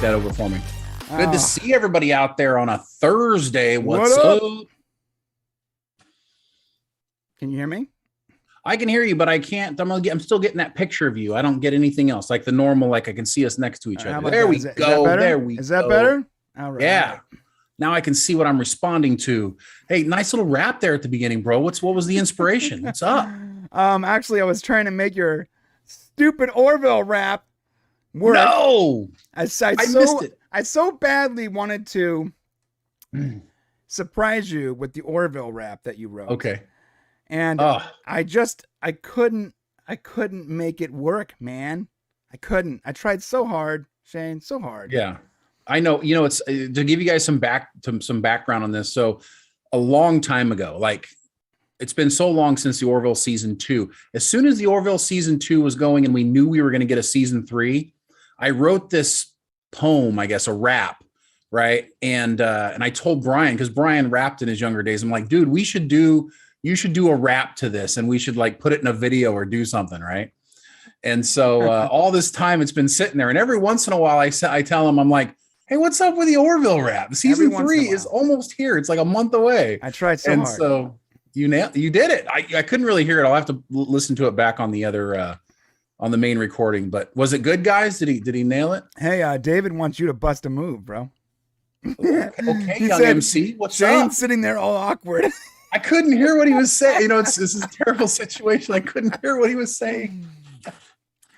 that over for me. Good to see everybody out there on a Thursday. What's up? Can you hear me? I can hear you, but I can't. I'm still getting that picture of you. I don't get anything else, like the normal, like I can see us next to each other. There we go. There we go. Is that better? All right. Yeah. Now I can see what I'm responding to. Hey, nice little rap there at the beginning, bro. What was the inspiration? What's up? Actually, I was trying to make your stupid Orville rap work. No, I missed it. I so badly wanted to surprise you with the Orville rap that you wrote. Okay. And I couldn't make it work, man. I couldn't. I tried so hard, Shane, so hard. Yeah. I know, it's to give you guys some background on this. So a long time ago, like it's been so long since the Orville season 2. As soon as the Orville season 2 was going and we knew we were going to get a season 3, I wrote this poem, I guess, a rap, right? And I told Brian, because Brian rapped in his younger days. I'm like, dude, you should do a rap to this, and we should like put it in a video or do something, right? And so all this time it's been sitting there, and every once in a while I tell him, I'm like, hey, what's up with the Orville rap? Season 3 is almost here. It's like a month away. I tried so hard. So you did it. I couldn't really hear it. I'll have to listen to it back on the other on the main recording. But was it good, guys? Did he nail it? Hey, David wants you to bust a move, bro. Okay, young MC. What's Shane's up? Sitting there all awkward. I couldn't hear what he was saying. This is a terrible situation. I couldn't hear what he was saying.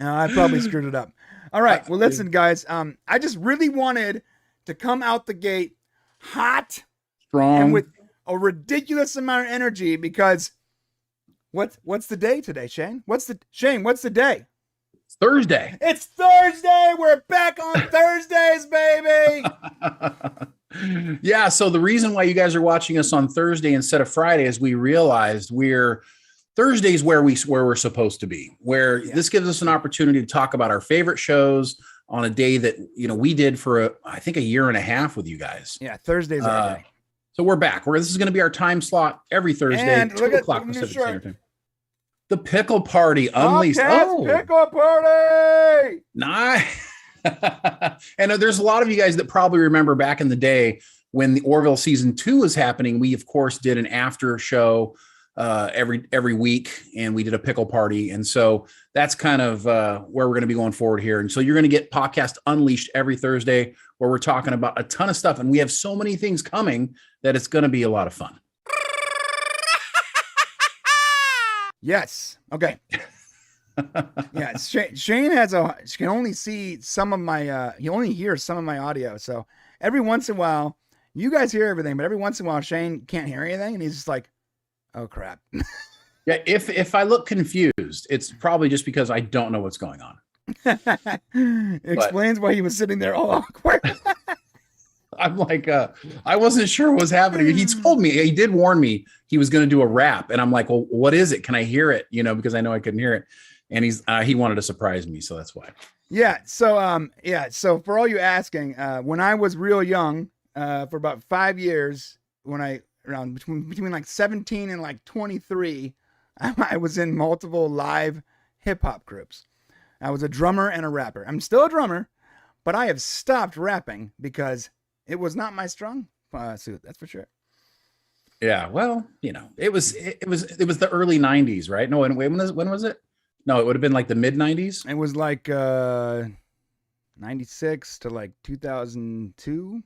I probably screwed it up. All right. Well, listen, guys. I just really wanted to come out the gate hot, strong, and with a ridiculous amount of energy, because what's the day today, Shane? What's the day? It's Thursday. It's Thursday. We're back on Thursdays, baby. Yeah. So the reason why you guys are watching us on Thursday instead of Friday is we realized Thursday's where we're supposed to be, this gives us an opportunity to talk about our favorite shows on a day that, we did for I think a year and a half with you guys. Yeah. Thursday's our day. So we're back. This is going to be our time slot every Thursday, and 2 o'clock Pacific Standard Time. The Pickle Party Unleashed. Pickle Party. Nice. And there's a lot of you guys that probably remember back in the day when the Orville season 2 was happening. We of course did an after show every week, and we did a pickle party. And so that's kind of where we're going to be going forward here. And so you're going to get Podcast Unleashed every Thursday, where we're talking about a ton of stuff. And we have so many things coming that it's going to be a lot of fun. Yes. Okay. Yeah. Shane can only see some of my, he only hears some of my audio. So every once in a while, you guys hear everything, but every once in a while, Shane can't hear anything. And he's just like, oh crap. Yeah. If I look confused, it's probably just because I don't know what's going on. Explains why he was sitting there all awkward. I'm like, I wasn't sure what was happening. He told me, he did warn me he was going to do a rap. And I'm like, well, what is it? Can I hear it? Because I know I couldn't hear it. And he wanted to surprise me. So that's why. Yeah. So, So for all you asking, when I was real young, for about 5 years, around between like 17 and like 23, I was in multiple live hip hop groups. I was a drummer and a rapper. I'm still a drummer, but I have stopped rapping because it was not my strong suit. That's for sure. Yeah. Well, it was the early 90s, right? No, when was it? No, it would have been like the mid 90s. It was like 96 to like 2002.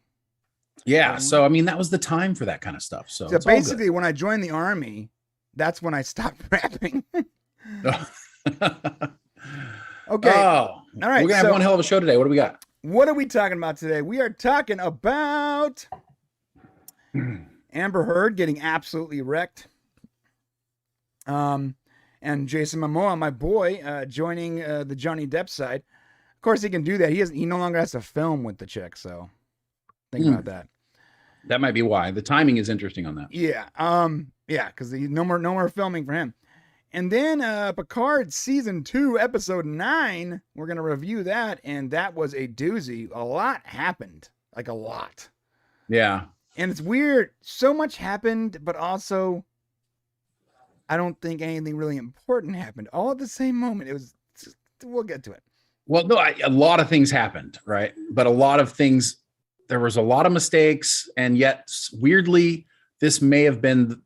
Yeah. So, I mean, that was the time for that kind of stuff. So basically when I joined the army, that's when I stopped rapping. Okay. Oh, all right. We're going to have one hell of a show today. What do we got? What are we talking about today? We are talking about Amber Heard getting absolutely wrecked. And Jason Momoa, my boy, joining the Johnny Depp side. Of course, he can do that. He no longer has to film with the chick. So think about that. That might be why. The timing is interesting on that. Yeah. Yeah, because no more filming for him. And then Picard season 2, episode 9, we're going to review that. And that was a doozy. A lot happened. Like a lot. Yeah. And it's weird. So much happened, but also I don't think anything really important happened all at the same moment. We'll get to it. Well, no, a lot of things happened, right? But a lot of things, there was a lot of mistakes, and yet weirdly, this may have been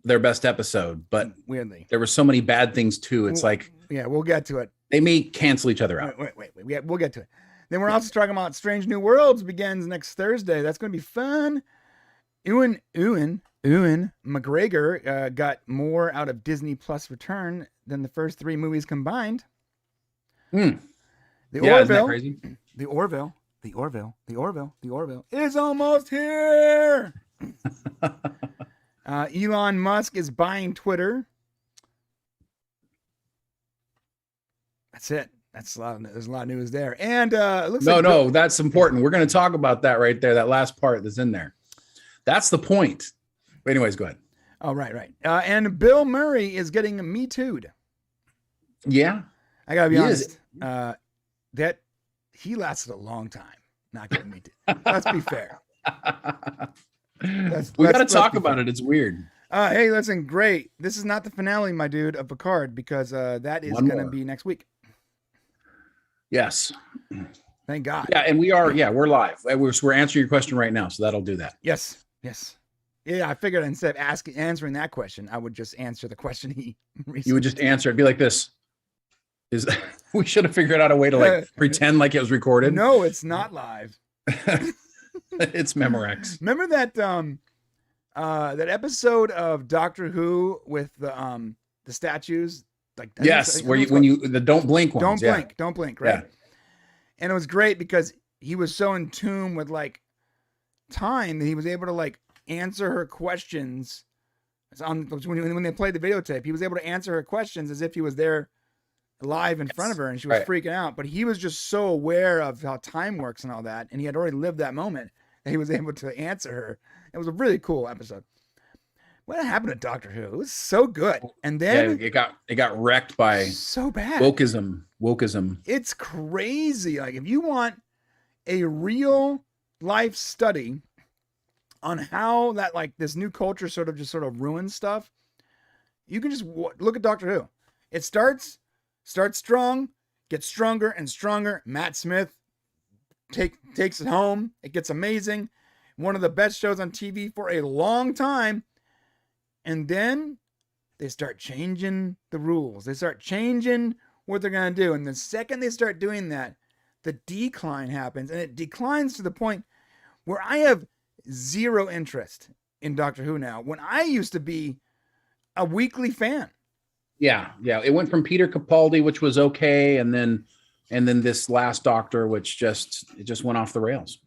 their best episode, but weirdly, there were so many bad things too. It's like, yeah, we'll get to it. They may cancel each other out. Wait. We'll get to it. Then we're also talking about Strange New Worlds begins next Thursday. That's going to be fun. Ewan McGregor got more out of Disney Plus Return than the first 3 movies combined. The Orville is almost here. Elon Musk is buying Twitter. That's it. There's a lot of news there. And it looks that's important. We're going to talk about that right there. That last part that's in there. That's the point. But anyways, go ahead. Oh, right. And Bill Murray is getting Me Too'd. Yeah. I gotta be honest. That he lasted a long time not getting Me Too'd. Let's be fair. We got to talk about it. It's weird. Hey, listen, great. This is not the finale, my dude, of Picard, because that is going to be next week. Yes. Thank God. Yeah, and we're live. We're answering your question right now, so that'll do that. Yes. Yeah, I figured instead of answering that question, I would just answer the question he recently. You would just answer it, be like this. We should have figured out a way to pretend like it was recorded. No, it's not live. It's Memorex. Remember that that episode of Doctor Who with the statues? Yes, where the don't blink ones. Don't blink, right? Yeah. And it was great because he was so in tune with time that he was able to answer her questions. When they played the videotape, he was able to answer her questions as if he was there live in front of her, and she was freaking out. But he was just so aware of how time works and all that, and he had already lived that moment that he was able to answer her. It was a really cool episode. What happened to Doctor Who? It was so good. And then it got wrecked by so bad wokeism. It's crazy. If you want a real life study on how that this new culture sort of ruins stuff, you can just look at Doctor Who. It starts strong, gets stronger and stronger. Matt Smith takes it home. It gets amazing. One of the best shows on TV for a long time. And then they start changing the rules. They start changing what they're going to do. And the second they start doing that, the decline happens. And it declines to the point where I have zero interest in Doctor Who now, when I used to be a weekly fan. Yeah. It went from Peter Capaldi, which was okay, and then this last Doctor, which just went off the rails.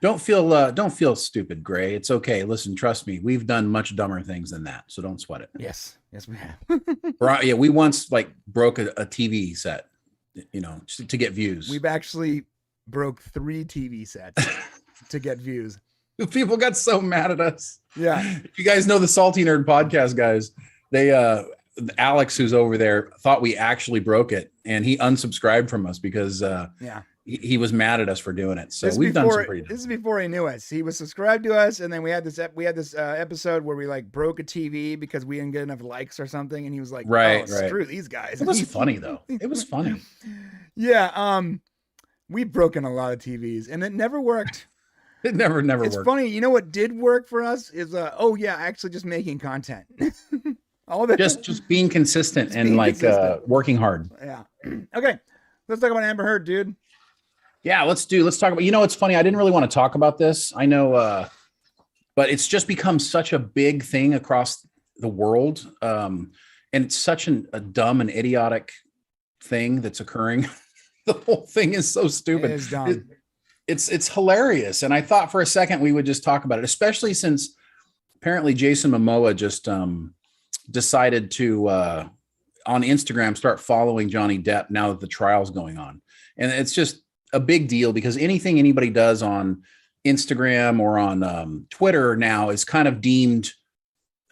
Don't feel stupid, Gray. It's okay. Listen, trust me. We've done much dumber things than that, so don't sweat it. Yes, we have. We once broke a TV set, just to get views. We've actually broke 3 TV sets to get views. People got so mad at us. Yeah. If you guys know the Salty Nerd podcast, guys, they Alex, who's over there, thought we actually broke it, and he unsubscribed from us because he was mad at us for doing it. So we've done some pretty. This is before he knew us. He was subscribed to us, and then we had this episode where we broke a TV because we didn't get enough likes or something, and he was like, right. Screw these guys. It was funny though. It was funny. Yeah. We've broken a lot of TVs, and it never worked. It never worked. It's funny. You know what did work for us is actually just making content. All that just being consistent and working hard. Yeah. Okay. Let's talk about Amber Heard, dude. Yeah, let's talk about, it's funny. I didn't really want to talk about this. I know, but it's just become such a big thing across the world. And it's such a dumb and idiotic thing that's occurring. The whole thing is so stupid. It is dumb. It's hilarious. And I thought for a second we would just talk about it, especially since apparently Jason Momoa just decided to, on Instagram, start following Johnny Depp now that the trial's going on. And it's just a big deal because anything anybody does on Instagram or on Twitter now is kind of deemed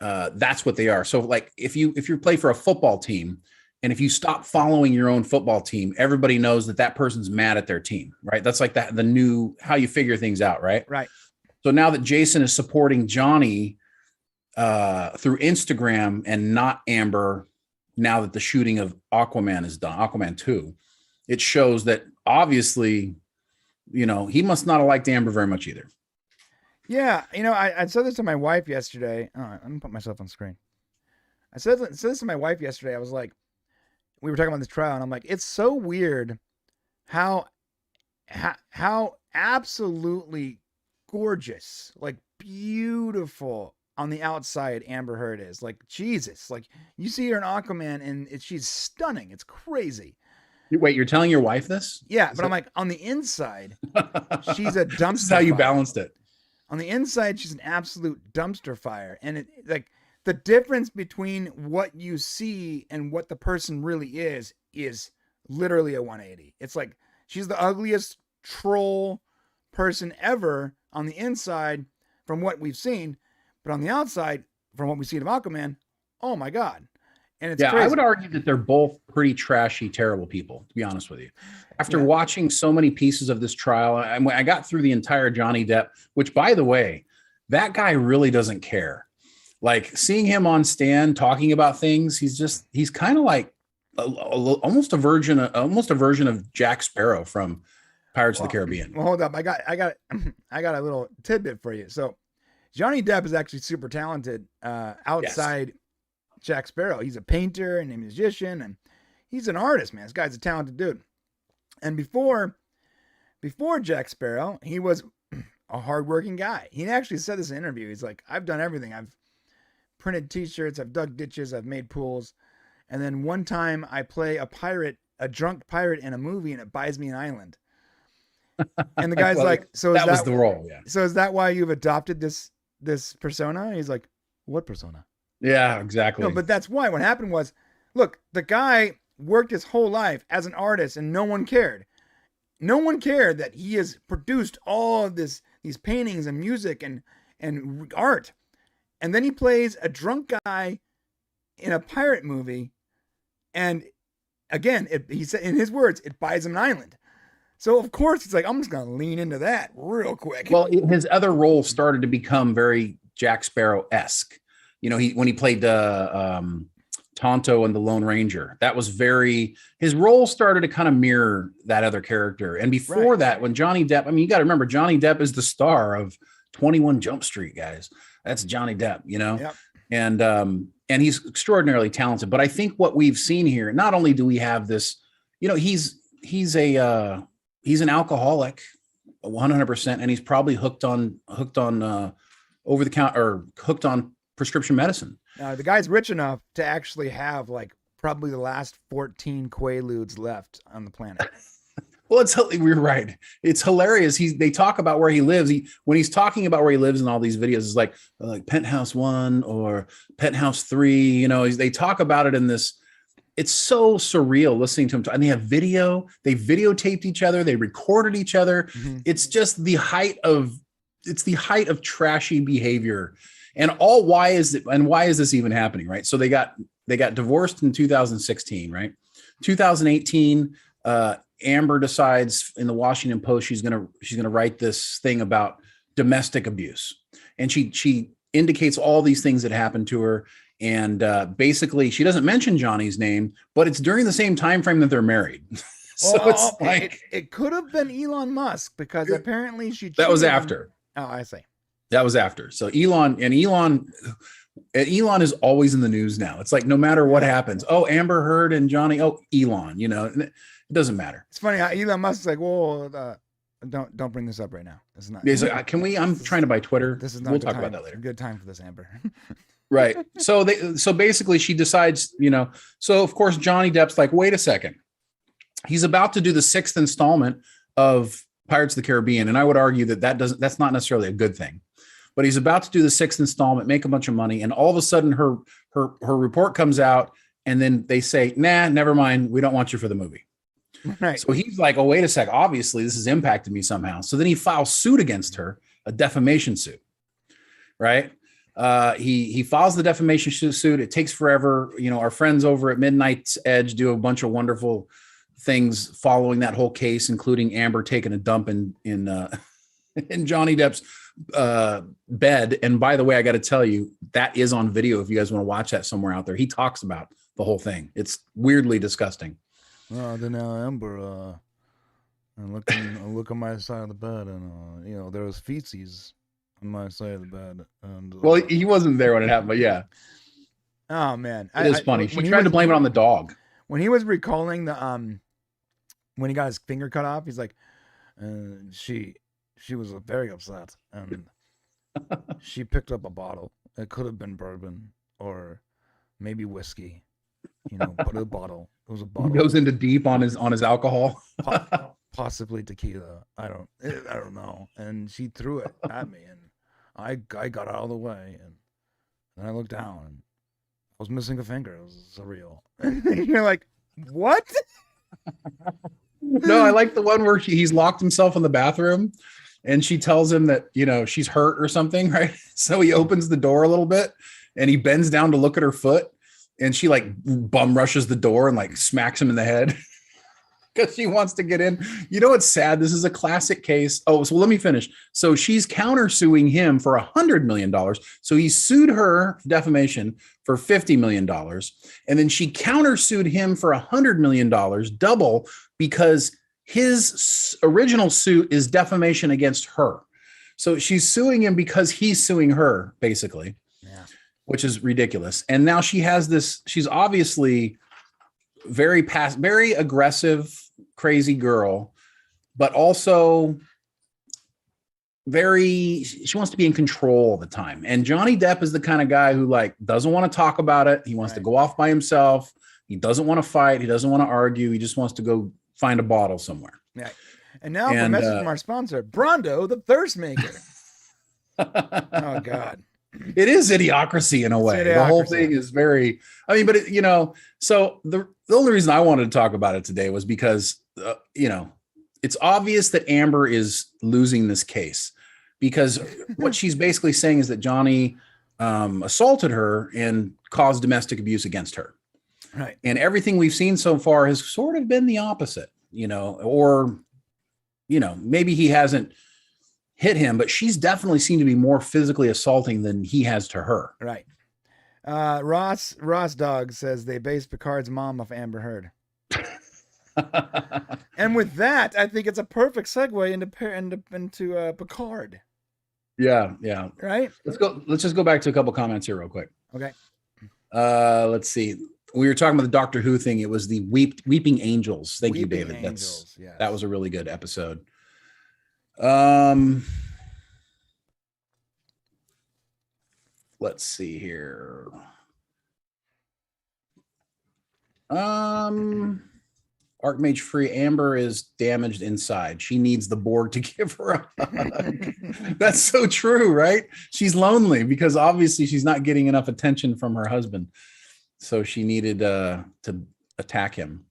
that's what they are. So if you play for a football team and if you stop following your own football team, everybody knows that person's mad at their team, right? That's the new how you figure things out, right? Right. So now that Jason is supporting Johnny through Instagram and not Amber, now that the shooting of Aquaman is done, Aquaman 2, it shows that obviously, he must not have liked Amber very much either. Yeah, I said this to my wife yesterday. Oh, let me put myself on screen. I said this to my wife yesterday. I was like, we were talking about this trial, and I'm like, it's so weird how absolutely gorgeous, like beautiful on the outside Amber Heard is. Like, Jesus, like you see her in Aquaman and she's stunning. It's crazy. Wait, you're telling your wife this? Yeah, but I'm like, on the inside, she's a dumpster. This is how you fire. balanced it. On the inside, she's an absolute dumpster fire. And like the difference between what you see and what the person really is literally a 180. It's like she's the ugliest troll person ever on the inside from what we've seen, but on the outside, from what we've seen of Aquaman, oh my God. And it's crazy. I would argue that they're both pretty trashy, terrible people, to be honest with you. After watching so many pieces of this trial, I got through the entire Johnny Depp, which, by the way, that guy really doesn't care. Like, seeing him on stand talking about things, he's kind of like almost a version of Jack Sparrow from Pirates of the Caribbean. Well, hold up. I got a little tidbit for you. So Johnny Depp is actually super talented outside Jack Sparrow. He's a painter and a musician, and he's an artist, man. This guy's a talented dude. And before Jack Sparrow, he was a hardworking guy. He actually said this in an interview. He's like, I've done everything. I've printed t-shirts, I've dug ditches, I've made pools. And then one time I play a drunk pirate in a movie, and it buys me an island. And the guy's like, so that was the role. Yeah. So is that why you've adopted this persona? He's like, what persona? Yeah, exactly. No, but that's why. What happened was, look, the guy worked his whole life as an artist, and no one cared. No one cared that he has produced all of these paintings and music and art. And then he plays a drunk guy in a pirate movie. And again, he said, in his words, it buys him an island. So of course he's like, I'm just going to lean into that real quick. Well, his other role started to become very Jack Sparrow-esque. When he played Tonto and the Lone Ranger, that was his role started to kind of mirror that other character. And before that, when Johnny Depp, you got to remember, Johnny Depp is the star of 21 Jump Street, guys. That's Johnny Depp, Yep. And he's extraordinarily talented. But I think what we've seen here, not only do we have this, he's an alcoholic 100%, and he's probably hooked on over the counter, or hooked on prescription medicine. The guy's rich enough to actually have like probably the last 14 Quaaludes left on the planet. Well, we're right. It's hilarious. They talk about where he lives. When he's talking about where he lives in all these videos, it's like Penthouse 1 or Penthouse 3. They talk about it in this. It's so surreal listening to him. And they have video. They videotaped each other. They recorded each other. Mm-hmm. It's just the height of trashy behavior. And why is this even happening, right? So they got divorced in 2016, right? 2018, Amber decides in the Washington Post she's gonna write this thing about domestic abuse, and she indicates all these things that happened to her, and basically she doesn't mention Johnny's name, but it's during the same time frame that they're married. So it could have been Elon Musk, because apparently that was after. Oh, I see. That was after. So Elon is always in the news now. It's like, no matter what happens, Amber Heard and Johnny, Elon, it doesn't matter. It's funny how Elon Musk's like, whoa, don't bring this up right now. It's not. He's like, I'm trying to buy Twitter. This is not. We'll talk about that later. Good time for this, Amber. Right. So basically she decides, so of course Johnny Depp's like, wait a second. He's about to do the 6th installment of Pirates of the Caribbean. And I would argue that's not necessarily a good thing. But he's about to do the 6th installment, make a bunch of money, and all of a sudden her report comes out, and then they say, nah, never mind, we don't want you for the movie. Right. So he's like, wait a sec, obviously this has impacted me somehow. So then he files suit against her, a defamation suit, right? He files the defamation suit. It takes forever. Our friends over at Midnight's Edge do a bunch of wonderful things following that whole case, including Amber taking a dump in Johnny Depp's bed. And by the way, I got to tell you, that is on video if you guys want to watch that somewhere out there. He talks about the whole thing. It's weirdly disgusting. Then Amber, I look on my side of the bed, and there was feces on my side of the bed, and Well, he wasn't there when it happened, but yeah, oh man, it is funny. She tried to blame it on the dog. When he was recalling when he got his finger cut off, he's like, she was very upset, and she picked up a bottle. It could have been bourbon or maybe whiskey, but a bottle. It was a bottle. He goes into deep on his alcohol. Possibly tequila. I don't know. And she threw it at me, and I got out of the way, and then I looked down, and I was missing a finger. It was surreal. And you're like, what? No, I like the one where he's locked himself in the bathroom, and she tells him that she's hurt or something, right? So he opens the door a little bit, and he bends down to look at her foot, and she like bum rushes the door and like smacks him in the head. Because she wants to get in. What's sad? This is a classic case. Oh, so let me finish. So she's countersuing him for $100 million. So he sued her for defamation for $50 million. And then she countersued him for $100 million, double, because his original suit is defamation against her. So she's suing him because he's suing her, basically, which is ridiculous. And now she has this, she's obviously very aggressive, crazy girl, but also she wants to be in control all the time. And Johnny Depp is the kind of guy who like doesn't want to talk about it. He wants to go off by himself. He doesn't want to fight. He doesn't want to argue. He just wants to go find a bottle somewhere. Yeah. And now for a message from our sponsor, Brondo, the thirst maker. Oh God. It is idiocracy in a way. The whole thing is very, so the only reason I wanted to talk about it today was because, it's obvious that Amber is losing this case, because what she's basically saying is that Johnny assaulted her and caused domestic abuse against her. Right. And everything we've seen so far has sort of been the opposite, or, maybe he hasn't hit him, but she's definitely seemed to be more physically assaulting than he has to her. Right. Ross Dog says they based Picard's mom off Amber Heard. And with that, I think it's a perfect segue into Picard. Yeah. Right. Let's just go back to a couple comments here real quick. Okay. Let's see. We were talking about the Doctor Who thing. It was the Weeping Angels. Thank you, David. That was a really good episode. Let's see here. Archmage Free Amber is damaged inside. She needs the Borg to give her a hug. That's so true, right? She's lonely because obviously she's not getting enough attention from her husband. So she needed to attack him.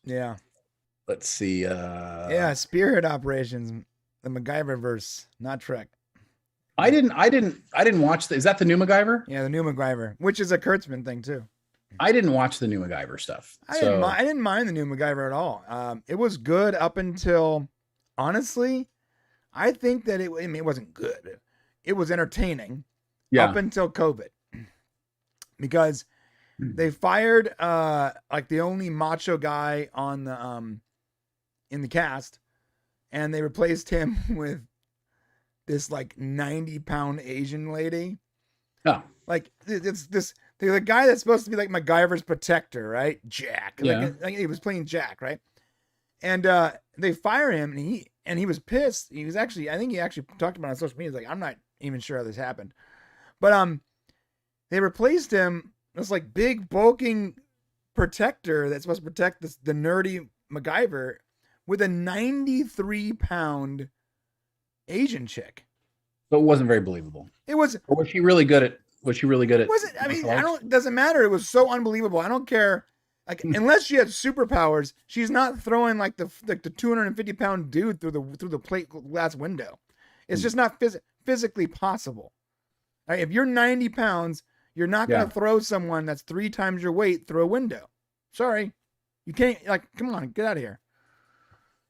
Yeah. Let's see. Spearhead operations. The MacGyver verse, not Trek. I didn't watch is that the new MacGyver? Yeah, the new MacGyver, which is a Kurtzman thing too. I didn't watch the new MacGyver stuff. I didn't mind the new MacGyver at all. It was good up until, honestly, I think that it wasn't good. It was entertaining up until COVID, because they fired like the only macho guy on the in the cast. And they replaced him with this like 90-pound Asian lady. Oh, like it's the guy that's supposed to be like MacGyver's protector, right? Jack. Yeah. Like he was playing Jack, right? And they fire him, and he was pissed. I think he actually talked about it on social media. He's like, I'm not even sure how this happened, but they replaced him. This like big bulking protector that's supposed to protect the nerdy MacGyver with a 93-pound Asian chick. So it wasn't very believable. It was. Or was she really good at? Was it? I mean, it doesn't matter. It was so unbelievable. I don't care. Like, unless she had superpowers, she's not throwing like the 250-pound dude through the plate glass window. It's just not physically possible. Right? If you're 90 pounds, you're not going to throw someone that's 3 times your weight through a window. Sorry, you can't. Like, come on, get out of here.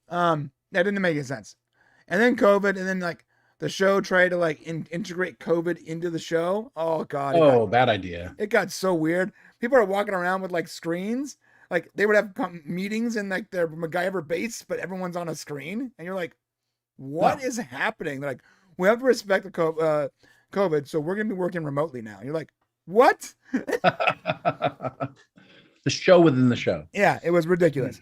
That didn't make any sense. And then COVID, and then like the show tried to like integrate COVID into the show. Oh God. Bad idea. It got so weird. People are walking around with like screens. like they would have meetings in like their MacGyver base, but everyone's on a screen, and you're like, what is happening? They're like, we have to respect the COVID, so we're gonna be working remotely now. And you're like, what? The show within the show. Yeah, it was ridiculous.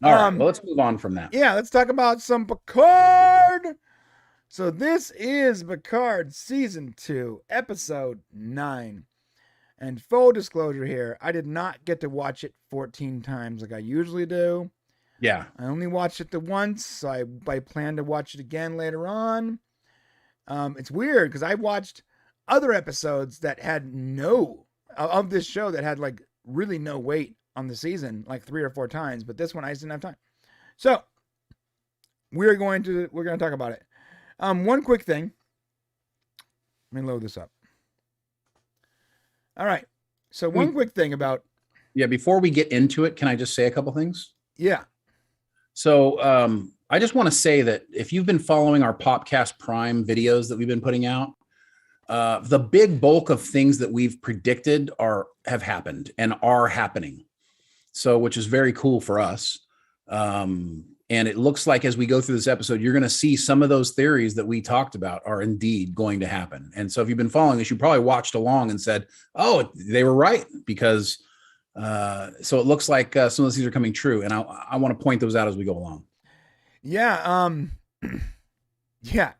All right, well, let's move on from that. Yeah, let's talk about some Picard. So this is Picard Season 2, Episode 9. And full disclosure here, I did not get to watch it 14 times like I usually do. Yeah. I only watched it the once, so I plan to watch it again later on. It's weird because I watched other episodes that had of this show that had like really no weight on the season, like 3 or 4 times, but this one I just didn't have time. So we're going to talk about it. One quick thing. Let me load this up. All right. So one quick thing about. Yeah. Before we get into it, can I just say a couple things? Yeah. So I just want to say that if you've been following our Popcast Prime videos that we've been putting out, the big bulk of things that we've predicted have happened and are happening. So, which is very cool for us. And it looks like as we go through this episode, you're going to see some of those theories that we talked about are indeed going to happen. And so if you've been following us, you probably watched along and said, oh, they were right, because so it looks like some of those things are coming true. And I want to point those out as we go along. Yeah. Yeah,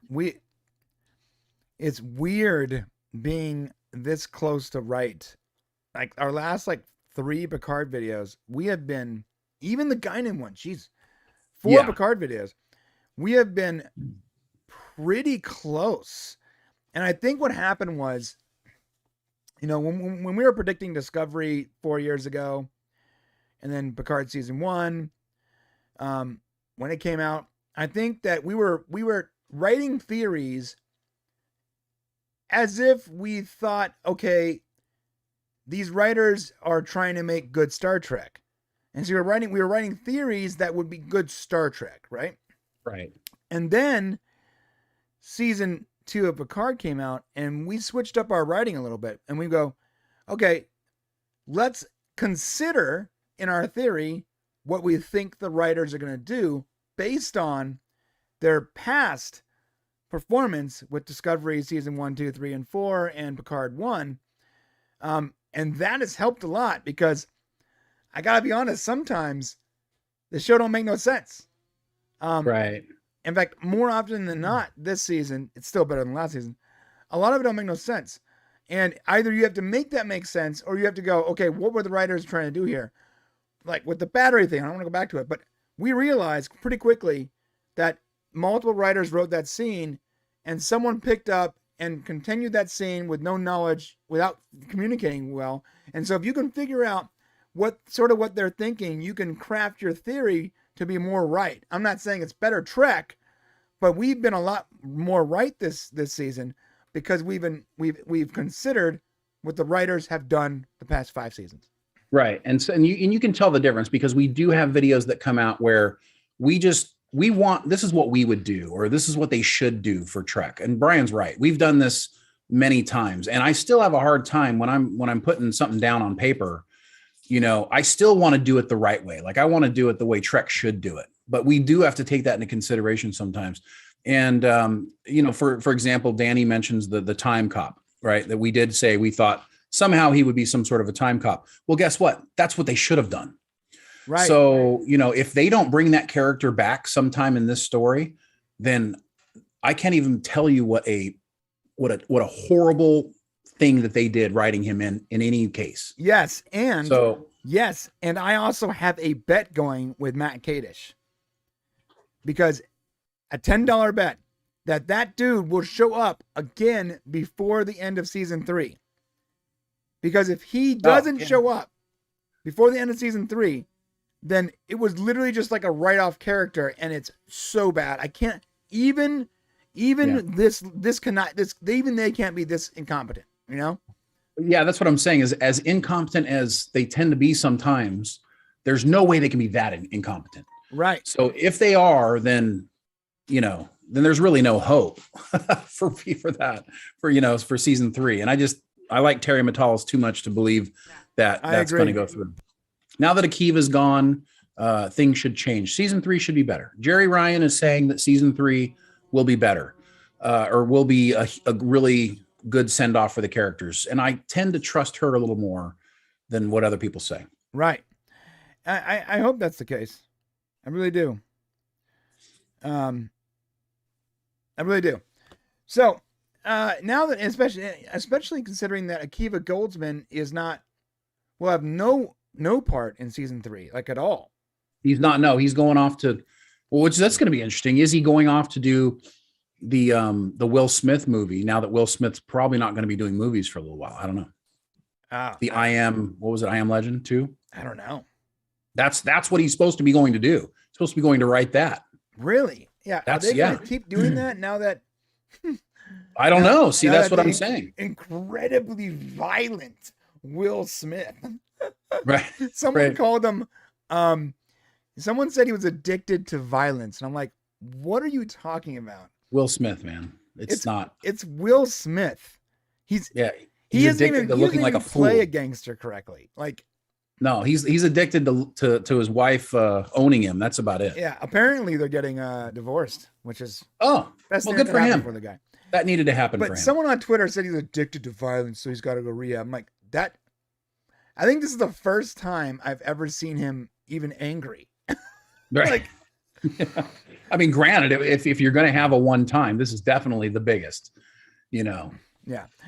it's weird being this close to right. Like our last 3 Picard videos, we have been, even the Guinan one, jeez, 4 Picard videos, we have been pretty close. And I think what happened was, when we were predicting Discovery 4 years ago, and then Picard season 1, when it came out, I think that we were writing theories as if we thought, okay, these writers are trying to make good Star Trek. And so we were writing theories that would be good Star Trek, right? Right. And then season 2 of Picard came out, and we switched up our writing a little bit, and we go, okay, let's consider in our theory what we think the writers are going to do based on their past performance with Discovery season 1, 2, 3, and 4 and Picard 1. And that has helped a lot, because I gotta be honest, sometimes the show don't make no sense. Right. In fact, more often than not, this season, it's still better than last season. A lot of it don't make no sense. And either you have to make that make sense, or you have to go, okay, what were the writers trying to do here? Like with the battery thing, I don't want to go back to it, but we realized pretty quickly that multiple writers wrote that scene, and someone picked up and continued that scene with no knowledge, without communicating well. And so if you can figure out what they're thinking, you can craft your theory to be more right. I'm not saying it's better Trek, but we've been a lot more right this season, because we've considered what the writers have done the past 5 seasons. Right. And you can tell the difference, because we do have videos that come out where we want, this is what we would do, or this is what they should do for Trek. And Brian's right. We've done this many times, and I still have a hard time when I'm putting something down on paper. I still want to do it the right way. Like I want to do it the way Trek should do it, but we do have to take that into consideration sometimes. And, for example, Danny mentions the time cop, right? That we did say, we thought somehow he would be some sort of a time cop. Well, guess what? That's what they should have done. Right. So, if they don't bring that character back sometime in this story, then I can't even tell you what a horrible thing that they did writing him in any case. Yes. And I also have a bet going with Matt Kadish, because a $10 bet that dude will show up again before the end of season 3. Because if he doesn't show up before the end of season 3, then it was literally just like a write-off character, and it's so bad. I can't even they can't be this incompetent, Yeah, that's what I'm saying, is as incompetent as they tend to be sometimes, there's no way they can be that incompetent. Right. So if they are, then there's really no hope for that, for season 3. And I like Terry Matalas too much to believe that that's going to go through. Now that Akiva's gone, things should change. Season 3 should be better. Jerry Ryan is saying that season 3 will be better, or will be a really good send off for the characters. And I tend to trust her a little more than what other people say. Right. I hope that's the case. I really do. I really do. So now that, especially considering that Akiva Goldsman will have no part in season 3, like at all. He's not. No, he's going off to, that's going to be interesting. Is he going off to do the Will Smith movie now that Will Smith's probably not going to be doing movies for a little while? I don't know. I Am Legend 2? I don't know. That's what he's supposed to be going to do. He's supposed to be going to write that. Really? Yeah. Are they going to keep doing that now that? I don't know. See, that's what I'm saying. Incredibly violent Will Smith. Right. Someone called him. Someone said he was addicted to violence, and I'm like, what are you talking about? Will Smith, man. It's not. It's Will Smith. He's He's addicted to looking like a fool. Play a gangster correctly. Like, no, he's addicted to his wife owning him. That's about it. Yeah. Apparently they're getting divorced, which is best good for him. For the guy. That needed to happen for him. But someone on Twitter said he's addicted to violence, so he's got to go rehab. I'm like, that. I think this is the first time I've ever seen him even angry. Right. Like, I mean, granted, if you're going to have a one time, this is definitely the biggest,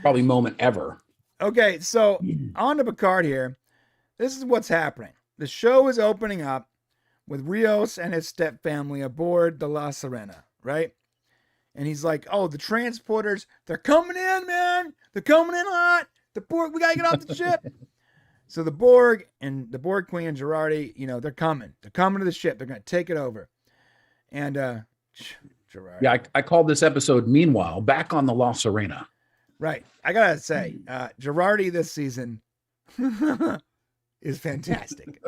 probably moment ever. Okay. So on to Picard here. This is what's happening. The show is opening up with Rios and his step family aboard the La Sirena, right? And he's like, oh, the transporters, they're coming in, man. They're coming in hot. The Borg, we got to get off the ship. So the Borg and the Borg Queen and Girardi, they're coming. They're coming to the ship. They're going to take it over. And Girardi. Yeah, I called this episode, Meanwhile, Back on the La Sirena. Right. I got to say, Girardi this season is fantastic.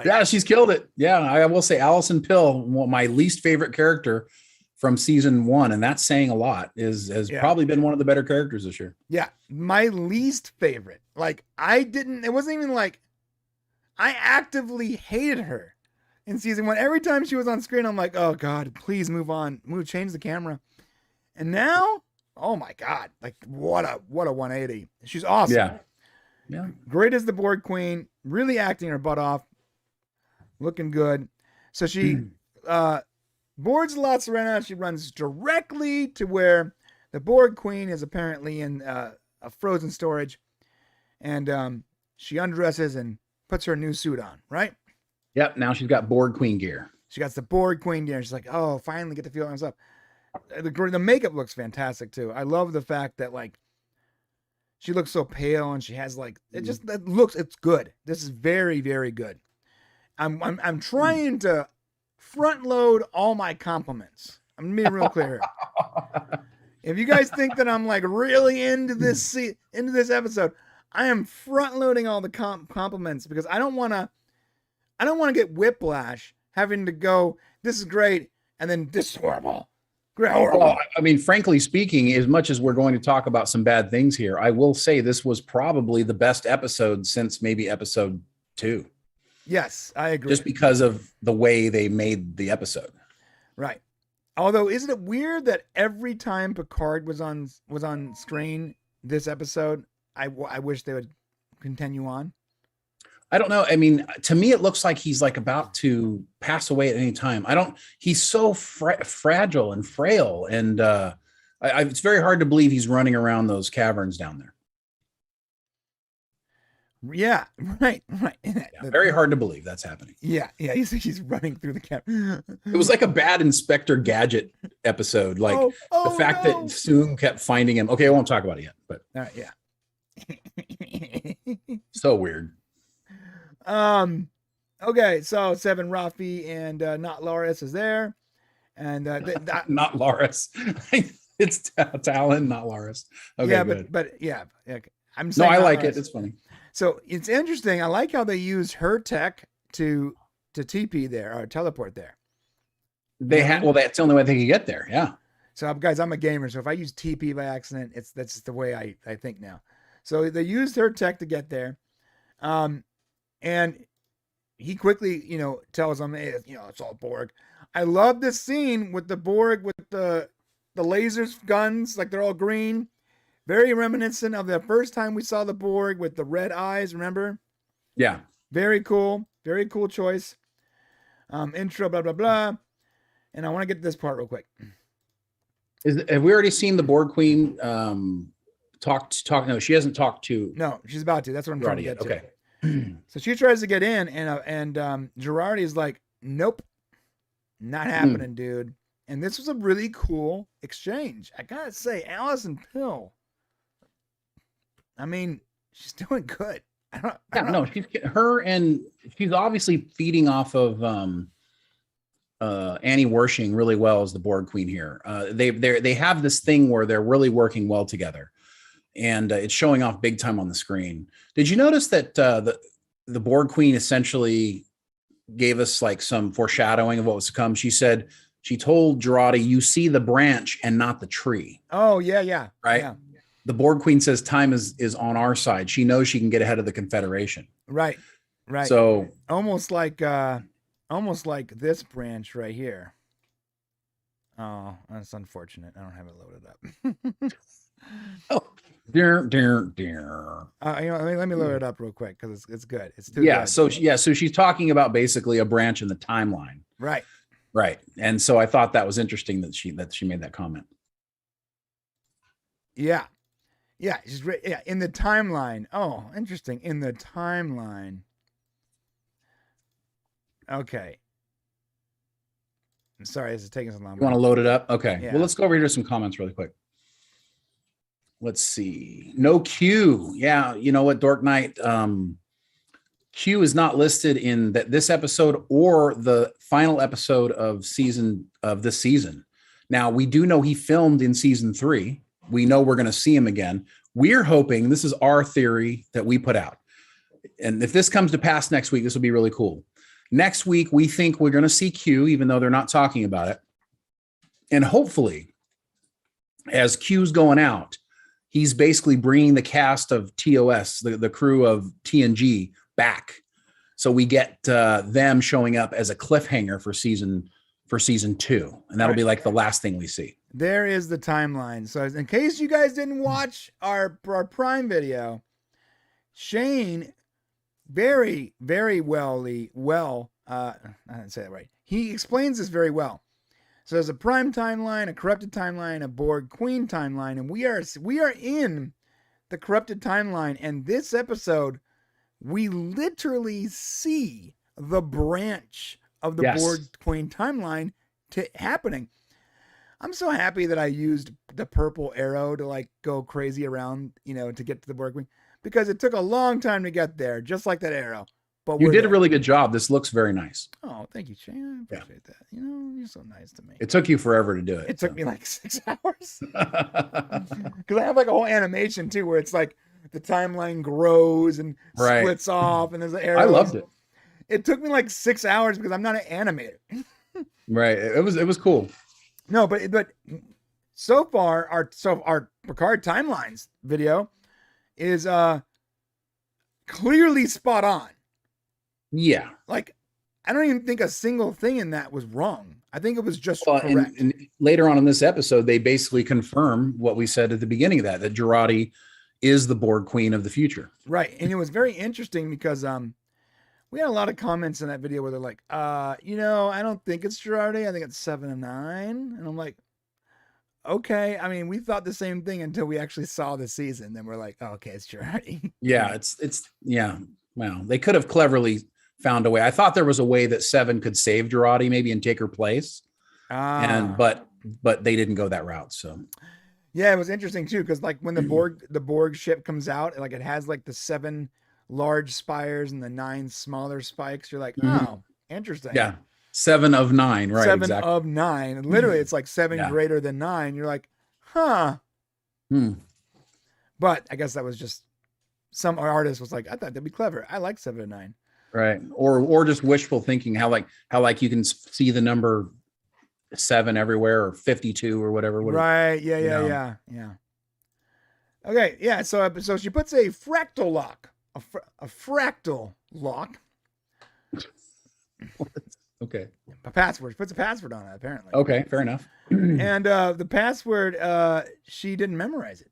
Yeah, she's killed it. Yeah, I will say Alison Pill, my least favorite character from season 1, and that's saying a lot, has probably been one of the better characters this year. Yeah, my least favorite. Like, it wasn't even like, I actively hated her in season 1. Every time she was on screen, I'm like, oh God, please move on. Change the camera. And now, oh my God, like what a 180. She's awesome. Yeah. Great as the Borg Queen, really acting her butt off, looking good. So she boards La Sirena. She runs directly to where the Borg Queen is apparently in a frozen storage, and she undresses and puts her new suit on. Right? Yep. Now she's got Borg Queen gear. She got the Borg Queen gear. She's like, oh, finally get to feel myself. The makeup looks fantastic too. I love the fact that like she looks so pale and she has like it's good. This is very, very good. I'm trying to front load all my compliments. I'm being real clear. If you guys think that I'm like really into this episode, I am front loading all the compliments because I don't want to get whiplash having to go, this is great, and then this is horrible. Well, I mean, frankly speaking, as much as we're going to talk about some bad things here, I will say this was probably the best episode since maybe episode 2. Yes, I agree. Just because of the way they made the episode. Right. Although, isn't it weird that every time Picard was on screen this episode, I wish they would continue on? I don't know. I mean, to me, it looks like he's like about to pass away at any time. He's so fragile and frail. And it's very hard to believe he's running around those caverns down there. Yeah, right. Yeah, very hard to believe that's happening. Yeah. He's running through the cavern. It was like a bad Inspector Gadget episode. Like the fact that Soong kept finding him. Okay, I won't talk about it yet, but yeah. So weird. Okay, so Seven Rafi and Not Loris is there, and not Loris. It's Talon, not Loris. Okay, yeah, good. but yeah, I'm saying. No, I like Loris. it. It's funny. So it's interesting. I like how they use her tech to TP there or teleport there. They had that's the only way they could get there. Yeah. So guys, I'm a gamer, so if I use TP by accident, that's just the way I think now. So they used her tech to get there. And he quickly, tells them, hey, it's all Borg. I love this scene with the Borg with the lasers guns, like they're all green. Very reminiscent of the first time we saw the Borg with the red eyes, remember? Yeah. Very cool. Very cool choice. Intro, blah, blah, blah. And I want to get to this part real quick. Have we already seen the Borg Queen talk? No, she hasn't talked to. No, she's about to. That's what I'm trying to get to. Okay. So she tries to get in, and Girardi is like, nope, not happening, dude. And this was a really cool exchange. I gotta say, Alison Pill, I mean, she's doing good. I don't know. She's obviously feeding off of Annie Wershing really well as the Borg Queen here. They have this thing where they're really working well together, and it's showing off big time on the screen. Did you notice that the Borg Queen essentially gave us like some foreshadowing of what was to come? She told Girardi, "You see the branch and not the tree." Oh yeah, right. Yeah. The Borg Queen says time is on our side. She knows she can get ahead of the Confederation. Right. So almost like this branch right here. Oh, that's unfortunate. I don't have it loaded up. Oh, dear. Let me load it up real quick because it's good. It's too yeah. good. So she's talking about basically a branch in the timeline. Right. And so I thought that was interesting that she made that comment. Yeah. She's in the timeline. Oh, interesting. In the timeline. Okay. I'm sorry, this is taking so long. You want to load it up? Okay. Yeah. Well, let's go over here to some comments really quick. Let's see. No Q. Yeah. You know what, Dork Knight? Q is not listed in this episode or the final episode of this season. Now, we do know he filmed in season 3. We know we're going to see him again. We're hoping, this is our theory that we put out, and if this comes to pass next week, this will be really cool. Next week, we think we're going to see Q, even though they're not talking about it. And hopefully, as Q's going out, he's basically bringing the cast of TOS, the crew of TNG, back. So we get them showing up as a cliffhanger for season 2. And that'll be like the last thing we see. There is the timeline. So in case you guys didn't watch our Prime video, Shane very, very I didn't say that right. He explains this very well. So there's a Prime timeline, a corrupted timeline, a Borg Queen timeline, and we are in the corrupted timeline. And this episode, we literally see the branch of the Borg Queen timeline happening. I'm so happy that I used the purple arrow to like go crazy around, to get to the Borg Queen, because it took a long time to get there, just like that arrow. But you did a really good job. This looks very nice. Oh, thank you, Shane. I appreciate that. You're so nice to me. It took you forever to do it. It took me like 6 hours. Because I have like a whole animation too, where it's like the timeline grows and splits off, and there's an arrow. I loved it. It took me like 6 hours because I'm not an animator. Right. It was cool. No, but so far our Picard timelines video is clearly spot on. Yeah. Like, I don't even think a single thing in that was wrong. I think it was just correct. And later on in this episode, they basically confirm what we said at the beginning of that Girardi is the Borg Queen of the future. Right. And it was very interesting because we had a lot of comments in that video where they're like, I don't think it's Girardi. I think it's 7 and 9. And I'm like, okay. I mean, we thought the same thing until we actually saw the season. Then we're like, oh, okay, it's Girardi. Yeah, yeah. Wow. They could have cleverly found a way. I thought there was a way that 7 could save Girardi maybe and take her place. But they didn't go that route. So yeah, it was interesting too, because like when the Borg ship comes out, like it has like the 7 large spires and the 9 smaller spikes. You're like, oh, interesting. Yeah. 7 of 9, right? 7 of 9. And literally it's like 7 greater than 9. You're like, huh. But I guess that was just some artist was like, I thought that'd be clever. I like 7 and 9. Right. Or just wishful thinking, how you can see the number 7 everywhere, or 52 or whatever. Right. Yeah. Okay. Yeah. So she puts a fractal lock, a fractal lock Okay. A password. She puts a password on it, apparently. Okay, fair enough. And the password, she didn't memorize it.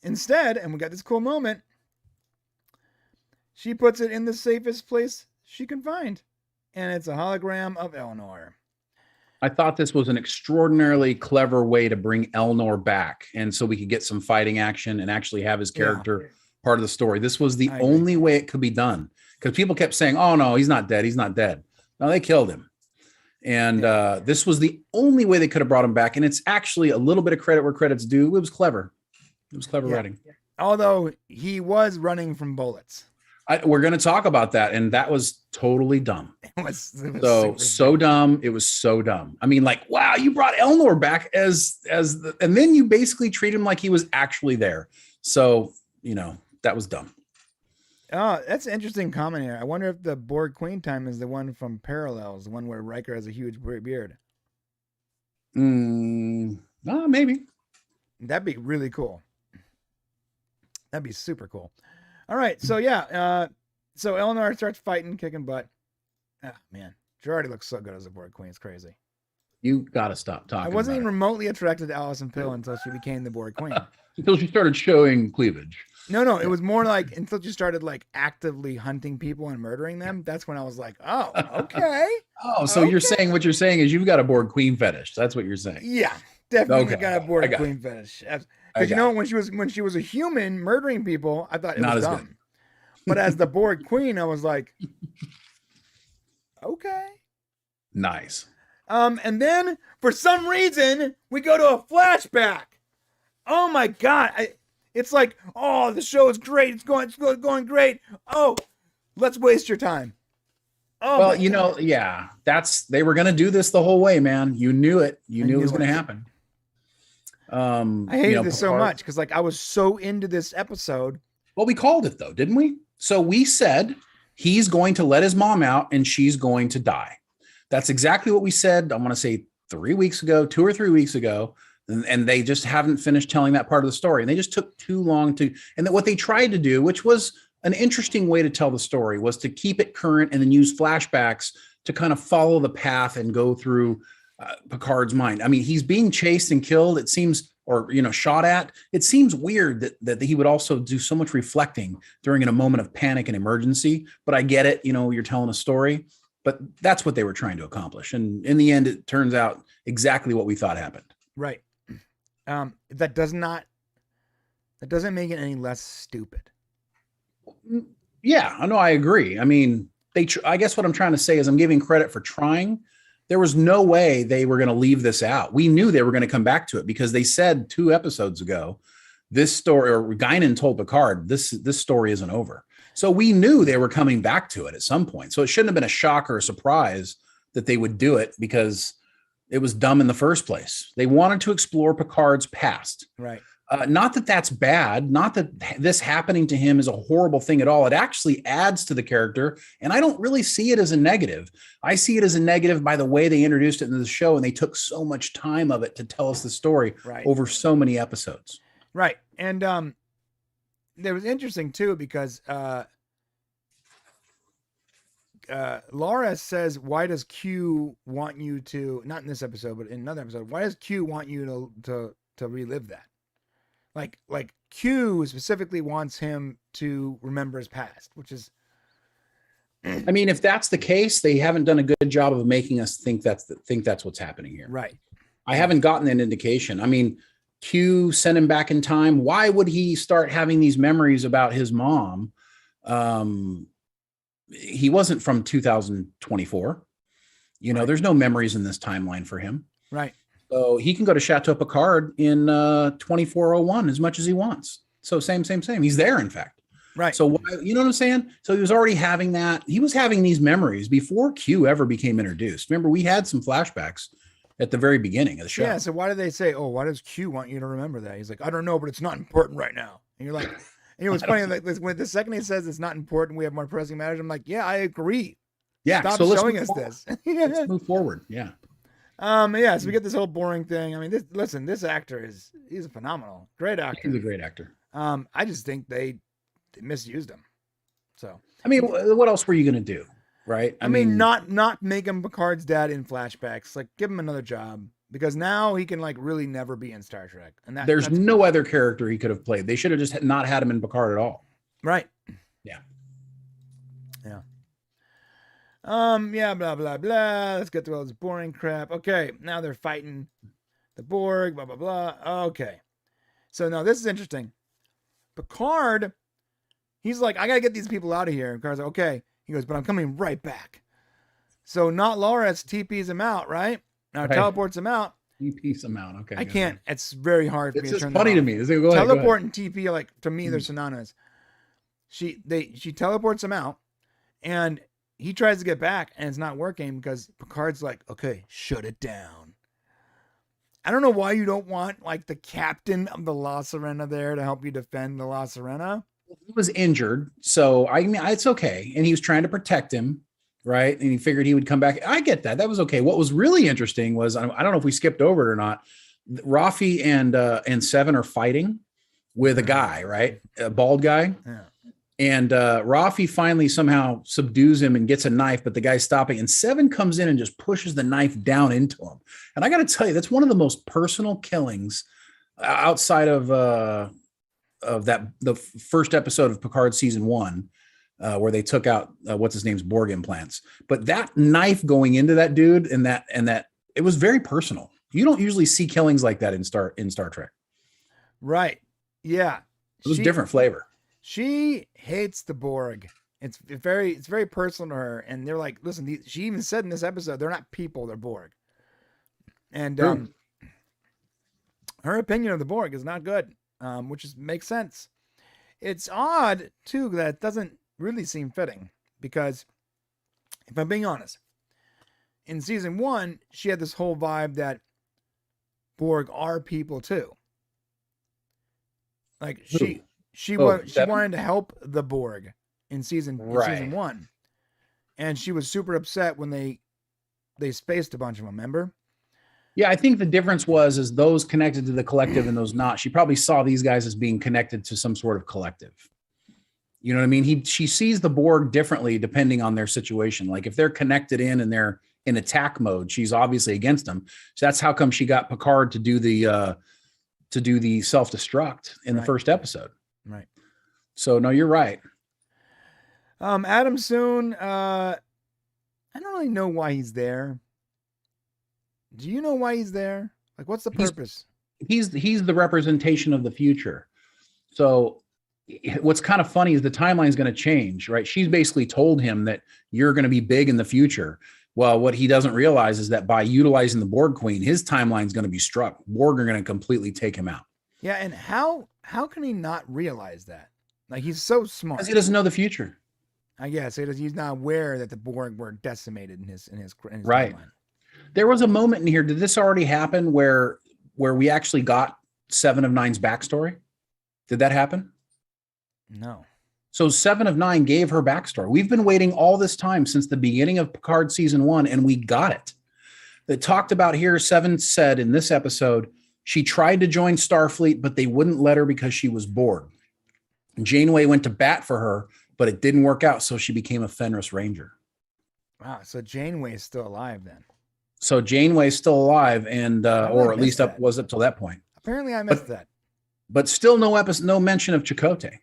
Instead, and we got this cool moment, she puts it in the safest place she can find. And it's a hologram of Eleanor. I thought this was an extraordinarily clever way to bring Eleanor back, and so we could get some fighting action and actually have his character part of the story. This was the only way it could be done, because people kept saying, "Oh no, he's not dead. He's not dead." No, they killed him, and this was the only way they could have brought him back. And it's actually a little bit of credit where credit's due. It was clever. It was clever writing. Although he was running from bullets. We're going to talk about that, and that was totally dumb. It was so dumb. It was so dumb. I mean, like, wow, you brought Eleanor back and then you basically treat him like he was actually there. So, that was dumb. Oh, that's an interesting comment here. I wonder if the Borg Queen time is the one from Parallels, the one where Riker has a huge beard. Maybe. That'd be really cool. That'd be super cool. All right, so so Eleanor starts fighting, kicking butt. Ah, man, she already looks so good as a Borg Queen. It's crazy. You gotta stop talking. I wasn't even remotely attracted to Alison Pill until she became the Borg Queen. Until she started showing cleavage. No, it was more like until she started like actively hunting people and murdering them. That's when I was like, oh, okay. So you're saying what you're saying is you've got a Borg Queen fetish. That's what you're saying. Yeah, definitely got a Borg Queen fetish. Because when she was a human murdering people, I thought it was dumb. Good. But as the Borg Queen, I was like, okay. Nice. And then for some reason we go to a flashback. Oh my God. It's like, oh, the show is great. It's going great. Oh, let's waste your time. Oh, well, they were going to do this the whole way, man. You knew it. You knew it was going to happen. I hated this so much because I was so into this episode. Well, we called it though, didn't we? So we said he's going to let his mom out and she's going to die. That's exactly what we said. I want to say 2 or 3 weeks ago. And they just haven't finished telling that part of the story. And they just took too long and that what they tried to do, which was an interesting way to tell the story, was to keep it current and then use flashbacks to kind of follow the path and go through Picard's mind. I mean, he's being chased and killed, it seems, or, shot at. It seems weird that he would also do so much reflecting during a moment of panic and emergency. But I get it. You're telling a story, but that's what they were trying to accomplish. And in the end, it turns out exactly what we thought happened. Right. That doesn't make it any less stupid. Yeah, I know. I agree. I mean, I guess what I'm trying to say is I'm giving credit for trying. There was no way they were going to leave this out. We knew they were going to come back to it because they said 2 episodes ago, this story, or Guinan told Picard, this story isn't over. So we knew they were coming back to it at some point. So it shouldn't have been a shock or a surprise that they would do it because it was dumb in the first place. They wanted to explore Picard's past. Right. Not that that's bad. Not that this happening to him is a horrible thing at all. It actually adds to the character. And I don't really see it as a negative. I see it as a negative by the way they introduced it into the show. And they took so much time of it to tell us the story over so many episodes. Right. And it was interesting too, because Laura says, why does Q want you to, not in this episode, but in another episode, why does Q want you to relive that? Like Q specifically wants him to remember his past, which is, I mean, if that's the case, they haven't done a good job of making us think that's what's happening here. Right. I haven't gotten an indication. I mean, Q sent him back in time. Why would he start having these memories about his mom? He wasn't from 2024. There's no memories in this timeline for him. Right. So he can go to Chateau Picard in 2401 as much as he wants. So same. He's there, in fact. Right. So why, you know what I'm saying? So he was already having that. He was having these memories before Q ever became introduced. Remember, we had some flashbacks at the very beginning of the show. Yeah. So why do they say, why does Q want you to remember that? He's like, I don't know, but it's not important right now. And you're like, what's funny, like when the second he says it's not important, we have more pressing matters. I'm like, yeah, I agree. Yeah. Stop showing us this. Let's move forward. Yeah. So we get this whole boring thing. I mean, this actor he's a phenomenal, great actor. He's a great actor. I just think they misused him. So, I mean, what else were you going to do? right? I mean, not make him Picard's dad in flashbacks. Like, give him another job, because now he can like really never be in Star Trek. And there's no other character he could have played. They should have just not had him in Picard at all. Right. Yeah. Yeah. Yeah, blah, blah, blah. Let's get through all this boring crap. Okay. Now they're fighting the Borg, blah, blah, blah. Okay. So now this is interesting. Picard, he's like, I got to get these people out of here. And Picard's like, okay. He goes, but I'm coming right back. So not Lawrence TPs him out, right? Now teleports him out. TPs him out. Okay. I can't. It's very hard for me to turn that funny off. to me. Go ahead, Teleport and TP, like, to me, they're synonymous. She teleports him out, and he tries to get back, and it's not working because Picard's like, okay, shut it down. I don't know why you don't want like the captain of the La Sirena there to help you defend the La Sirena. He was injured, so I mean, it's okay. And he was trying to protect him, right? And he figured he would come back. I get that. That was okay. What was really interesting was, I don't know if we skipped over it or not, Rafi and Seven are fighting with a guy, right? A bald guy. Yeah. And Rafi finally somehow subdues him and gets a knife, but the guy's stopping. And Seven comes in and just pushes the knife down into him. And I got to tell you, that's one of the most personal killings outside of the first episode of Picard season 1, where they took out what's his name's Borg implants. But that knife going into that dude and that it was very personal. You don't usually see killings like that in Star Trek. Right. Yeah. It was different flavor. She hates the Borg. It's very personal to her. And they're like, listen, she even said in this episode, they're not people, they're Borg. And her opinion of the Borg is not good, which makes sense. It's odd, too, that it doesn't really seem fitting. Because, if I'm being honest, in season 1, she had this whole vibe that Borg are people, too. Like, she wanted to help the Borg in season 1, and she was super upset when they spaced a bunch of them. Remember? Yeah, I think the difference was those connected to the collective and those not. She probably saw these guys as being connected to some sort of collective. You know what I mean? She sees the Borg differently depending on their situation. Like if they're connected in and they're in attack mode, she's obviously against them. So that's how come she got Picard to do the self-destruct in the first episode. Right. So no, you're right. Adam Soon, I don't really know why he's there. Do you know why he's there? Like, what's the purpose? He's the representation of the future. So what's kind of funny is the timeline is going to change, right? She's basically told him that you're going to be big in the future. Well, what he doesn't realize is that by utilizing the Borg Queen, his timeline is going to be struck. Borg are going to completely take him out. Yeah, and how can he not realize that? Like, he's so smart. Because he doesn't know the future. I guess he's not aware that the Borg were decimated in his right. timeline. There was a moment in here. Did this already happen where we actually got 7 of 9's backstory? Did that happen? No. So 7 of 9 gave her backstory. We've been waiting all this time since the beginning of Picard season 1, and we got it. It talked about here. 7 said in this episode, she tried to join Starfleet, but they wouldn't let her because she was Borg. Janeway went to bat for her, but it didn't work out, so she became a Fenris Ranger. Wow, so Janeway is still alive then. So Janeway's still alive, and or at least was up till that point. Apparently, I missed that. But still, no mention of Chakotay.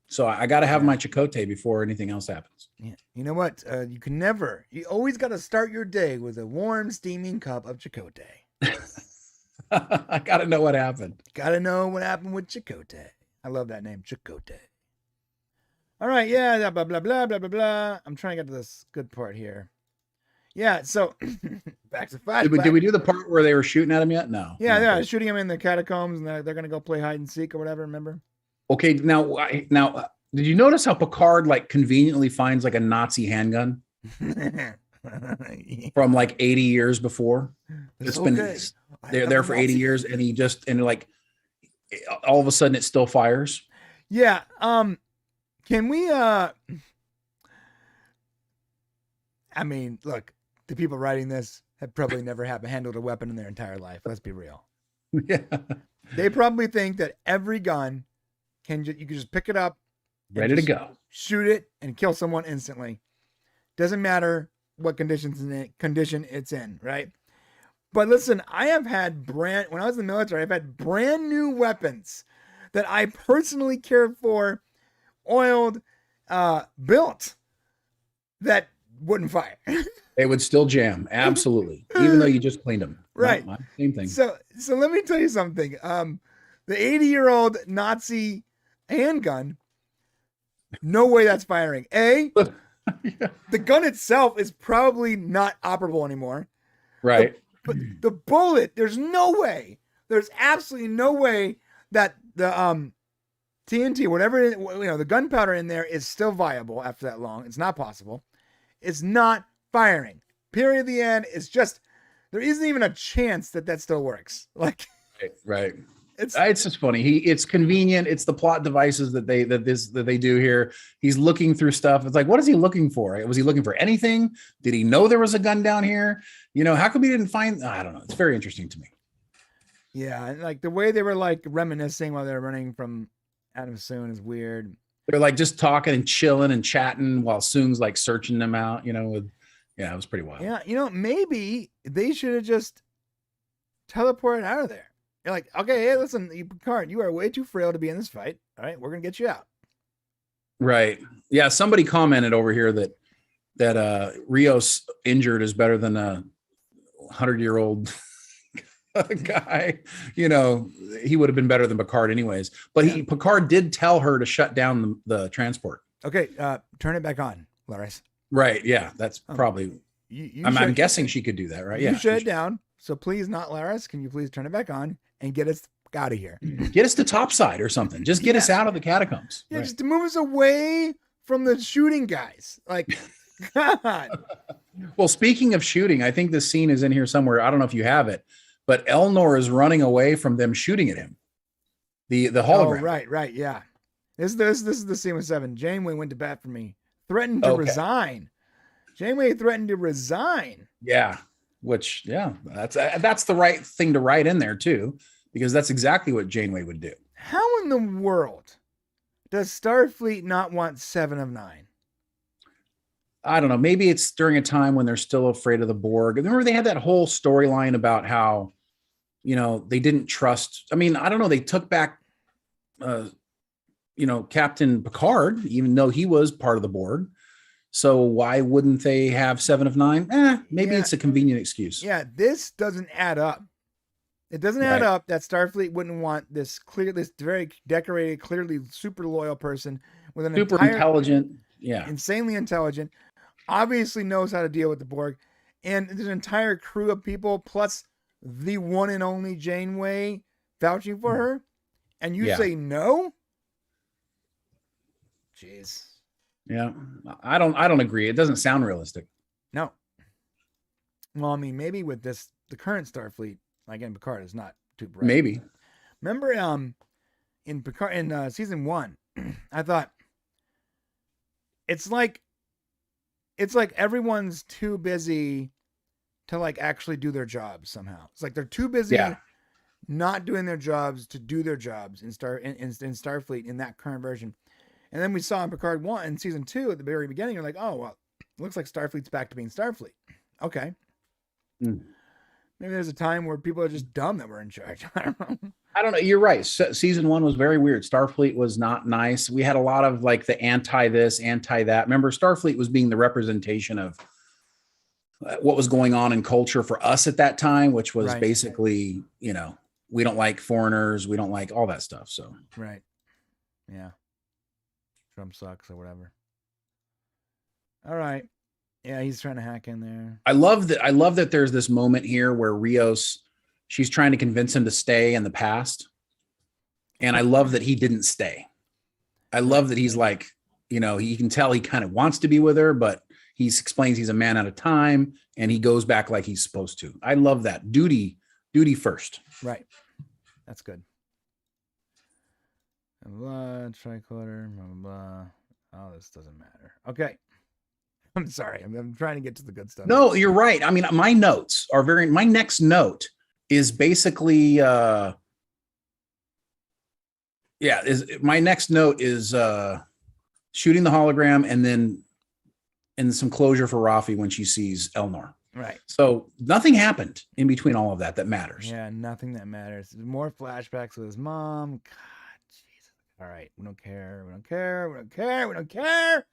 So I got to have my Chakotay before anything else happens. Yeah, you know what? You always got to start your day with a warm, steaming cup of Chakotay. I got to know what happened. Got to know what happened with Chakotay. I love that name, Chakotay. All right, yeah, blah blah blah blah blah blah. I'm trying to get to this good part here. Yeah, so back to flashback. Did we do the part where they were shooting at him yet? No. Yeah, shooting him in the catacombs, and they're gonna go play hide and seek or whatever. Remember? Okay, now, did you notice how Picard like conveniently finds like a Nazi handgun from like 80 years before? It's been there for 80 years, and and like all of a sudden it still fires. Yeah. Can we? I mean, look. The people writing this have probably never handled a weapon in their entire life. Let's be real. Yeah. They probably think that every gun you can just pick it up, ready to go, shoot it, and kill someone instantly. Doesn't matter what condition it's in, right? But listen, when I was in the military, I've had brand new weapons that I personally cared for, oiled, built, that wouldn't fire. They would still jam, absolutely, even though you just cleaned them. Right. Same thing. So let me tell you something. The 80-year-old Nazi handgun, no way that's firing. Yeah. The gun itself is probably not operable anymore. Right. But the bullet, there's absolutely no way that the TNT, whatever, the gunpowder in there is still viable after that long. It's not possible. It's not firing. Period. The end. It's just, there isn't even a chance that still works. Like, right. It's just funny. It's convenient. It's the plot devices that they do here. He's looking through stuff. It's like, what is he looking for? Was he looking for anything? Did he know there was a gun down here? How come he didn't find? I don't know. It's very interesting to me. Yeah, like the way they were like reminiscing while they were running from Adam Soon is weird. They're like just talking and chilling and chatting while Soon's like searching them out. It was pretty wild. Yeah, maybe they should have just teleported out of there. You're like, okay, hey, listen, Picard, you are way too frail to be in this fight. All right, we're gonna get you out. Right. Yeah. Somebody commented over here that Rios injured is better than a 100-year-old guy. He would have been better than Picard anyways. But Picard did tell her to shut down the transport. Okay, turn it back on, Laris. Right. Yeah. That's probably. I'm guessing she could do that, right? You shut it down. So please, not Laris. Can you please turn it back on and get us out of here? Get us to topside or something. Just get us out of the catacombs. Yeah, just to move us away from the shooting guys. Like, God. Well, speaking of shooting, I think this scene is in here somewhere. I don't know if you have it, but Elnor is running away from them shooting at him. The hologram. Oh, right, yeah. This is the scene with 7. Janeway went to bat for me. Threatened to resign. Janeway threatened to resign. Yeah. Which, that's the right thing to write in there too, because that's exactly what Janeway would do. How in the world does Starfleet not want 7 of 9? I don't know. Maybe it's during a time when they're still afraid of the Borg. Remember they had that whole storyline about how, they didn't trust. I mean, I don't know. They took back, Captain Picard, even though he was part of the Borg. So why wouldn't they have 7 of 9? Maybe it's a convenient excuse. Yeah, this doesn't add up. It doesn't add up that Starfleet wouldn't want this very decorated, clearly super loyal person with an intelligent, insanely intelligent, obviously knows how to deal with the Borg, and there's an entire crew of people plus the one and only Janeway vouching for her, and you say no? Jeez. Yeah, I don't agree. It doesn't sound realistic. No. Well, I mean, maybe with the current Starfleet, again, Picard is not too bright. Maybe. Remember, in Picard in season 1, I thought it's like everyone's too busy to like actually do their jobs somehow. It's like they're too busy not doing their jobs to do their jobs in Starfleet in that current version. And then we saw in Picard 1 in season 2 at the very beginning, you're like, oh, well, looks like Starfleet's back to being Starfleet. Okay. Maybe there's a time where people are just dumb that we're in charge. I don't know. You're right. Season 1 was very weird. Starfleet was not nice. We had a lot of like the anti this, anti that. Remember, Starfleet was being the representation of what was going on in culture for us at that time, which was basically, we don't like foreigners. We don't like all that stuff. So, right. Yeah. Trump sucks or whatever. All right. Yeah, he's trying to hack in there. I love that there's this moment here where Rios, she's trying to convince him to stay in the past. And I love that he didn't stay. I love that he's like, you can tell he kind of wants to be with her, but he explains he's a man out of time and he goes back like he's supposed to. I love that. Duty first. Right. That's good. Blah, tricorder, blah, blah, blah. Oh, this doesn't matter. Okay. I'm sorry. I'm trying to get to the good stuff. No, you're right. I mean, my notes are my next note is basically, my next note is shooting the hologram and then and some closure for Rafi when she sees Elnor. Right. So nothing happened in between all of that matters. Yeah, nothing that matters. More flashbacks with his mom. God, Jesus. All right, we don't care. We don't care. We don't care. We don't care.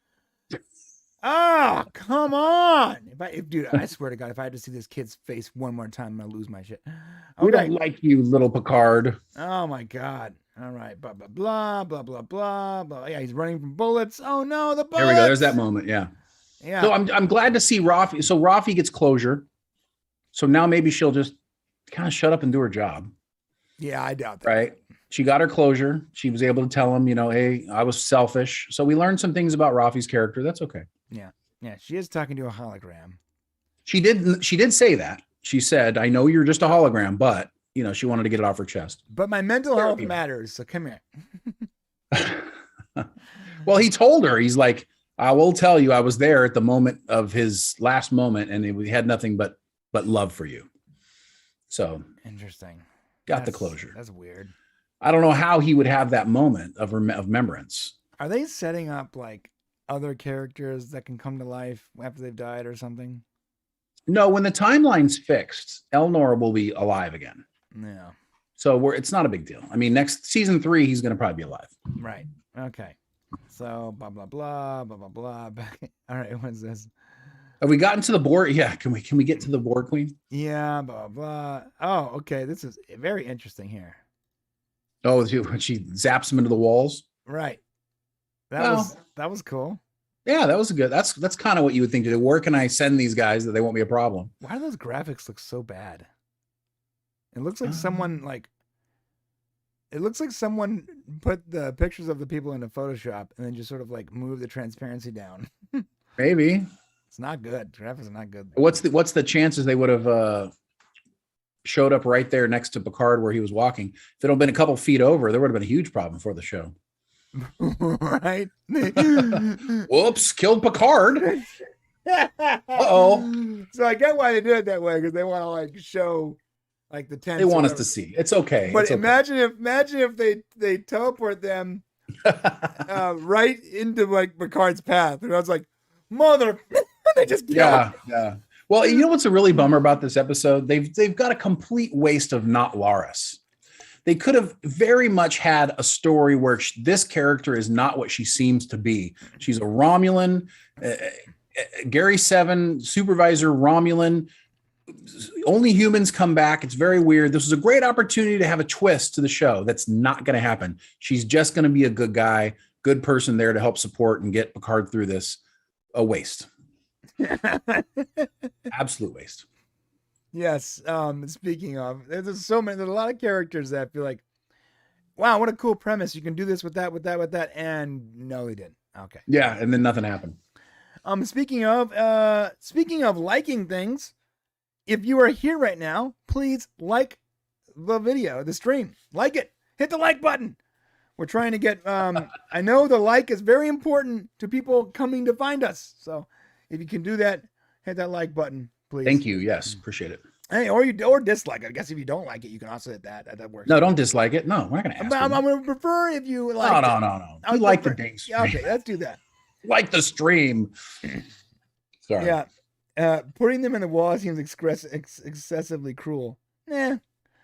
Oh, come on! Dude, I swear to God, if I had to see this kid's face one more time, I'm gonna lose my shit. Okay. We don't like you, little Picard. Oh my God! All right, blah blah blah blah blah blah blah. Yeah, he's running from bullets. Oh no, the bullets! There we go. There's that moment. Yeah. Yeah. So I'm glad to see Rafi. So Rafi gets closure. So now maybe she'll just kind of shut up and do her job. Yeah, I doubt that. Right. She got her closure. She was able to tell him, hey, I was selfish. So we learned some things about Rafi's character. That's okay. Yeah. Yeah. She is talking to a hologram. She did say that. She said, I know you're just a hologram, but she wanted to get it off her chest. But my mental health matters. So come here. Well, he told her, he's like, I will tell you, I was there at the moment of his last moment and we had nothing but love for you. So interesting. Got the closure. That's weird. I don't know how he would have that moment of remembrance. Are they setting up like other characters that can come to life after they've died or something? No, when the timeline's fixed, Elnor will be alive again. Yeah. So it's not a big deal. I mean, next season 3, he's going to probably be alive. Right. Okay. So blah blah blah blah blah blah. All right. What's this? Have we gotten to the board? Yeah. Can we get to the board queen? Yeah. Blah blah. Oh, okay. This is very interesting here. Oh, when she zaps him into the walls. Right. That was cool. Yeah, that was good. That's kind of what you would think to do. Where can I send these guys that they won't be a problem? Why do those graphics look so bad? It looks like someone put the pictures of the people into Photoshop and then just sort of like move the transparency down. Maybe. It's not good. Graphics are not good. What's the chances they would have showed up right there next to Picard where he was walking? If it had been a couple feet over, there would have been a huge problem for the show. Right? Whoops, killed Picard. Uh-oh. So I get why they do it that way, because they want to like show like the tents. They want us to see. It's okay. But it's okay. imagine if they teleport them right into like Picard's path. And I was like, mother, they just kill him. Yeah. Well, you know what's a really bummer about this episode? They've got a complete waste of not Laris. They could have very much had a story where this character is not what she seems to be. She's a Romulan, Gary 7, supervisor Romulan. Only humans come back. It's very weird. This was a great opportunity to have a twist to the show. That's not going to happen. She's just going to be a good guy, good person there to help support and get Picard through this. A waste. Absolute waste. Yes. Speaking of, there's a lot of characters that feel like, wow, what a cool premise. You can do this with that. And no, they didn't. Okay. Yeah. And then nothing happened. Speaking of liking things, if you are here right now, please like the video, the stream, like it, hit the like button. We're trying to get, I know the like is very important to people coming to find us. So if you can do that, hit that like button, please. Thank you. Yes. Appreciate it. Hey, or dislike it. I guess if you don't like it, you can also hit that. That works. No, don't dislike it. No, we're not going to ask I'm going to prefer if you like No. You like the dang stream. Okay, let's do that. Like the stream. Sorry. Yeah. Putting them in the wall seems excessively cruel. Nah.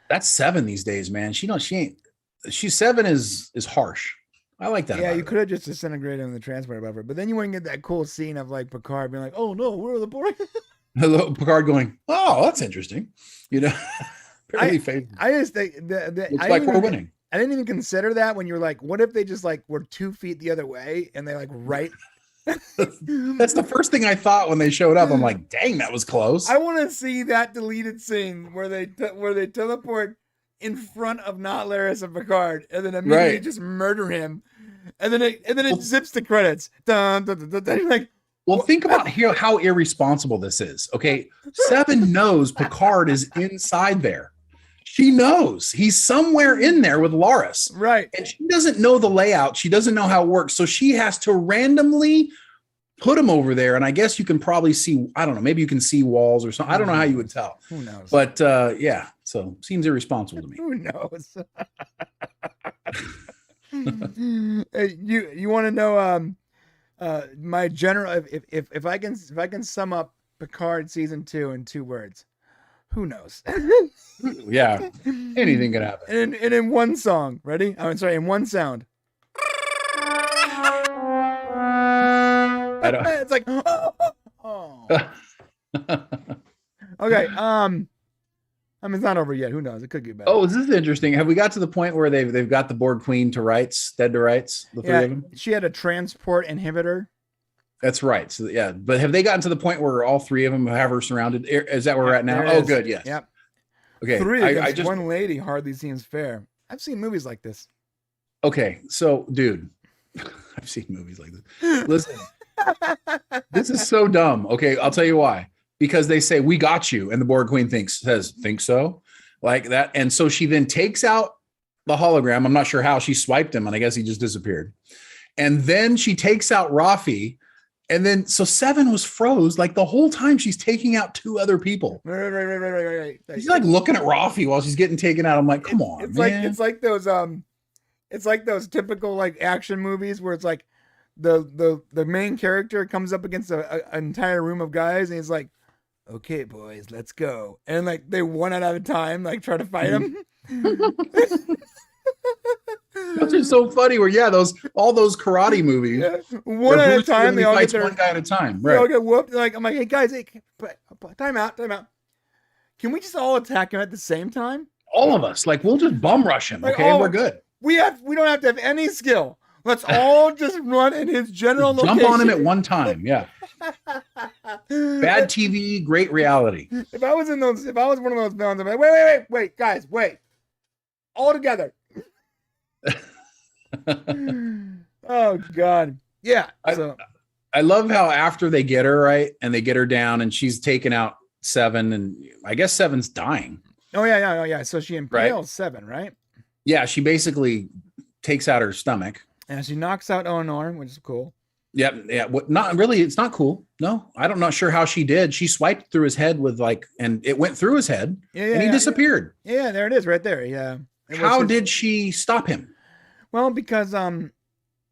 That's 7 these days, man. She's 7 is harsh. I like that. Yeah, you could have just disintegrated in the transport above her, but then you wouldn't get that cool scene of like Picard being like, "Oh no, where are the boys?" Hello, Picard going, "Oh, that's interesting." I just think looks like we're winning. I didn't even consider that when you were like, "What if they just like were 2 feet the other way and they like right?" That's the first thing I thought when they showed up. I'm like, "Dang, that was close." I want to see that deleted scene where they teleport in front of not Laris and Picard, and then immediately just murder him, and then it zips the credits. Dun, dun, dun, dun, dun. Like, well, think about here how irresponsible this is. Okay, 7 knows Picard is inside there. She knows he's somewhere in there with Laris, right? And she doesn't know the layout. She doesn't know how it works, so she has to randomly put him over there. And I guess you can probably see. I don't know. Maybe you can see walls or something. I don't know how you would tell. Who knows? But yeah. So seems irresponsible to me. Who knows? You want to know My general, if I can sum up Picard season 2 in 2 words, who knows? Yeah, anything could happen. And in one song, ready? I'm sorry, in one sound. I don't. It's like, oh. Okay. I mean, it's not over yet. Who knows? It could get better. Oh, this is interesting. Have we got to the point where they've got the Borg Queen to rights, dead to rights? The three of them. She had a transport inhibitor. That's right. So yeah, but have they gotten to the point where all 3 of them have her surrounded? Is that where we're at now? Oh, good. Yes. Yep. Okay. 3 against one lady hardly seems fair. I've seen movies like this. Okay, so dude, I've seen movies like this. Listen, this is so dumb. Okay, I'll tell you why. Because they say we got you, and the Borg Queen says think so, like that, and so she then takes out the hologram. I'm not sure how she swiped him, and I guess he just disappeared. And then she takes out Rafi, and then so Seven was froze like the whole time she's taking out 2 other people. Right. She's like looking at Rafi while she's getting taken out. I'm like, come on, it's man. It's like those typical like action movies where it's like the main character comes up against an entire room of guys, and he's like, okay, boys, let's go. And like they one out of time, like try to fight him. That's just so funny. Where all those karate movies, one at a time. They all get one guy at a time. Right? They all get whooped. Like I'm like, hey guys, time out. Can we just all attack him at the same time? All of us, like we'll just bum rush him. Okay, and we're good. We don't have to have any skill. Let's all just run in his general location. Jump on him at one time. Yeah. Bad TV, great reality. If I was one of those villains, I'm like, wait, guys, wait. All together. Oh God. Yeah. I love how after they get her right and they get her down and she's taken out Seven, and I guess Seven's dying. Oh yeah. So she impales Seven, right? Yeah, she basically takes out her stomach. And she knocks out Eleanor, which is cool. Yeah. Not really. It's not cool. No, I'm not sure how she did. She swiped through his head and it went through his head, and he disappeared. Yeah, there it is, right there. Yeah. How did she stop him? Well, because her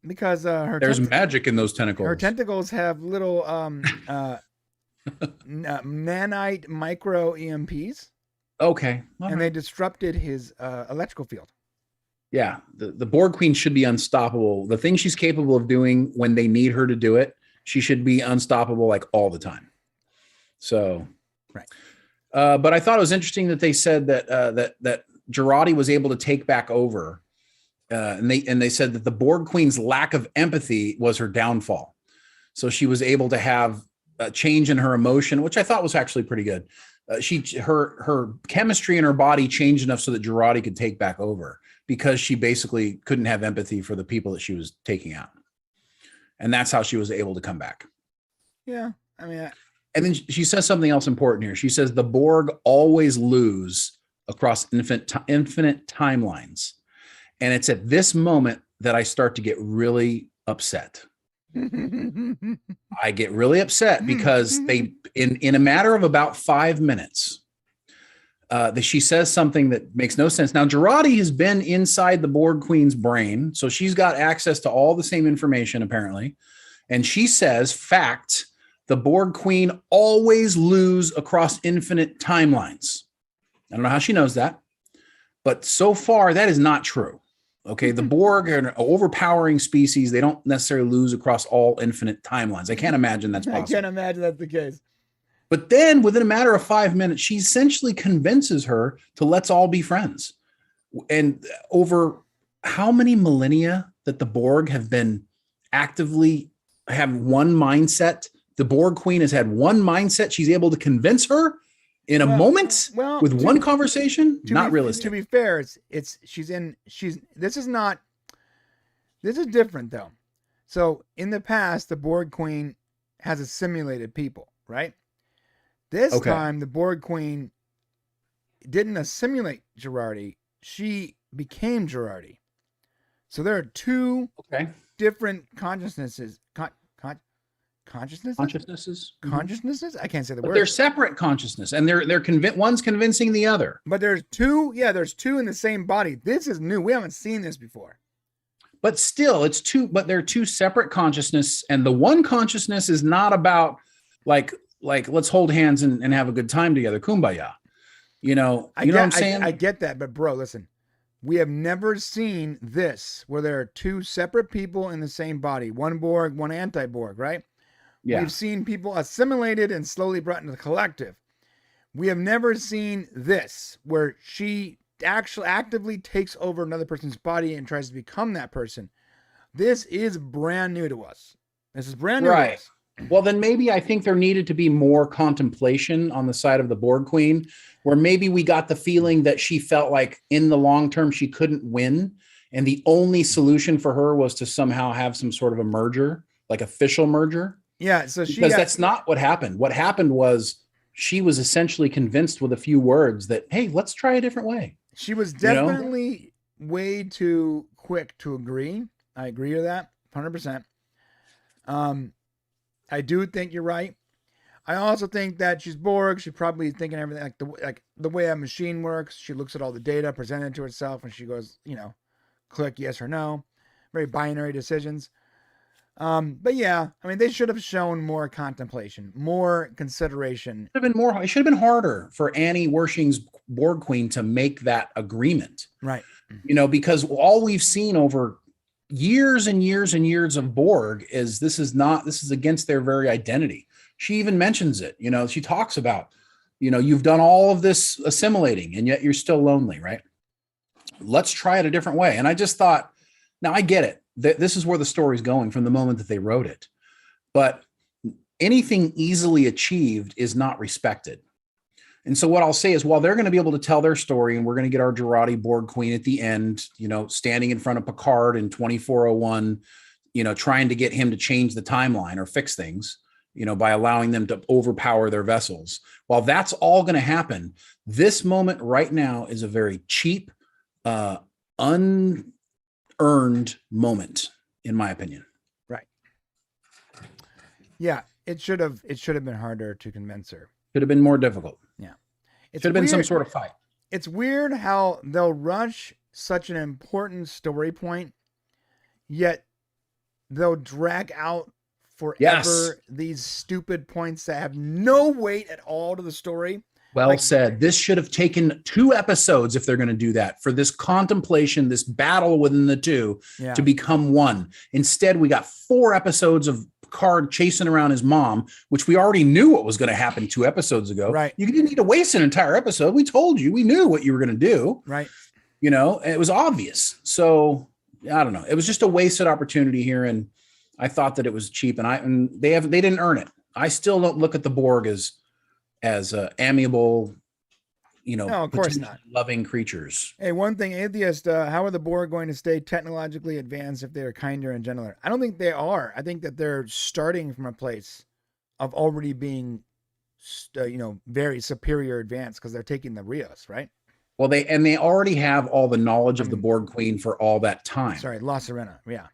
there's magic in those tentacles. Her tentacles have little nanite micro EMPs. Okay, and they disrupted his electrical field. Yeah, the Borg Queen should be unstoppable. The thing she's capable of doing when they need her to do it, she should be unstoppable like all the time. So, right. But I thought it was interesting that they said that Jurati was able to take back over, and they said that the Borg Queen's lack of empathy was her downfall. So she was able to have a change in her emotion, which I thought was actually pretty good. Her chemistry in her body changed enough so that Jurati could take back over, because she basically couldn't have empathy for the people that she was taking out. And that's how she was able to come back. Yeah. I mean, and then she says something else important here. She says the Borg always lose across infinite timelines. And it's at this moment that I start to get really upset. I get really upset because they, in a matter of about 5 minutes, she says something that makes no sense. Now, Jurati has been inside the Borg Queen's brain, so she's got access to all the same information, apparently. And she says, fact, the Borg Queen always lose across infinite timelines. I don't know how she knows that, but so far that is not true. Okay, the Borg are an overpowering species. They don't necessarily lose across all infinite timelines. I can't imagine that's possible. I can't imagine that's the case. But then within a matter of 5 minutes, she essentially convinces her to let's all be friends. And over how many millennia that the Borg have been actively have one mindset, the Borg Queen has had one mindset. She's able to convince her in a moment with one conversation. Not realistic. To be fair, this is different though. So in the past, the Borg Queen has assimilated people, right? This time, the Borg Queen didn't assimilate Jurati. She became Jurati. So there are two different consciousnesses. Consciousnesses? Consciousnesses? I can't say the word. They're separate consciousness, and they're one's convincing the other. But there's two. Yeah, there's two in the same body. This is new. We haven't seen this before. but still but they're two separate consciousness. And the one consciousness is not about like let's hold hands and have a good time together. Kumbaya. You know what I'm saying? I get that, but bro, listen, we have never seen this where there are two separate people in the same body, one Borg, one anti-Borg, right? Yeah. We've seen people assimilated and slowly brought into the collective. We have never seen this where she actually actively takes over another person's body and tries to become that person. This is brand new to us. This is brand new to us. Well, then maybe I think there needed to be more contemplation on the side of the Borg Queen, where maybe we got the feeling that she felt like in the long term she couldn't win. And the only solution for her was to somehow have some sort of a merger, like official merger. Yeah. So that's not what happened. What happened was she was essentially convinced with a few words that, hey, let's try a different way. She was definitely way too quick to agree. I agree with that 100%. I do think you're right. I also think that she's Borg. She's probably thinking everything like the way a machine works. She looks at all the data presented to herself and she goes, click yes or no. Very binary decisions. But yeah, I mean, they should have shown more contemplation, more consideration. It should have been harder for Annie Wersching's Borg Queen to make that agreement. Right. Because all we've seen over years and years and years of Borg is this is against their very identity. She even mentions it, she talks about, you've done all of this assimilating and yet you're still lonely, right? Let's try it a different way. And I just thought, now I get it. This is where the story's going from the moment that they wrote it. But anything easily achieved is not respected. And so what I'll say is, while they're going to be able to tell their story and we're going to get our Jurati Borg Queen at the end, standing in front of Picard in 2401, trying to get him to change the timeline or fix things, by allowing them to overpower their vessels. While that's all going to happen, this moment right now is a very cheap, unearned moment, in my opinion. Right. Yeah, it should have been harder to convince her. Should have been more difficult. Yeah. It should have been some sort of fight. It's weird how they'll rush such an important story point, yet they'll drag out forever these stupid points that have no weight at all to the story. Well said. This should have taken 2 episodes if they're going to do that, for this contemplation, this battle within the two to become one. Instead, we got 4 episodes of Picard chasing around his mom, which we already knew what was going to happen 2 episodes ago. Right. You didn't need to waste an entire episode. We told you. We knew what you were going to do. Right. It was obvious. So I don't know. It was just a wasted opportunity here. And I thought that it was cheap, and they didn't earn it. I still don't look at the Borg as amiable, no, of course not, loving creatures. Hey, one thing, atheist, how are the Borg going to stay technologically advanced if they are kinder and gentler? I don't think they are. I think that they're starting from a place of already being, very superior advanced because they're taking the Rios, right? Well, they already have all the knowledge of the Borg Queen for all that time. Sorry, La Serena, yeah.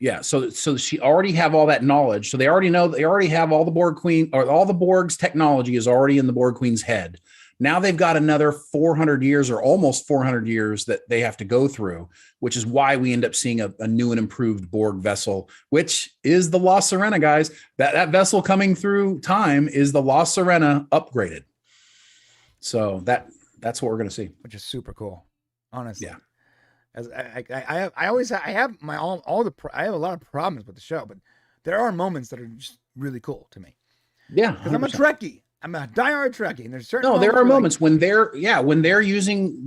Yeah, so she already have all that knowledge. So they already have all the Borg Queen, or all the Borg's technology is already in the Borg Queen's head. Now they've got another 400 years or almost 400 years that they have to go through, which is why we end up seeing a new and improved Borg vessel, which is the La Serena, guys. That vessel coming through time is the La Serena upgraded. So that's what we're going to see, which is super cool, honestly. Yeah. As I have a lot of problems with the show, but there are moments that are just really cool to me. Yeah, because I'm a Trekkie. I'm a diehard Trekkie, and there's certain there are moments when they're using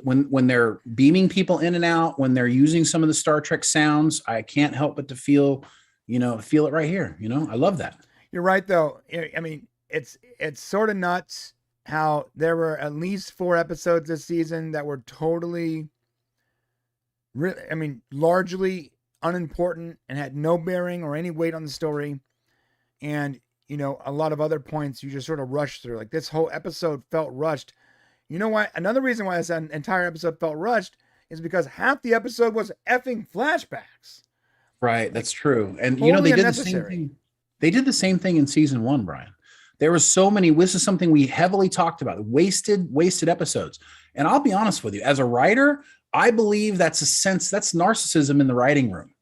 when they're beaming people in and out, when they're using some of the Star Trek sounds. I can't help but to feel it right here. I love that. You're right, though. I mean, it's sort of nuts how there were at least 4 episodes this season that were totally, largely unimportant and had no bearing or any weight on the story. And, a lot of other points you just sort of rushed through. Like, this whole episode felt rushed. You know why? Another reason why this entire episode felt rushed is because half the episode was effing flashbacks. Right. That's true. And, they did the same thing. They did the same thing in season 1, Brian. There was so many, this is something we heavily talked about, wasted episodes. And I'll be honest with you, as a writer, I believe that's that's narcissism in the writing room.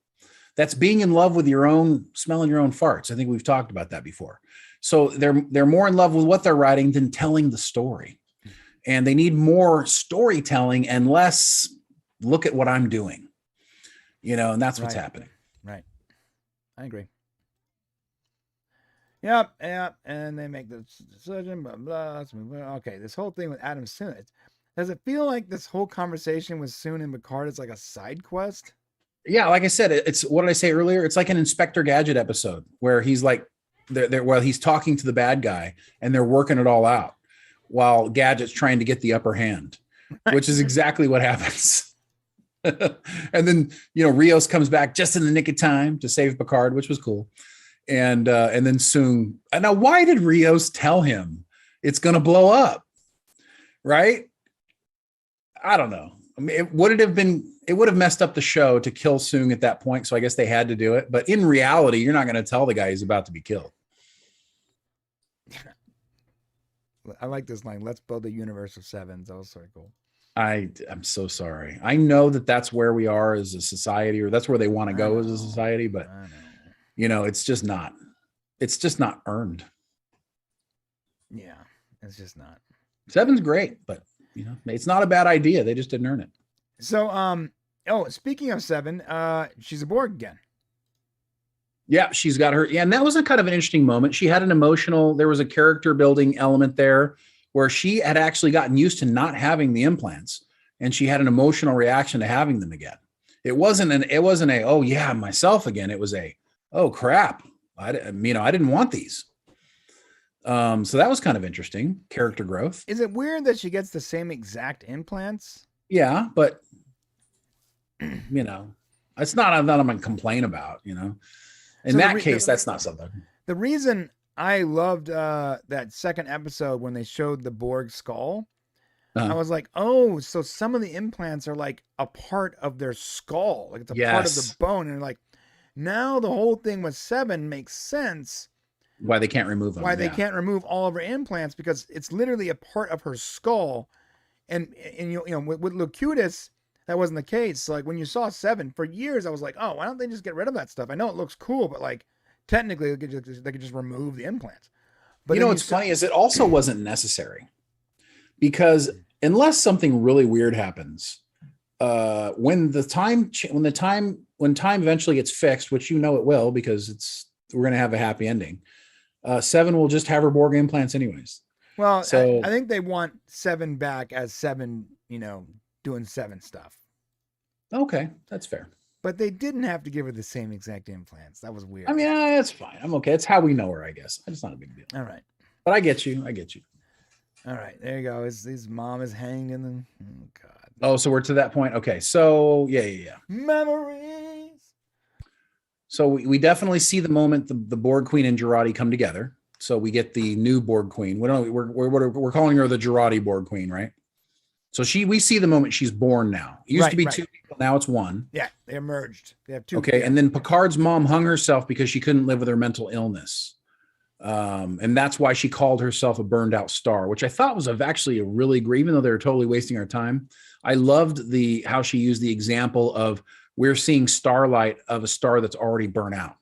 That's being in love with your own, smelling your own farts. I think we've talked about that before. So they're more in love with what they're writing than telling the story. And they need more storytelling and less look at what I'm doing. And that's what's happening. Right. I agree. Yep. And they make the decision, blah, blah. Okay, this whole thing with Adam Soon. Does it feel like this whole conversation with Soon and Picard is like a side quest? Yeah, like I said, it's what did I say earlier? It's like an Inspector Gadget episode where he's like, he's talking to the bad guy and they're working it all out while Gadget's trying to get the upper hand, which is exactly what happens. And then, Rios comes back just in the nick of time to save Picard, which was cool. And then soon, now, why did Rios tell him it's going to blow up? Right? I don't know. I mean, it would have messed up the show to kill Soong at that point. So I guess they had to do it. But in reality, you're not going to tell the guy he's about to be killed. I like this line. Let's build a universe of sevens. That was so cool. I'm so sorry. I know that's where we are as a society, or that's where they want to go as a society. But, it's just not earned. Yeah, it's just not. Seven's great, but it's not a bad idea. They just didn't earn it. So, speaking of Seven, she's a Borg again. Yeah, she's got her. Yeah, and that was a kind of an interesting moment. She had there was a character building element there where she had actually gotten used to not having the implants, and she had an emotional reaction to having them again. It wasn't a, oh yeah, myself again. It was a, oh crap. I didn't want these. So that was kind of interesting character growth. Is it weird that she gets the same exact implants? Yeah, but it's not I'm going to complain about, In that case, that's not something. The reason I loved that second episode when they showed the Borg skull, I was like, oh, so some of the implants are like a part of their skull, like it's a part of the bone, and like now the whole thing with Seven makes sense. Why they can't remove them? Why they can't remove all of her implants, because it's literally a part of her skull, and with Locutus, that wasn't the case. So like when you saw Seven for years, I was like, oh, why don't they just get rid of that stuff? I know it looks cool, but like technically they could just remove the implants. But what's funny is it also wasn't necessary, because unless something really weird happens, when time eventually gets fixed, which it will, because we're going to have a happy ending. Seven will just have her Borg implants anyways. Well, so I think they want Seven back as Seven, doing Seven stuff. Okay, that's fair. But they didn't have to give her the same exact implants. That was weird. I mean, that's fine. I'm okay. It's how we know her, I guess. It's not a big deal. All right. But I get you. All right, there you go. His mom is hanged in the... Oh, God. Oh, so we're to that point? Okay, so yeah. Memories. So we definitely see the moment the Borg Queen and Jurati come together. So we get the new Borg Queen. We're calling her the Jurati Borg Queen, right? So we see the moment she's born now. It used to be two people, now it's one. Yeah, they merged. They have two. Okay, and then Picard's mom hung herself because she couldn't live with her mental illness. And that's why she called herself a burned out star, which I thought was actually a really great, even though they were totally wasting our time. I loved how she used the example of we're seeing starlight of a star that's already burnt out.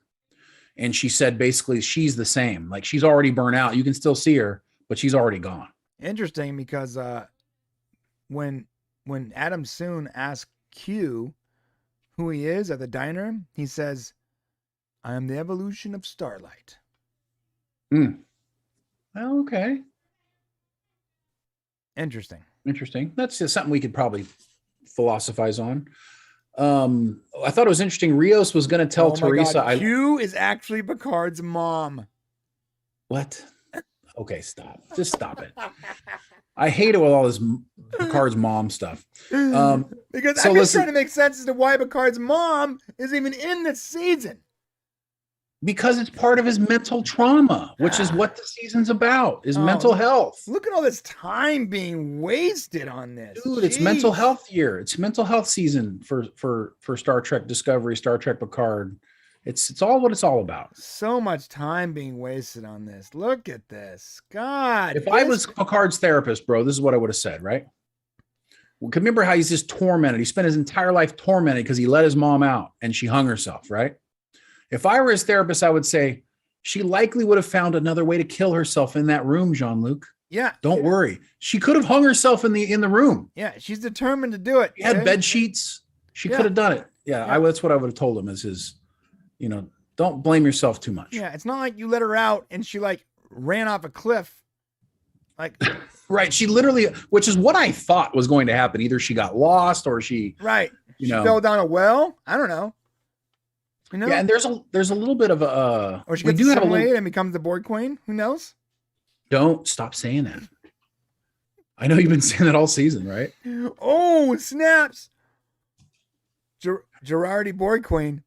And she said, basically, she's the same. Like she's already burnt out. You can still see her, but she's already gone. Interesting, because when Adam Soon asked Q who he is at the diner, he says, I am the evolution of starlight. Okay. Interesting. That's just something we could probably philosophize on. I thought it was interesting. Rios was going to tell Teresa. Q is actually Picard's mom. What? Okay, stop. Just stop it. I hate it with all this Picard's mom stuff. Because I'm just trying to make sense as to why Picard's mom is even in this season. Because it's part of his mental trauma, which is what the season's about, is mental health. Look at all this time being wasted on this. Dude, Jeez. It's mental health year. It's mental health season for Star Trek Discovery, Star Trek Picard. It's all what it's all about. So much time being wasted on this. Look at this. God. If I was Picard's therapist, bro, this is what I would have said, right? remember how he's just tormented. He spent his entire life tormented because he let his mom out and she hung herself, right? If I were his therapist, I would say she likely would have found another way to kill herself in that room, Jean-Luc. Yeah. Don't worry. She could have hung herself in the room. Yeah, she's determined to do it. She had bed sheets. She could have done it. Yeah, that's what I would have told him is his, don't blame yourself too much. Yeah, it's not like you let her out and she like ran off a cliff. Like right. She literally, which is what I thought was going to happen. Either she got lost or she she fell down a well. I don't know. Yeah, and there's a little bit of a or she gets assimilated and becomes the Borg Queen. Who knows? Don't stop saying that. I know you've been saying that all season, right? Oh, snaps. Girardi Borg Queen.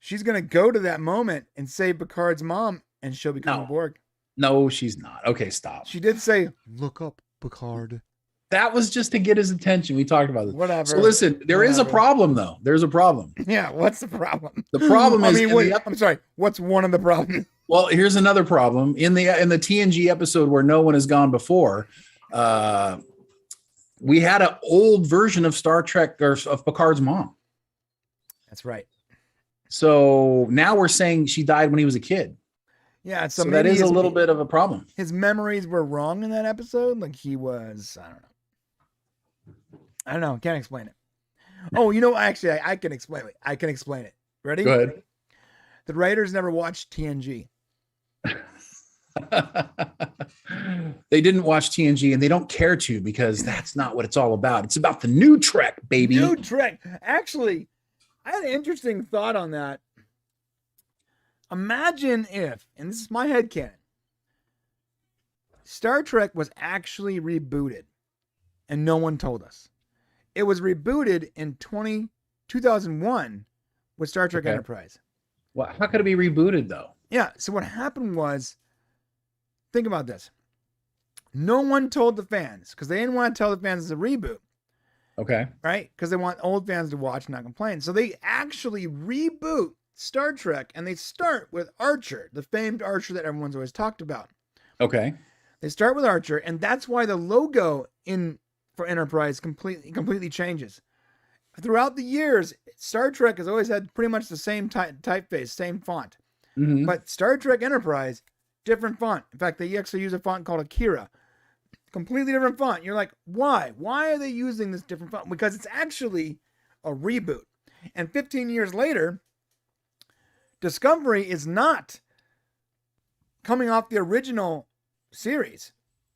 She's going to go to that moment and save Picard's mom and she'll become a Borg. No, she's not. Okay, stop. She did say, look up, Picard. That was just to get his attention. We talked about this. Whatever. So listen, there is a problem, though. There's a problem. Yeah, what's the problem? The problem is... I'm sorry. What's one of the problems? Well, here's another problem. In the TNG episode where no one has gone before, we had an old version of Star Trek or of Picard's mom. That's right. So now we're saying she died when he was a kid. Yeah, so that is a little bit of a problem. His memories were wrong in that episode. Like he was, I don't know. Can't explain it. Oh, actually, I can explain it. I can explain it. Ready? Go ahead. The writers never watched TNG. They didn't watch TNG and they don't care to because that's not what it's all about. It's about the new Trek, baby. New Trek. Actually, I had an interesting thought on that. Imagine if, and this is my headcanon, Star Trek was actually rebooted and no one told us. It was rebooted in 2001 with Star Trek Enterprise. Well, how could it be rebooted though? Yeah. So what happened was, think about this. No one told the fans because they didn't want to tell the fans it's a reboot. Okay. Right? Because they want old fans to watch and not complain. So they actually reboot Star Trek and they start with Archer, the famed Archer that everyone's always talked about. Okay. They start with Archer, and that's why the logo for Enterprise completely changes. Throughout the years, Star Trek has always had pretty much the same typeface, same font. Mm-hmm. But Star Trek Enterprise, different font. In fact, they actually use a font called Akira. Completely different font. You're like, why? Why are they using this different font? Because it's actually a reboot. And 15 years later, Discovery is not coming off the original series.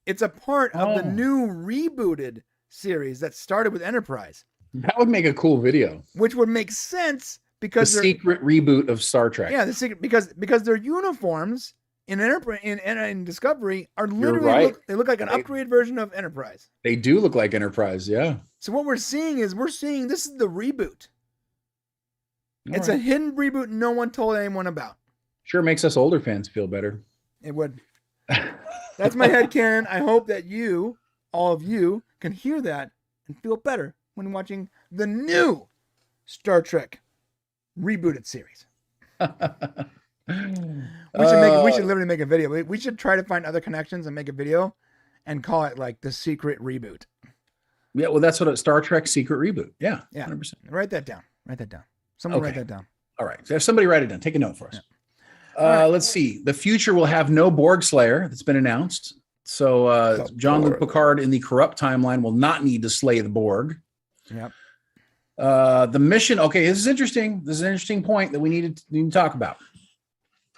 It's a part of the new rebooted series that started with Enterprise. That would make a cool video. Which would make sense because the secret reboot of Star Trek. Yeah, the secret because their uniforms in Enterprise in Discovery are literally they look like an upgraded version of Enterprise. They do look like Enterprise, yeah. So what we're seeing this is the reboot. It's a hidden reboot no one told anyone about. Sure makes us older fans feel better. It would. That's my headcanon. I hope that all of you, can hear that and feel better when watching the new Star Trek rebooted series. We should literally make a video. We should try to find other connections and make a video and call it like the secret reboot. Yeah, well, that's what a Star Trek secret reboot. Yeah, 100%. Write that down. Someone write that down. All right. So if somebody write it down, take a note for us. Yeah. Let's see. The future will have no Borg Slayer. That's been announced. So Jean-Luc Picard in the corrupt timeline will not need to slay the Borg. Yep. The mission. Okay, this is interesting. This is an interesting point that we need to talk about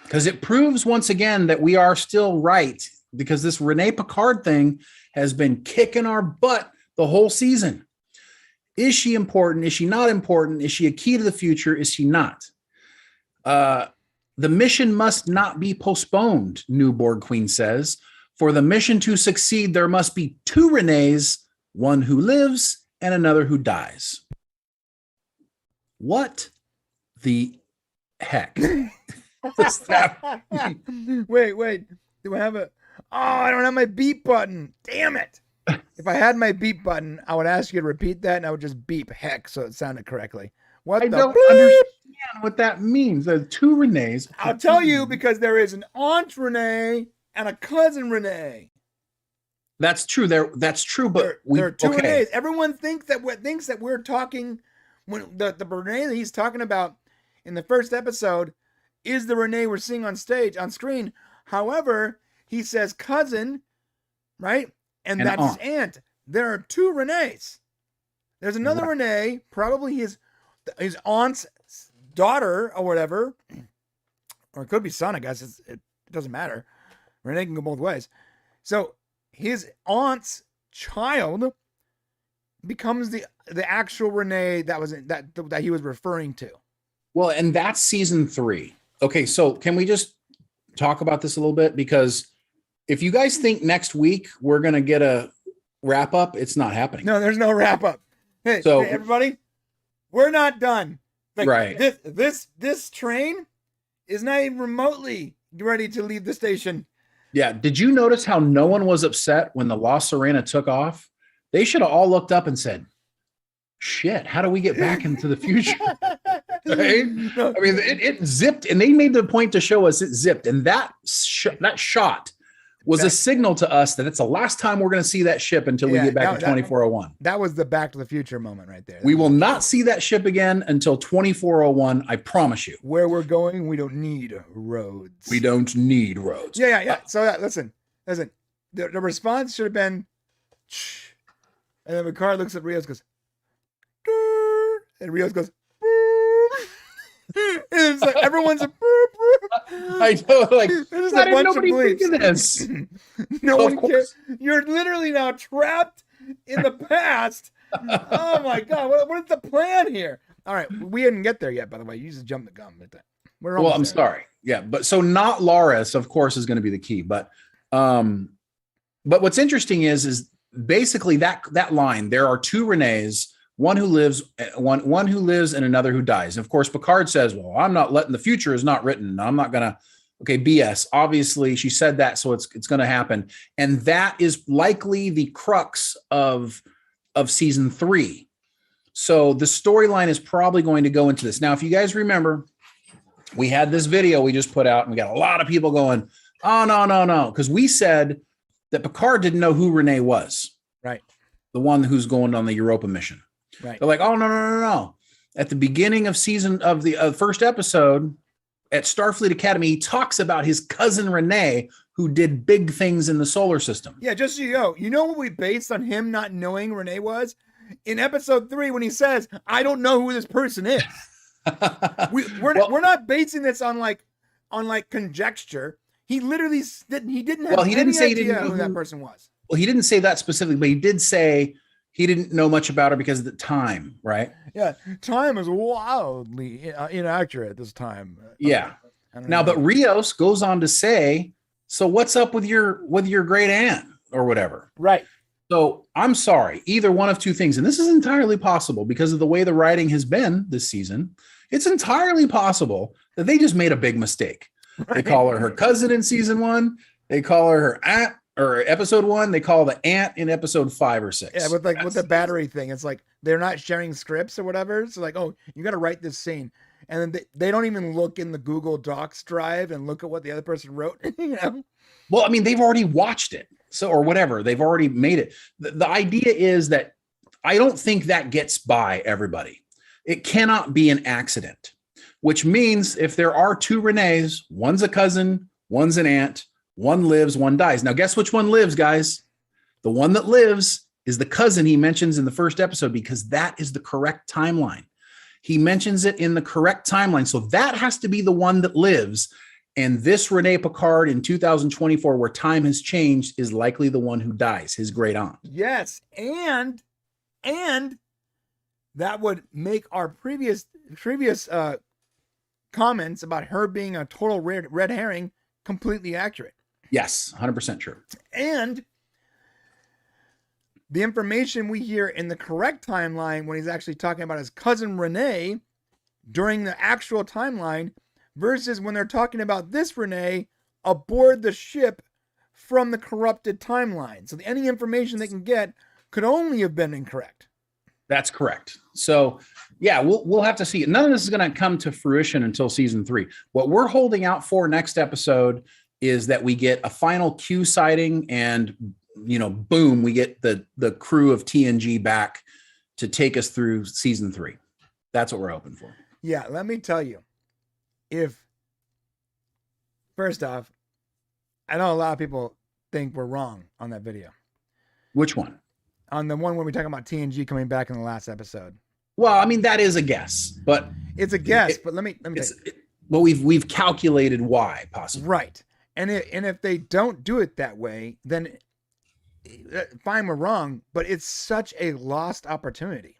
because it proves once again that we are still right because this Renee Picard thing has been kicking our butt the whole season. Is she important? Is she not important? Is she a key to the future? Is she not? The mission must not be postponed, New Borg Queen says. For the mission to succeed, there must be two Renees, one who lives and another who dies. What the heck does that mean? Wait. Do I have I don't have my beep button. Damn it. If I had my beep button, I would ask you to repeat that and I would just beep heck so it sounded correctly. I don't understand what that means. There's two Renees. I'll tell you because there is an Aunt Renee and a cousin Renee. That's true. That's true. But there are two Renees. Everyone thinks that we're talking when the Renee that he's talking about in the first episode is the Renee we're seeing on screen. However, he says cousin, right? And that's aunt. His aunt. There are two Renees. There's another Renee, probably his aunt's daughter or whatever, or it could be son. I guess it doesn't matter. Renee can go both ways. So his aunt's child becomes the actual Renee that he was referring to. Well, and that's season 3. Okay, so can we just talk about this a little bit? Because if you guys think next week we're going to get a wrap up, it's not happening. No, there's no wrap up. Hey, everybody, we're not done. Like, right. This train is not even remotely ready to leave the station. Yeah. Did you notice how no one was upset when the La Serena took off? They should have all looked up and said, shit, how do we get back into the future? Right? I mean, it zipped, and they made the point to show us it zipped. And that shot was a signal to us that it's the last time we're going to see that ship until we get back to 2401. That was the Back to the Future moment right there. We will not see that ship again until 2401. I promise you. Where we're going, we don't need roads. We don't need roads. Yeah. So listen. The response should have been, shh. And then Picard looks at Rios, goes, Durr. And Rios goes, and it's like everyone's a I know, like there's a bunch of bleeps. This. No one cares. You're literally now trapped in the past. Oh my god, what is the plan here? All right, we didn't get there yet, by the way. You just jumped the gun. Well, I'm sorry. Yeah, but so not Loris, of course, is going to be the key. But what's interesting is basically that line. There are two Renees. One who lives and another who dies. And of course, Picard says, well, I'm not letting the future is not written. I'm not going to, okay, BS. Obviously she said that. So it's going to happen. And that is likely the crux of season 3. So the storyline is probably going to go into this. Now, if you guys remember, we had this video we just put out and we got a lot of people going, oh, no. Because we said that Picard didn't know who Renee was. Right. The one who's going on the Europa mission. Right. They're like, oh, no. At the beginning of the first episode at Starfleet Academy, he talks about his cousin Renee, who did big things in the solar system. Yeah, just so you know what we based on him not knowing Renee was? In episode 3, when he says, I don't know who this person is. We're not basing this on conjecture. He literally didn't have any idea who that person was. Well, he didn't say that specifically, but he did say he didn't know much about her because of the time, right? Yeah, time is wildly inaccurate this time. Yeah. Now, but Rios goes on to say, so what's up with your great aunt or whatever? Right. So I'm sorry, either one of two things, and this is entirely possible because of the way the writing has been this season. It's entirely possible that they just made a big mistake. Right. They call her cousin in season 1. They call her aunt. Or episode 1, they call the aunt in episode 5 or 6. Yeah, with the battery thing, it's like they're not sharing scripts or whatever. So like, oh, you got to write this scene, and then they don't even look in the Google Docs drive and look at what the other person wrote. Well, I mean, they've already watched it, or whatever. They've already made it. The idea is that I don't think that gets by everybody. It cannot be an accident, which means if there are two Renees, one's a cousin, one's an aunt. One lives, one dies. Now, guess which one lives, guys? The one that lives is the cousin he mentions in the first episode because that is the correct timeline. He mentions it in the correct timeline. So that has to be the one that lives. And this Renee Picard in 2024, where time has changed, is likely the one who dies, his great aunt. Yes. And that would make our previous comments about her being a total red herring completely accurate. Yes, 100% true. And the information we hear in the correct timeline when he's actually talking about his cousin Renee during the actual timeline versus when they're talking about this Renee aboard the ship from the corrupted timeline. So any information they can get could only have been incorrect. That's correct. So yeah, we'll have to see. None of this is going to come to fruition until season 3. What we're holding out for next episode is that we get a final Q sighting and boom, we get the crew of TNG back to take us through season 3. That's what we're hoping for. Yeah, let me tell you, first off, I know a lot of people think we're wrong on that video. Which one? On the one where we're talking about TNG coming back in the last episode. Well, I mean, that is a guess, but it's a guess. But let me but we've calculated why possibly. Right, and if they don't do it that way, then fine, we're wrong. But it's such a lost opportunity.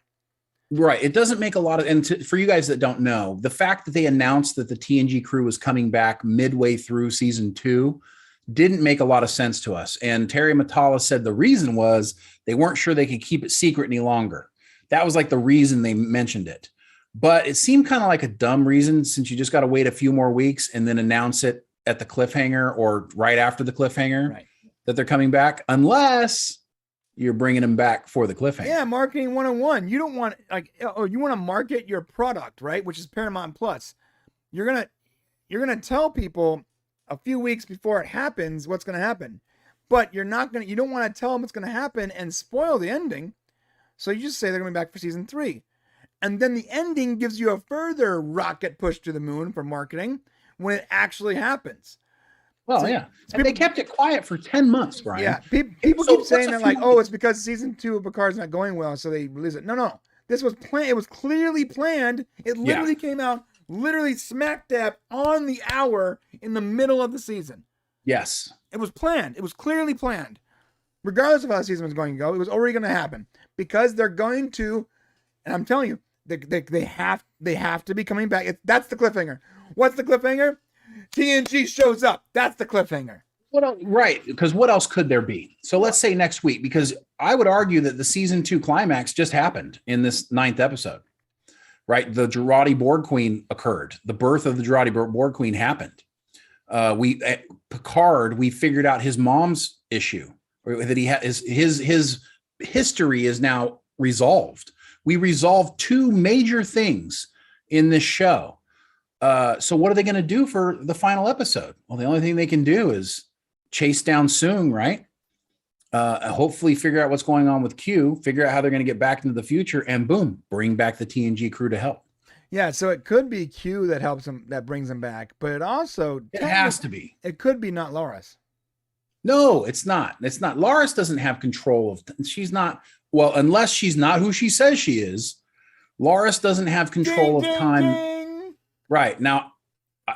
Right. It doesn't make a lot of, and for you guys that don't know, the fact that they announced that the TNG crew was coming back midway through season 2 didn't make a lot of sense to us. And Terry Matala said the reason was they weren't sure they could keep it secret any longer. That was like the reason they mentioned it. But it seemed kind of like a dumb reason, since you just got to wait a few more weeks and then announce it at the cliffhanger or right after the cliffhanger, right, that they're coming back, unless you're bringing them back for the cliffhanger. Yeah, marketing 101. You don't want you want to market your product, right? Which is Paramount Plus. You're gonna tell people a few weeks before it happens what's gonna happen, but you don't want to tell them what's gonna happen and spoil the ending. So you just say they're coming back for season 3, and then the ending gives you a further rocket push to the moon for marketing when it actually happens. Well, so, yeah. And they kept it quiet for 10 months, Brian. Yeah. People keep saying that like, oh, it's because season 2 of Picard's not going well, so they release it. No. This was planned. It was clearly planned. It literally came out literally smack dab on the hour in the middle of the season. Yes. It was planned. It was clearly planned. Regardless of how the season was going to go, it was already going to happen. Because they're going to, and I'm telling you, they have to be coming back. That's the cliffhanger. What's the cliffhanger? TNG shows up. That's the cliffhanger. Right, because what else could there be? So let's say next week, because I would argue that the season 2 climax just happened in this 9th episode, right? The Jurati Borg Queen occurred. The birth of the Jurati Borg Queen happened. Picard, we figured out his mom's issue, that he has his history is now resolved. We resolved 2 major things in this show. So what are they going to do for the final episode? Well, the only thing they can do is chase down Soong, right? Hopefully figure out what's going on with Q, figure out how they're going to get back into the future, and boom, bring back the TNG crew to help. Yeah, so it could be Q that helps them, that brings them back, but it has to be. It could be not Loris. No, it's not. It's not. Loris doesn't have control of. She's not. Well, unless she's not who she says she is. Loris doesn't have control of time. Right. Now,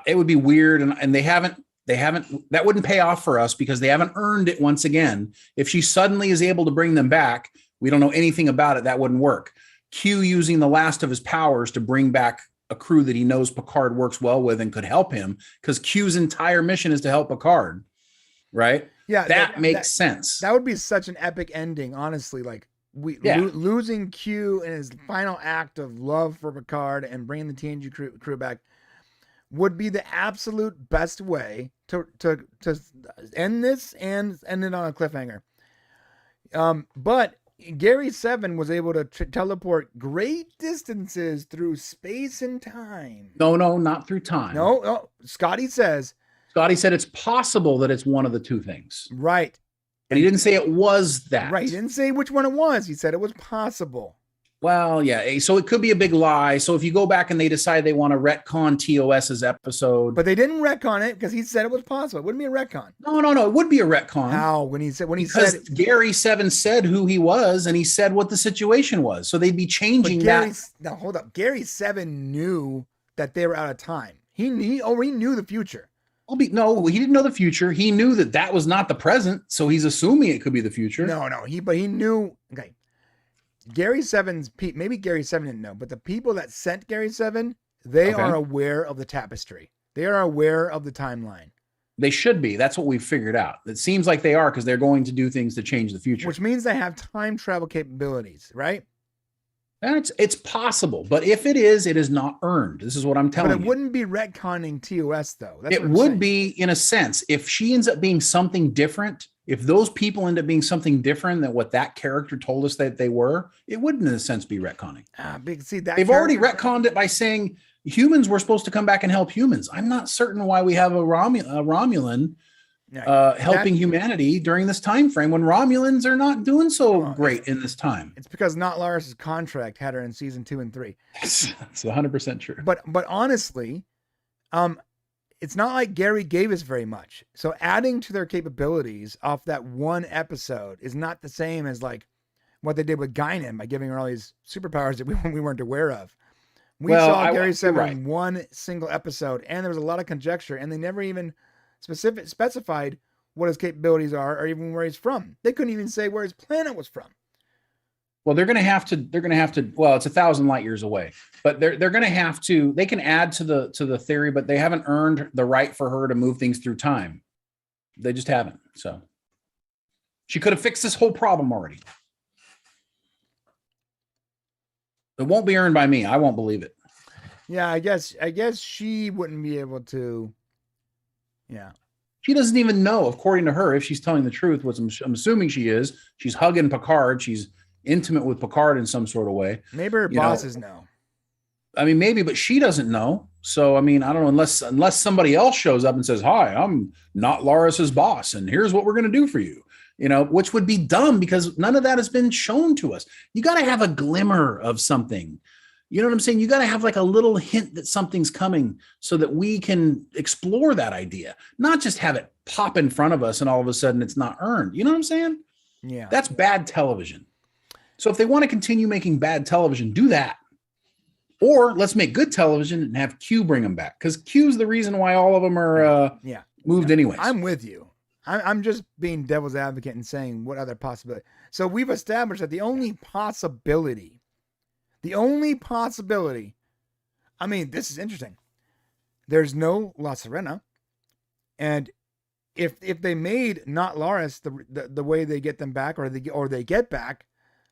it would be weird, and they haven't, that wouldn't pay off for us because they haven't earned it once again. If she suddenly is able to bring them back, we don't know anything about it. That wouldn't work. Q using the last of his powers to bring back a crew that he knows Picard works well with and could help him, because Q's entire mission is to help Picard. Right. Yeah. That makes sense. That would be such an epic ending. Honestly, like losing Q in his final act of love for Picard and bringing the TNG crew back would be the absolute best way to end this and end it on a cliffhanger. But Gary 7 was able to teleport great distances through space and time. No, not through time. No. Scotty said it's possible that it's one of the 2 things. Right. And he didn't say it was that. Right. He didn't say which one it was. He said it was possible. Well, yeah. So it could be a big lie. So if you go back and they decide they want to retcon TOS's episode. But they didn't retcon it because he said it was possible. It wouldn't be a retcon. No. It would be a retcon. How? Because Gary 7 said who he was, and he said what the situation was. So they'd be changing that. Now, hold up. Gary 7 knew that they were out of time. He already knew the future. No, he didn't know the future. He knew that was not the present, so he's assuming it could be the future. No, but he knew. Okay, Gary 7's maybe Gary 7 didn't know, but the people that sent Gary 7, they are aware of the tapestry. They are aware of the timeline. They should be. That's what we've figured out. It seems like they are, because they're going to do things to change the future, which means they have time travel capabilities, right? It's possible, but if it is not earned. This is what I'm telling you. But it wouldn't be retconning TOS, though. It would be, in a sense, if she ends up being something different. If those people end up being something different than what that character told us that they were, it wouldn't, in a sense, be retconning. They've already retconned it by saying humans were supposed to come back and help humans. I'm not certain why we have a Romulan helping humanity during this time frame when Romulans are not doing so great in this time. It's because Not Laris's contract had her in season 2 and 3. It's 100% true. But honestly, it's not like Gary gave us very much. So adding to their capabilities off that one episode is not the same as like what they did with Guinan by giving her all these superpowers that we weren't aware of. We saw Gary 7 in one single episode, and there was a lot of conjecture, and they never even specified what his capabilities are or even where he's from. They couldn't even say where his planet was from. Well, they're going to have to, well, it's 1,000 light years away, but they're going to have to, they can add to the theory, but they haven't earned the right for her to move things through time. They just haven't. So she could have fixed this whole problem already. It won't be earned by me. I won't believe it. Yeah, I guess she wouldn't be able to. Yeah. She doesn't even know, according to her, if she's telling the truth, which I'm assuming she is. She's hugging Picard. She's intimate with Picard in some sort of way. Maybe her bosses know. I mean, maybe, but she doesn't know. So, I mean, I don't know, unless somebody else shows up and says, hi, I'm not Laris's boss, and here's what we're going to do for you. Which would be dumb because none of that has been shown to us. You got to have a glimmer of something. You know what I'm saying? You got to have like a little hint that something's coming so that we can explore that idea, not just have it pop in front of us and all of a sudden it's not earned. You know what I'm saying? Yeah. That's bad television. So if they want to continue making bad television, do that. Or let's make good television and have Q bring them back, because Q's the reason why all of them are moved anyways. I'm with you. I'm just being devil's advocate and saying what other possibility. So we've established that the only possibility, I mean, this is interesting. There's no La Sirena. And if they made Not Laris the way they get them back or they get back,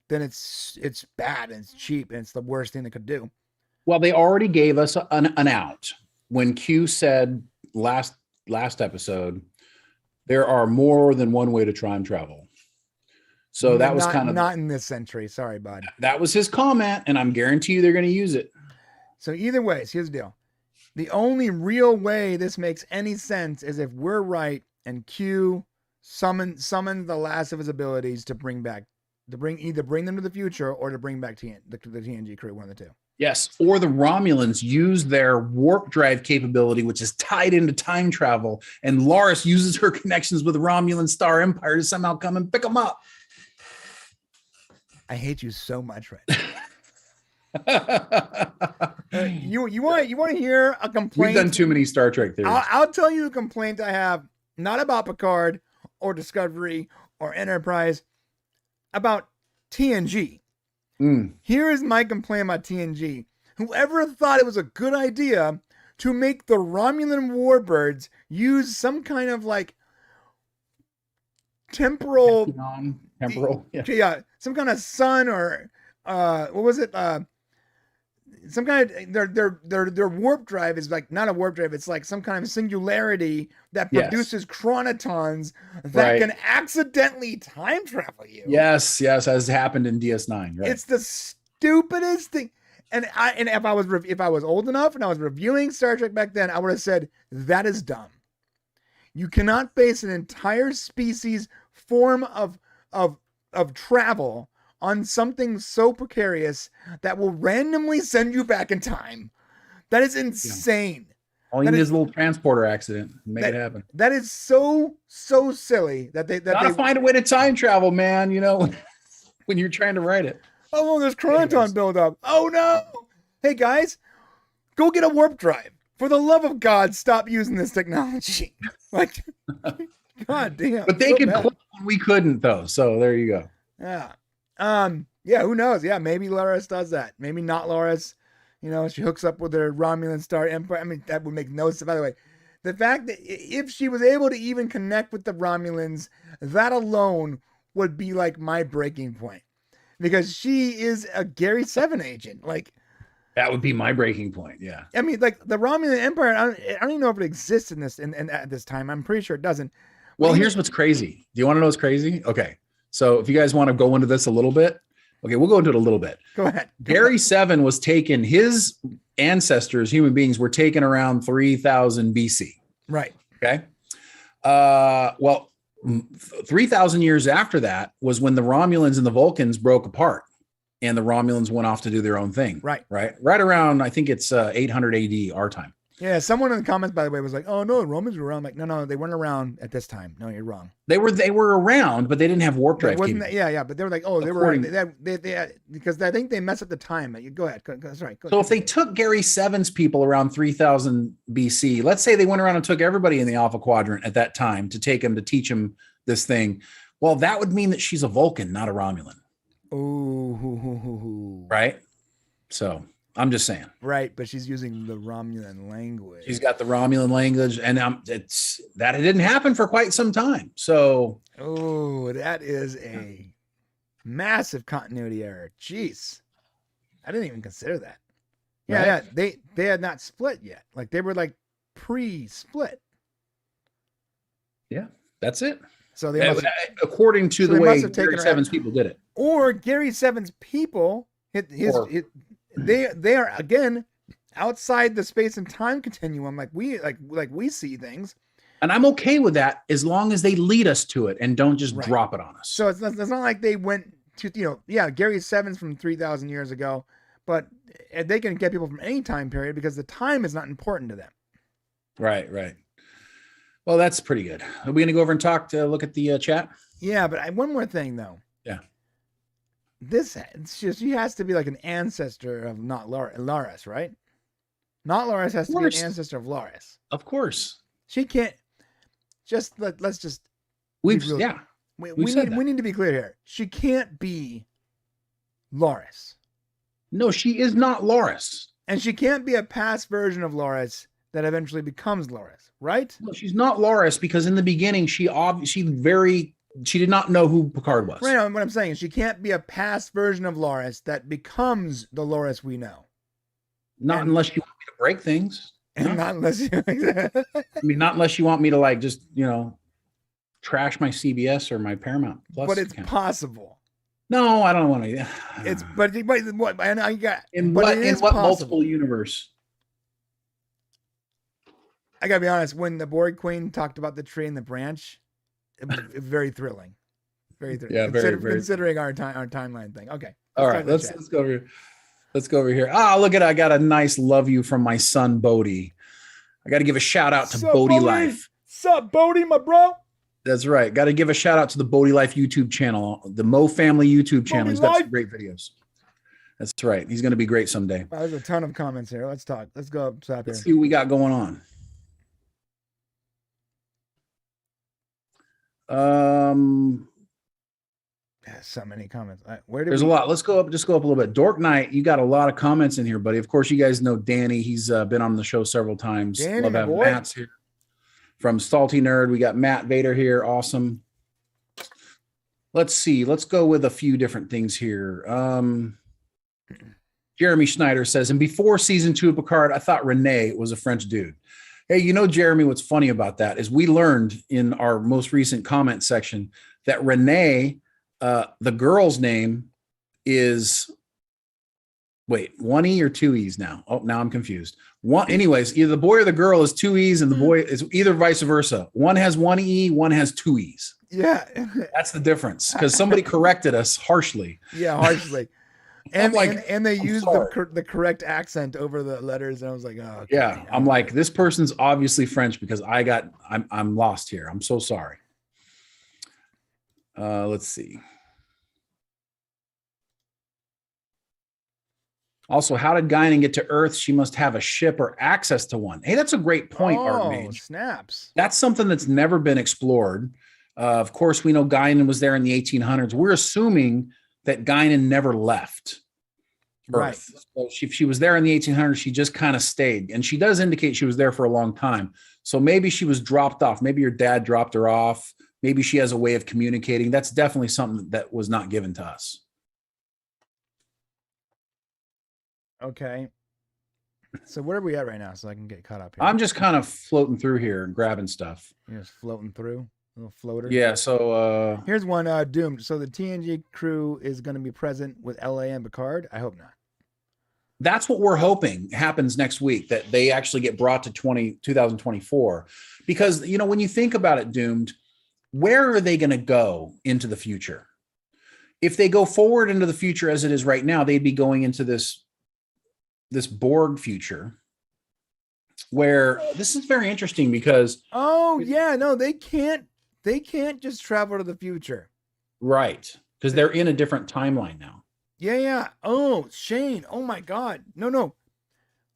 then it's bad and it's cheap and it's the worst thing they could do. Well, they already gave us an out when Q said last episode, there are more than one way to time travel. So that was kind of not in this century. Sorry, bud. That was his comment, and I'm guarantee you they're going to use it. So either way, here's the deal. The only real way this makes any sense is if we're right and Q summons the last of his abilities to bring them to the future or to bring back the TNG crew, one of the two. Yes, or the Romulans use their warp drive capability, which is tied into time travel, and Laris uses her connections with the Romulan Star Empire to somehow come and pick them up. I hate you so much right now. You want to hear a complaint? We've done too many Star Trek theories. I'll tell you a complaint I have, not about Picard or Discovery or Enterprise, about TNG. Here is my complaint about TNG. Whoever thought it was a good idea to make the Romulan warbirds use some kind of like temporal, yeah, some kind of sun or what was it? Some kind of their warp drive is like not a warp drive. It's like some kind of singularity that produces chronotons that can accidentally time travel you. Yes, as happened in DS9. Right. It's the stupidest thing. And if I was old enough and I was reviewing Star Trek back then, I would have said that is dumb. You cannot base an entire species form of travel on something so precarious that will randomly send you back in time. That is insane. All you need is a little transporter accident and make it happen. That is so silly that they gotta find a way to time travel, man. When you're trying to write it. Oh, there's chronoton buildup. Oh no! Hey guys, go get a warp drive. For the love of God, stop using this technology. Like, God damn. But they could click when we couldn't, though. So there you go. Yeah. Yeah, who knows? Yeah, maybe Laris does that. Maybe not Laris. She hooks up with her Romulan Star Empire. I mean, that would make no sense. By the way, the fact that if she was able to even connect with the Romulans, that alone would be like my breaking point. Because she is a Gary 7 agent. Like, that would be my breaking point. Yeah. I mean, like the Romulan Empire, I don't even know if it exists in this and at this time. I'm pretty sure it doesn't. Well, here's what's crazy. Do you want to know what's crazy? Okay. So if you guys want to go into this a little bit, okay, we'll go into it a little bit. Go ahead. Gary 7 was taken, his ancestors, human beings, were taken around 3000 BC. Right. Okay. Well, 3,000 years after that was when the Romulans and the Vulcans broke apart, and the Romulans went off to do their own thing. Right. Right around, I think it's 800 AD our time. Yeah, someone in the comments, by the way, was like, "Oh no, the Romans were around." Like, no, they weren't around at this time. No, you're wrong. They were around, but they didn't have warp drive. Yeah, but they were like, oh, they were because I think they messed up the time. Go ahead. Sorry. So if they took Gary Seven's people around 3000 BC, let's say they went around and took everybody in the Alpha Quadrant at that time to teach them this thing. Well, that would mean that she's a Vulcan, not a Romulan. Ooh. Right. So I'm just saying. Right, but she's using the Romulan language. She's got the Romulan language, and it didn't happen for quite some time. So, that is a massive continuity error. Jeez, I didn't even consider that. Yeah, right? Yeah, they had not split yet. Like they were like pre-split. Yeah, that's it. So they according to the way Gary Seven's people did it, or Gary Seven's people they are again outside the space and time continuum, like we see things, and I'm okay with that as long as they lead us to it and don't just drop it on us. So it's not like they went to Gary Seven's from 3,000 years ago, but they can get people from any time period because the time is not important to them. Right. Well, that's pretty good. Are we gonna go over and look at the chat? Yeah, but one more thing though. Yeah. She has to be like an ancestor of not Laris, right? Not Laris has to be an ancestor of Laris. Of course. She can't let's just we need to be clear here. She can't be Laris. No, she is not Laris. And she can't be a past version of Laris that eventually becomes Laris, right? No, she's not Laris because in the beginning she did not know who Picard was. Right, what I'm saying is she can't be a past version of Laris that becomes the Laris we know. Unless you want me to break things. And not unless you not unless you want me to just, trash my CBS or my Paramount Plus. But it's possible. No, I don't want to. It's but what and I got in what multiple universe? I gotta be honest, when the Borg Queen talked about the tree and the branch, it was very thrilling. Very thrilling. Yeah, considering our timeline thing. Okay. All right, let's go over here. Let's go over here. Look at I got a nice love you from my son Bodie. I got to give a shout out to Bodie Life. Sup, Bodie, my bro? That's right. Got to give a shout out to the Bodie Life YouTube channel, the Mo Family YouTube channel. He's got some great videos. That's right. He's going to be great someday. There's a ton of comments here. Let's talk. Let's go up top here. Let's see what we got going on. So many comments. There's a lot. Let's go up. Just go up a little bit. Dork Knight, you got a lot of comments in here, buddy. Of course, you guys know Danny. He's been on the show several times. Danny, love having Matt's here. From Salty Nerd, we got Matt Vader here. Awesome. Let's see. Let's go with a few different things here. Jeremy Schneider says, and before season 2 of Picard, I thought Rene was a French dude. Hey, Jeremy, what's funny about that is we learned in our most recent comment section that Rene, the girl's name is, one E or 2 E's now? Oh, now I'm confused. Anyways, either the boy or the girl is 2 E's and the boy is either vice versa. One has 1 E, one has 2 E's. Yeah. That's the difference because somebody corrected us harshly. Yeah, harshly. And they used the correct accent over the letters, and I was like, oh, okay. Yeah. I'm like, this person's obviously French because I'm lost here. I'm so sorry. Let's see. Also, how did Guinan get to Earth? She must have a ship or access to one. Hey, that's a great point, Art Mage. Snaps. That's something that's never been explored. Of course, we know Guinan was there in the 1800s. We're assuming that Guinan never left Earth. Right. So she was there in the 1800s. She just kind of stayed. And she does indicate she was there for a long time. So maybe she was dropped off. Maybe your dad dropped her off. Maybe she has a way of communicating. That's definitely something that was not given to us. Okay. So where are we at right now so I can get caught up here? I'm just kind of floating through here and grabbing stuff. You're just floating through? A little floater? Yeah, so... Here's one, Doomed. So the TNG crew is going to be present with LA and Picard? I hope not. That's what we're hoping happens next week, that they actually get brought to 2024. Because, you know, when you think about it, Doomed, where are they going to go into the future? If they go forward into the future as it is right now, they'd be going into this Borg future, where this is very interesting because they can't just travel to the future, right? Because they're in a different timeline now. Yeah. Oh, Shane. Oh my God. No.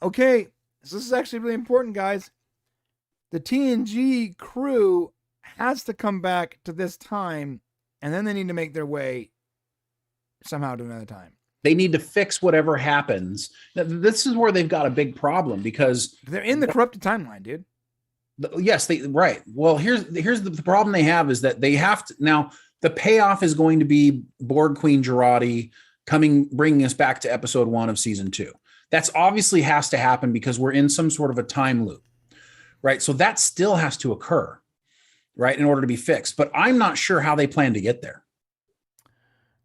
Okay, so this is actually really important, guys. The TNG crew has to come back to this time, and then they need to make their way somehow to another time. They need to fix whatever happens. Now, this is where they've got a big problem because they're in the corrupted timeline, dude. Yes, right. Well, here's the problem they have is that they have to now. The payoff is going to be Borg Queen Jurati bringing us back to episode 1 of season 2. That's obviously has to happen because we're in some sort of a time loop, right? So that still has to occur, right, in order to be fixed. But I'm not sure how they plan to get there.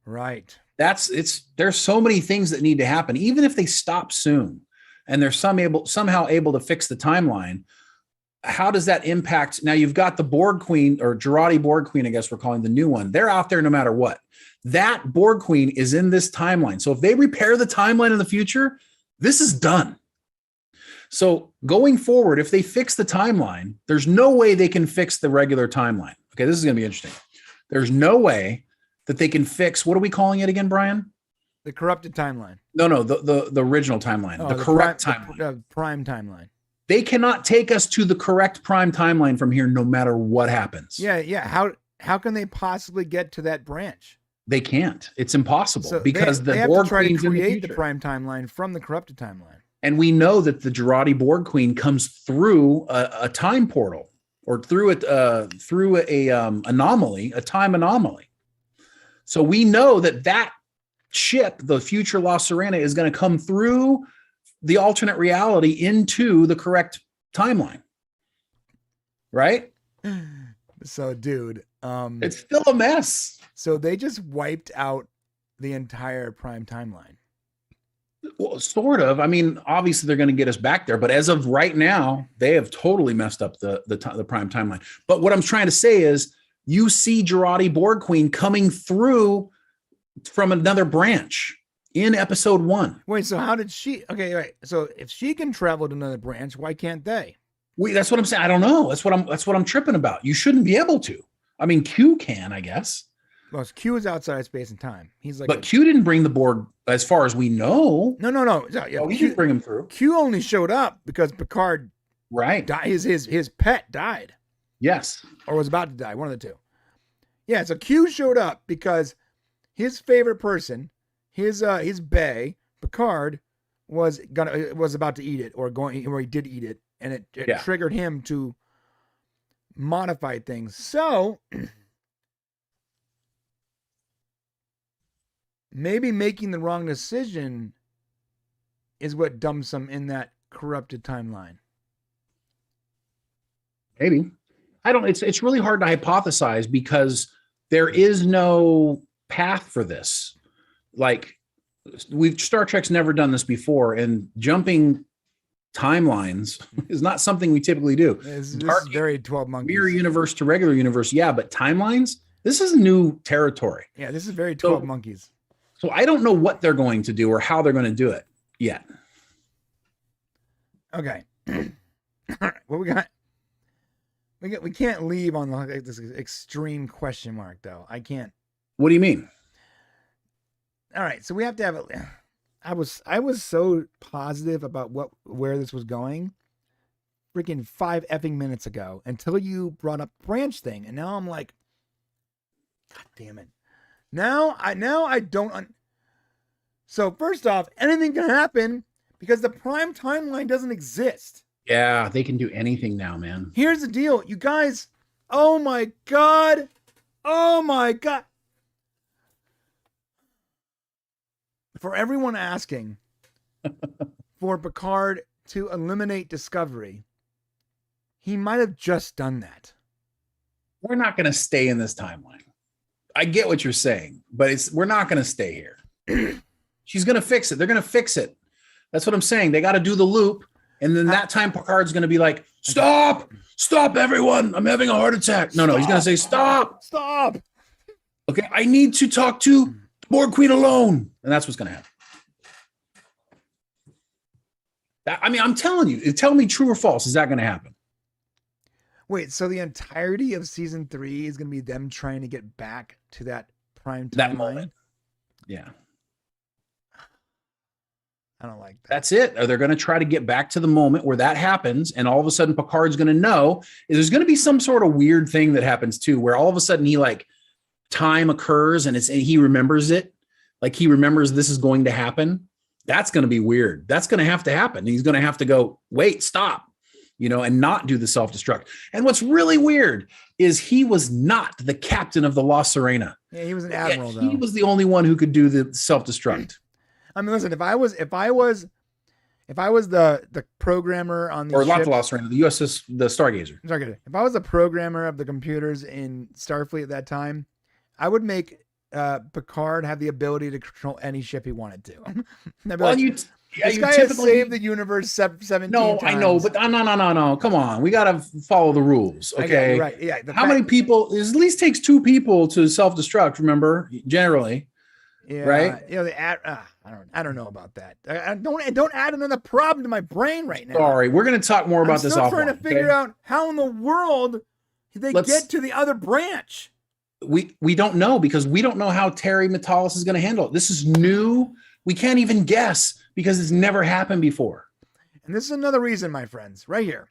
Right. There's so many things that need to happen. Even if they stop soon and they're somehow able to fix the timeline, how does that impact? Now you've got the Borg Queen, or Jurati Borg Queen, I guess we're calling the new one. They're out there no matter what. That Borg Queen is in this timeline. So if they repair the timeline in the future, this is done. So going forward, if they fix the timeline, there's no way they can fix the regular timeline. Okay, this is going to be interesting. There's no way that they can fix, what are we calling it again, Brian? The corrupted timeline. No, the original timeline, the correct timeline. The prime timeline. They cannot take us to the correct prime timeline from here, no matter what happens. Yeah. How can they possibly get to that branch? They can't. It's impossible because they have Borg to try Queen's to create the the prime timeline from the corrupted timeline. And we know that the Jurati Borg Queen comes through a time portal, or through a anomaly, a time anomaly. So we know that ship, the future La Sirena, is going to come through the alternate reality into the correct timeline. Right? So, dude, it's still a mess. So they just wiped out the entire prime timeline. Well, sort of. I mean, obviously they're going to get us back there, but as of right now, they have totally messed up the prime timeline. But what I'm trying to say is, you see Jurati Borg Queen coming through from another branch in episode 1. Wait, so how did she? Okay, right. So if she can travel to another branch, why can't they? That's what I'm saying. I don't know. That's what I'm tripping about. You shouldn't be able to. I mean, Q can, I guess. Well, Q is outside space and time. He's like, but Q didn't bring the Borg, as far as we know. No. Yeah, he didn't bring him through. Q only showed up because Picard, right? His pet died. Yes, or was about to die. One of the two. Yeah. So Q showed up because his favorite person, his bae, Picard, was about to eat it, or he did eat it, and it triggered him to modify things. So maybe making the wrong decision is what dumps them in that corrupted timeline. Maybe. I don't, it's really hard to hypothesize because there is no path for this. Like, Star Trek's never done this before, and jumping timelines is not something we typically do. This is very 12 Monkeys. Mirror universe to regular universe. Yeah, but timelines, this is new territory. Yeah, this is very 12 Monkeys. So I don't know what they're going to do or how they're going to do it yet. Okay. What we got? We can't leave on this extreme question mark, though. I can't. What do you mean? All right, so we have to have it. I was so positive about where this was going, freaking 5 effing minutes ago, until you brought up the branch thing, and now I'm like, God damn it! Now I don't. So first off, anything can happen because the prime timeline doesn't exist. Yeah, they can do anything now, man. Here's the deal, you guys. Oh my god. For everyone asking for Picard to eliminate Discovery, he might have just done that. We're not going to stay in this timeline. I get what you're saying, but we're not going to stay here. She's going to fix it. They're going to fix it. That's what I'm saying. They got to do the loop. And then that time Picard's going to be like, stop, everyone. I'm having a heart attack. No, he's going to say, stop. Okay. I need to talk to the Borg Queen alone. And that's what's going to happen. I'm telling you, tell me true or false. Is that going to happen? Wait, so the entirety of season 3 is going to be them trying to get back to that prime that timeline? moment. Yeah. I don't like that. That's it. Or they're going to try to get back to the moment where that happens. And all of a sudden Picard's going to know there's going to be some sort of weird thing that happens too, where all of a sudden he like time occurs and he remembers it. Like he remembers this is going to happen. That's going to be weird. That's going to have to happen. He's going to have to go, wait, stop, and not do the self-destruct. And what's really weird is he was not the captain of the La Serena. Yeah, he was an admiral, though. He was the only one who could do the self-destruct. I mean, listen, if I was the programmer on the not the La Serena, the USS, the Stargazer. If I was the programmer of the computers in Starfleet at that time, I would make Picard have the ability to control any ship he wanted to. This guy has saved the universe 17 times. I know, but no. Come on. We got to follow the rules. Okay. Right. Yeah. How many people? It at least takes 2 people to self-destruct, remember, generally. Yeah. Right. I don't know about that. Don't add another problem to my brain right now. Sorry. We're going to talk more about this offline. I'm still trying to figure out how in the world they get to the other branch. We don't know, because we don't know how Terry Metalis is going to handle it. This is new. We can't even guess because it's never happened before. And this is another reason, my friends, right here.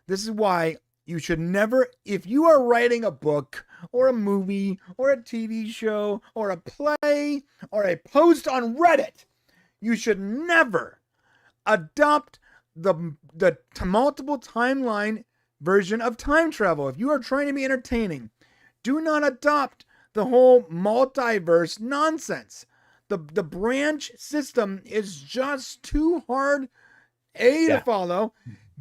This is why you should never, if you are writing a book or a movie or a TV show or a play or a post on Reddit, you should never adopt the multiple timeline version of time travel. If you are trying to be entertaining, do not adopt the whole multiverse nonsense. The branch system is just too hard, to follow,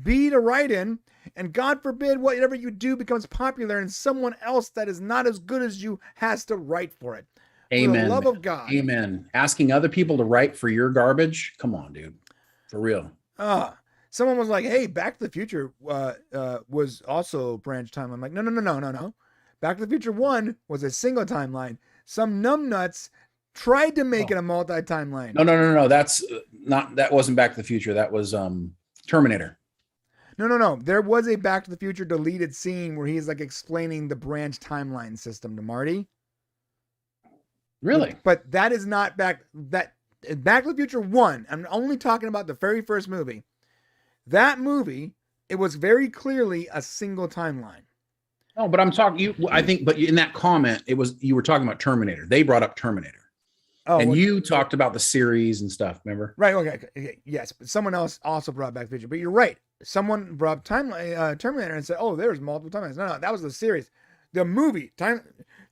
B, to write in, and God forbid whatever you do becomes popular and someone else that is not as good as you has to write for it. Amen. For the love of God. Amen. Asking other people to write for your garbage? Come on, dude. For real. Someone was like, hey, Back to the Future was also branch time. I'm like, no. Back to the Future 1 was a single timeline. Some numbnuts tried to make it a multi-timeline. No. That wasn't Back to the Future. That was Terminator. No. There was a Back to the Future deleted scene where he's like explaining the branch timeline system to Marty. Really? But that is not Back to the Future 1. I'm only talking about the very first movie. That movie, it was very clearly a single timeline. No, but I'm talking but in that comment, you were talking about Terminator. They brought up Terminator. Oh, and you talked about the series and stuff, remember? Right. Okay. Yes, but someone else also brought Back to the Future. But you're right. Someone brought up Terminator and said, "Oh, there's multiple timelines." No, that was the series. The movie,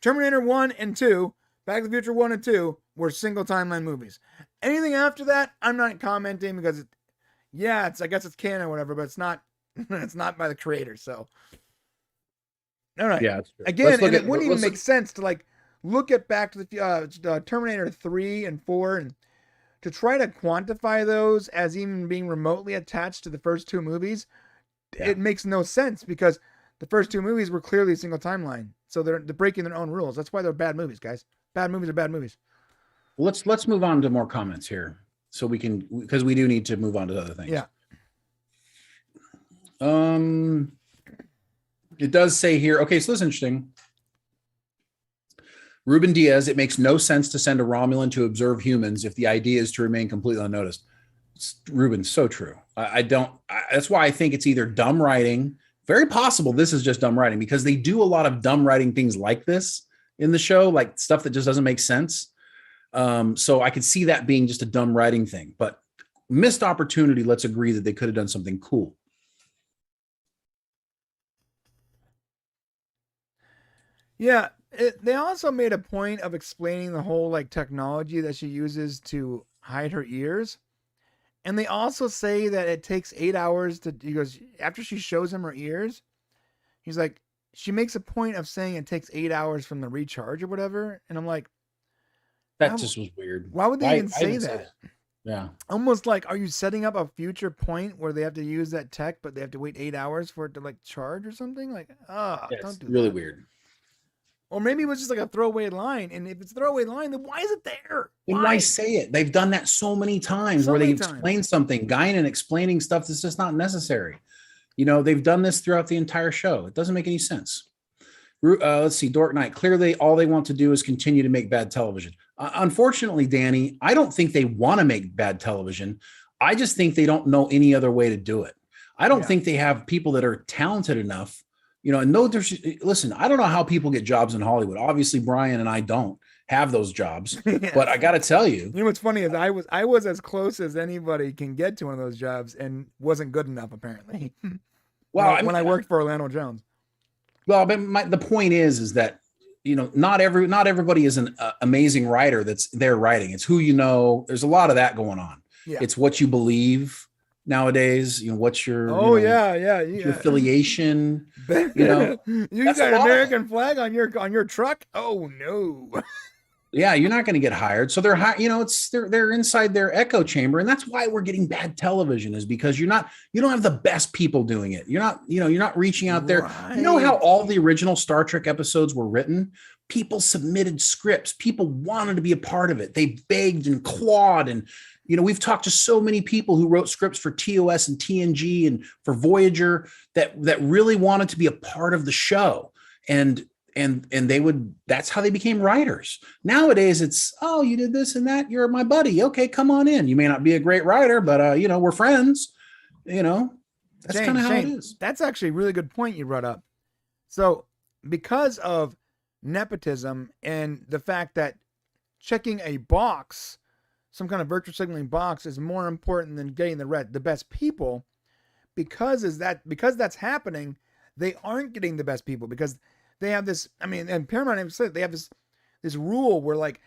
Terminator 1 and 2, Back to the Future 1 and 2 were single timeline movies. Anything after that, I'm not commenting because, I guess it's canon or whatever, but it's not. It's not by the creator. So, all right. Yeah. Again, it wouldn't even make sense to look at Back to the Terminator 3 and 4 and to try to quantify those as even being remotely attached to the first 2 movies. It makes no sense because the first 2 movies were clearly a single timeline. So they're breaking their own rules. That's why they're bad movies, guys. Bad movies are bad movies. Let's move on to more comments here so we can, because we do need to move on to other things. Yeah. It does say here, okay, so this is interesting. Ruben Diaz, it makes no sense to send a Romulan to observe humans if the idea is to remain completely unnoticed. Ruben, so true. That's why I think it's either dumb writing. Very possible this is just dumb writing because they do a lot of dumb writing things like this in the show, like stuff that just doesn't make sense. So I could see that being just a dumb writing thing, but missed opportunity. Let's agree that they could have done something cool. Yeah. They also made a point of explaining the whole technology that she uses to hide her ears. And they also say that it takes 8 hours he goes, after she shows him her ears, he's like, she makes a point of saying it takes 8 hours from the recharge or whatever. And I'm like, that just was weird. Why would they even say that? Yeah. Almost like, are you setting up a future point where they have to use that tech, but they have to wait 8 hours for it to like charge or something? Like, Yeah, don't it's do really that. weird. Or maybe it was just like a throwaway line. And if it's a throwaway line, then why is it there? And why say it? They've done that so many times So where they many explain times. something, Guinan explaining stuff that's just not necessary. They've done this throughout the entire show. It doesn't make any sense. Let's see, Dork Knight. Clearly, all they want to do is continue to make bad television. Unfortunately, Danny, I don't think they want to make bad television. I just think they don't know any other way to do it. I don't think they have people that are talented enough. And no, listen, I don't know how people get jobs in Hollywood. Obviously, Brian and I don't have those jobs, but I got to tell you. You know what's funny is I was as close as anybody can get to one of those jobs and wasn't good enough apparently. Well, when I worked for Orlando Jones. Well, but the point is that not everybody is an amazing writer that's there writing. It's who you know. There's a lot of that going on. Yeah. It's what you believe nowadays. What's your your affiliation. You got an American flag on your truck? Oh no. Yeah, you're not going to get hired. So they're they're inside their echo chamber, and that's why we're getting bad television, is because you don't have the best people doing it. You're not reaching out there. Right. You know how all the original Star Trek episodes were written? People submitted scripts. People wanted to be a part of it. They begged and clawed, and we've talked to so many people who wrote scripts for TOS and TNG and for Voyager that really wanted to be a part of the show. And that's how they became writers. Nowadays it's, oh, you did this and that, you're my buddy, okay, come on in. You may not be a great writer, but we're friends. That's kind of how it is. That's actually a really good point you brought up. So because of nepotism and the fact that checking a box, some kind of virtual signaling box, is more important than getting the best people, because that's happening, they aren't getting the best people because they have this, and Paramount said they have this rule where like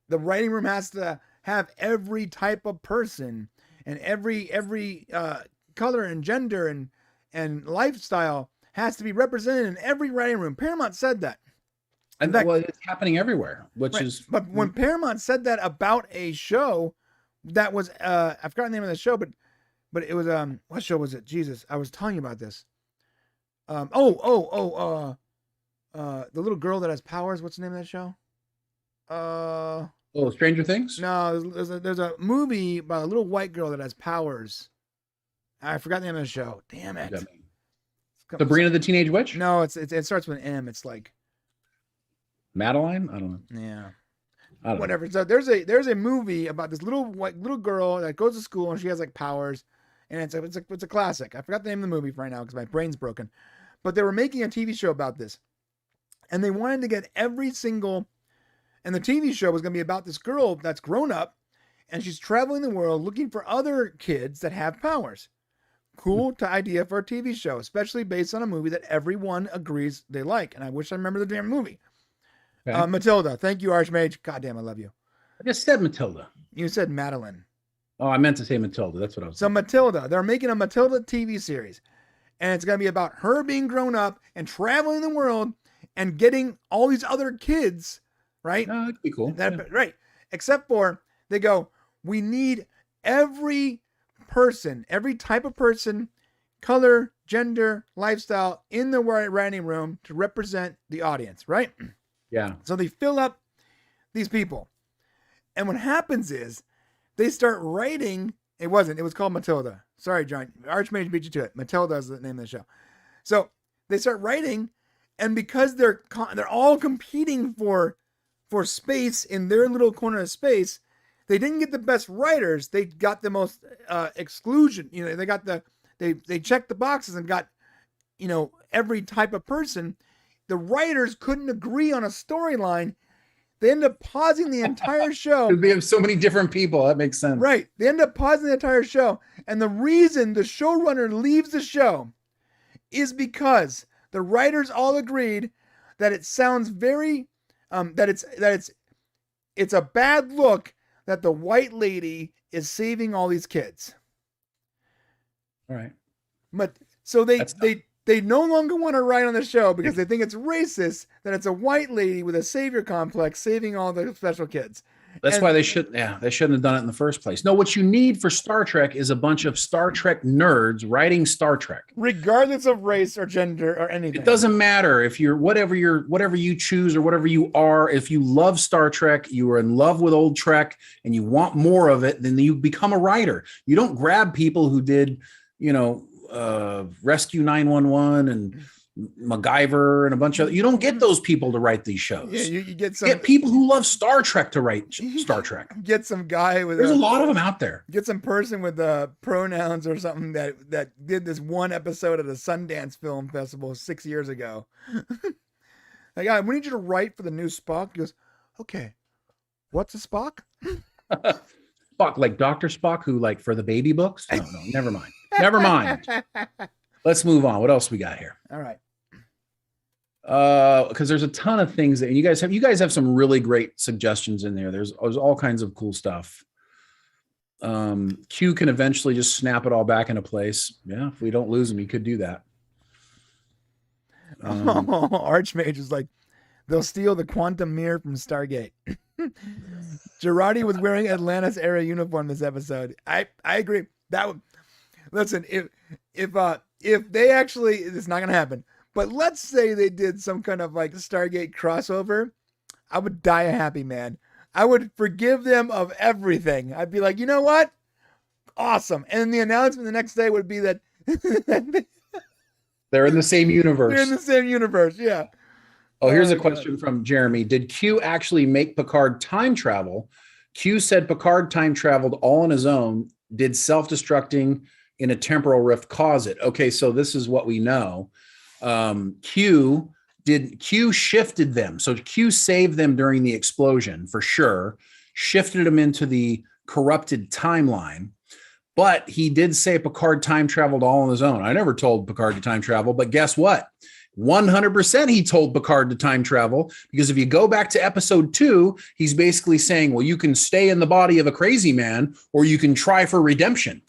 the writing room has to have every type of person and every color and gender and lifestyle has to be represented in every writing room. Paramount said that. And it's happening everywhere, which right. is. But when Paramount said that about a show that was, I forgot the name of the show, but it was, what show was it? Jesus, I was telling you about this. The little girl that has powers. What's the name of that show? Stranger Things? No, there's a movie about a little white girl that has powers. I forgot the name of the show. Damn it. Sabrina the Teenage Witch? No, it starts with an M. It's like Madeline? I don't know. Yeah. Whatever. So there's a movie about this little girl that goes to school and she has like powers, and it's a classic. I forgot the name of the movie right now because my brain's broken. But they were making a TV show about this. And they wanted to get and the TV show was going to be about this girl that's grown up and she's traveling the world looking for other kids that have powers. Cool idea for a TV show, especially based on a movie that everyone agrees they like. And I wish I remember the damn movie. Okay. Matilda. Thank you, Archmage. Goddamn, I love you. I just said Matilda. You said Madeline. Oh, I meant to say Matilda. That's what I was saying. So Matilda. They're making a Matilda TV series. And it's going to be about her being grown up and traveling the world and getting all these other kids, right? Oh, that'd be cool. Right. Except for, they go, we need every person, every type of person, color, gender, lifestyle in the writing room to represent the audience, right? Yeah. So they fill up these people. And what happens is they start writing. It was called Matilda. Sorry, John. Archmage beat you to it. Matilda is the name of the show. So they start writing, and because they're all competing for space in their little corner of space, they didn't get the best writers. They got the most exclusion. They got they checked the boxes and got every type of person. The writers couldn't agree on a storyline. They end up pausing the entire show. They have so many different people. That makes sense. Right. They end up pausing the entire show. And the reason the showrunner leaves the show is because the writers all agreed that it sounds very, it's a bad look that the white lady is saving all these kids. All right. But so they no longer want to write on the show because they think it's racist that it's a white lady with a savior complex saving all the special kids. That's why they shouldn't have done it in the first place. No, what you need for Star Trek is a bunch of Star Trek nerds writing Star Trek. Regardless of race or gender or anything. It doesn't matter if whatever you choose or whatever you are. If you love Star Trek, you are in love with old Trek and you want more of it, then you become a writer. You don't grab people who did, Rescue 911 and MacGyver and a bunch of, you don't get those people to write these shows. Yeah, you get people who love Star Trek to write Star Trek. Get some guy with there's a lot of them out there. Get some person with pronouns or something that did this one episode at a Sundance Film Festival 6 years ago. Like, we need you to write for the new Spock. He goes, okay, what's a Spock? Spock, like Dr. Spock, who like for the baby books? No, never mind. Never mind. Let's move on. What else we got here? All right. Because there's a ton of things that you guys have some really great suggestions in there. There's all kinds of cool stuff. Q can eventually just snap it all back into place. Yeah, if we don't lose him, he could do that. Archmage is like, they'll steal the quantum mirror from Stargate. Girardi was wearing Atlantis era uniform this episode. I agree. That would listen, if they actually, it's not gonna happen. But let's say they did some kind of like Stargate crossover, I would die a happy man. I would forgive them of everything. I'd be like, you know what? Awesome. And the announcement the next day would be that they're in the same universe. They're in the same universe, yeah. Oh, here's a question from Jeremy. Did Q actually make Picard time travel? Q said Picard time traveled all on his own. Did self-destructing in a temporal rift cause it? Okay, so this is what we know. Q shifted them. So Q saved them during the explosion for sure, shifted them into the corrupted timeline. But he did say Picard time traveled all on his own. I never told Picard to time travel, but guess what? 100% he told Picard to time travel, because if you go back to episode 2, he's basically saying, well, you can stay in the body of a crazy man or you can try for redemption.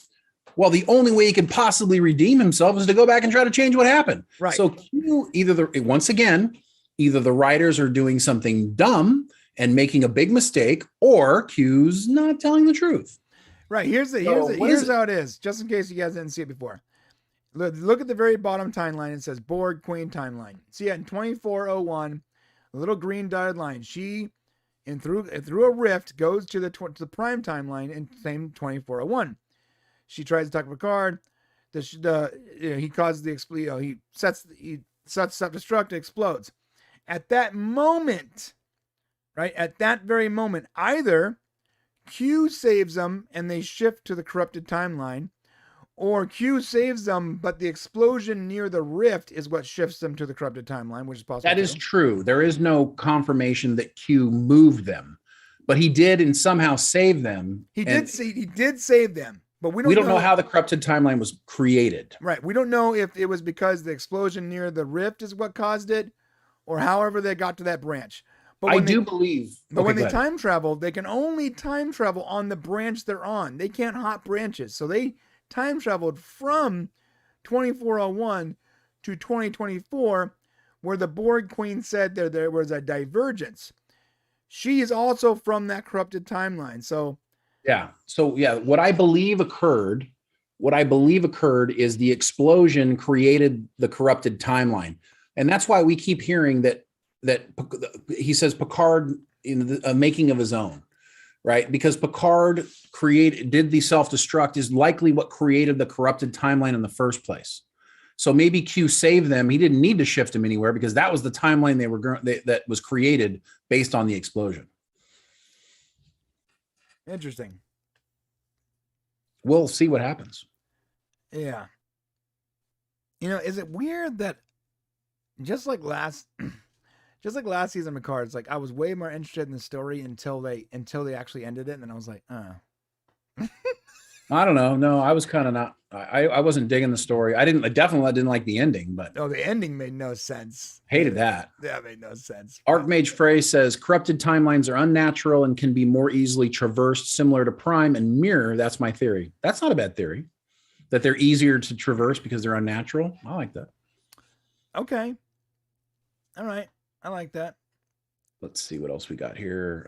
Well, the only way he could possibly redeem himself is to go back and try to change what happened. Right. So Q, either the writers are doing something dumb and making a big mistake, or Q's not telling the truth. Right. Here's how it is, just in case you guys didn't see it before. Look at the very bottom timeline. It says Borg Queen timeline. See, in 2401, a little green dotted line. She, through a rift, goes to the prime timeline in same 2401. She tries to talk to Picard. He causes the explosion. He sets self-destruct. It explodes. At that moment, right? At that very moment, either Q saves them and they shift to the corrupted timeline, or Q saves them, but the explosion near the rift is what shifts them to the corrupted timeline, which is possible. That is true. There is no confirmation that Q moved them, but he did and somehow save them. He did save them. But we don't know how the corrupted timeline was created. Right. We don't know if it was because the explosion near the rift is what caused it, or however they got to that branch. But when they time travel, they can only time travel on the branch they're on. They can't hop branches. So they time traveled from 2401 to 2024, where the Borg Queen said there was a divergence. She is also from that corrupted timeline. So what I believe occurred is the explosion created the corrupted timeline. And that's why we keep hearing that he says Picard in the making of his own, right? Because Picard did the self-destruct is likely what created the corrupted timeline in the first place. So maybe Q saved them. He didn't need to shift them anywhere because that was the timeline that was created based on the explosion. Interesting. We'll see what happens. Yeah. Is it weird that just like last season of Picard, it's like I was way more interested in the story until they actually ended it, and then I was like, I don't know. No, I was kind of not. I wasn't digging the story. I definitely didn't like the ending, but the ending made no sense. Hated that. Yeah, it made no sense. Archmage Frey says corrupted timelines are unnatural and can be more easily traversed, similar to Prime and Mirror. That's my theory. That's not a bad theory. That they're easier to traverse because they're unnatural. I like that. Okay. All right. I like that. Let's see what else we got here.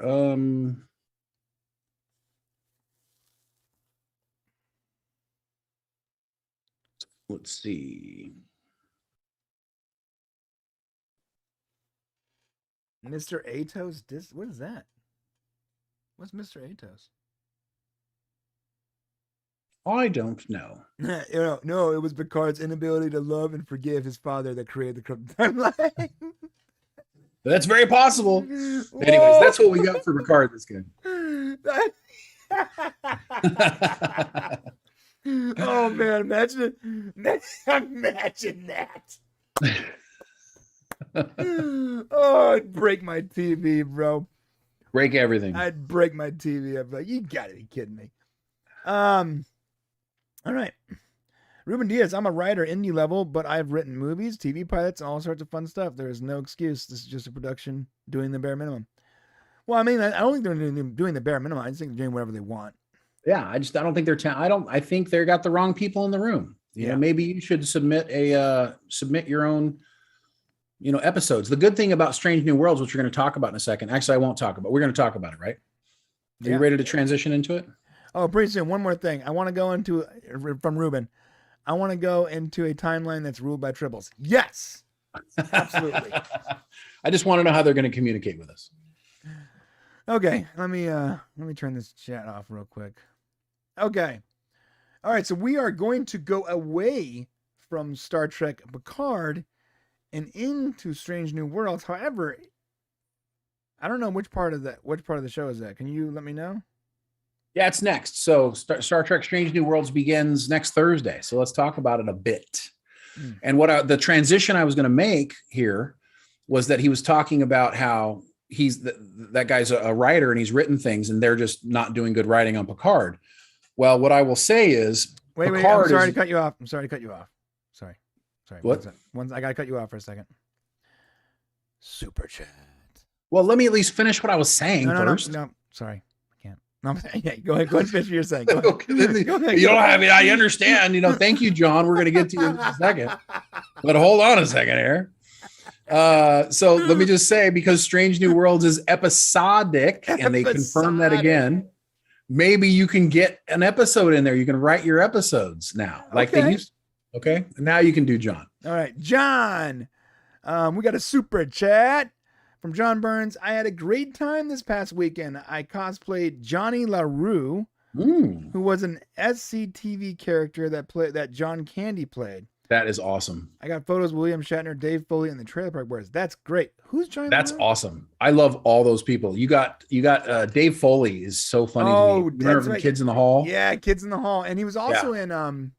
let's see. Mr. Atos. What is that? What's Mr. Atos? I don't know. No, it was Picard's inability to love and forgive his father that created the corrupt timeline. That's very possible. Anyways, that's what we got for Picard this game. Oh man, imagine it. Imagine that. Oh, I'd break my TV, bro. Break everything. I'd break my TV. I'd be like, you gotta be kidding me. All right. Ruben Diaz, I'm a writer, indie level, but I've written movies, TV pilots, and all sorts of fun stuff. There is no excuse. This is just a production doing the bare minimum. Well, I mean, I don't think they're doing the bare minimum. I just think they're doing whatever they want. Yeah, I don't think they're. I think they got the wrong people in the room. You know, maybe you should submit your own, episodes. The good thing about Strange New Worlds, which we're going to talk about in a second. Actually, I won't talk about. We're going to talk about it, right? Are you ready to transition into it? Oh, pretty soon. One more thing. I want to go into from Ruben. I want to go into a timeline that's ruled by tribbles. Yes, absolutely. I just want to know how they're going to communicate with us. Okay, let me turn this chat off real quick. Okay, all right. So we are going to go away from Star Trek Picard and into Strange New Worlds. However, I don't know which part of the show is that. Can you let me know? Yeah, it's next. So Star Trek Strange New Worlds begins next Thursday. So let's talk about it a bit. And the transition I was going to make here was that he was talking about how that guy's a writer and he's written things and they're just not doing good writing on Picard. Well, what I will say is, wait, I'm sorry to cut you off. Sorry. What? I got to cut you off for a second. Super chat. Well, let me at least finish what I was saying first. No, sorry. No, yeah, go ahead and finish what you're saying. Go ahead. You don't have it. I understand. Thank you, John. We're going to get to you in a second. But hold on a second here. So let me just say, because Strange New Worlds is episodic, and they confirm that again, maybe you can get an episode in there. You can write your episodes now, like they used to. Okay. And now you can do John. All right. John. We got a super chat from John Burns. I had a great time this past weekend. I cosplayed Johnny LaRue, who was an SCTV character that John Candy played. That is awesome. I got photos of William Shatner, Dave Foley, and the Trailer Park Boys. That's great. Who's Johnny That's LaRue? awesome. I love all those people. You got Dave Foley is so funny to me. Remember right. Kids in the Hall? Yeah, Kids in the Hall. And he was also in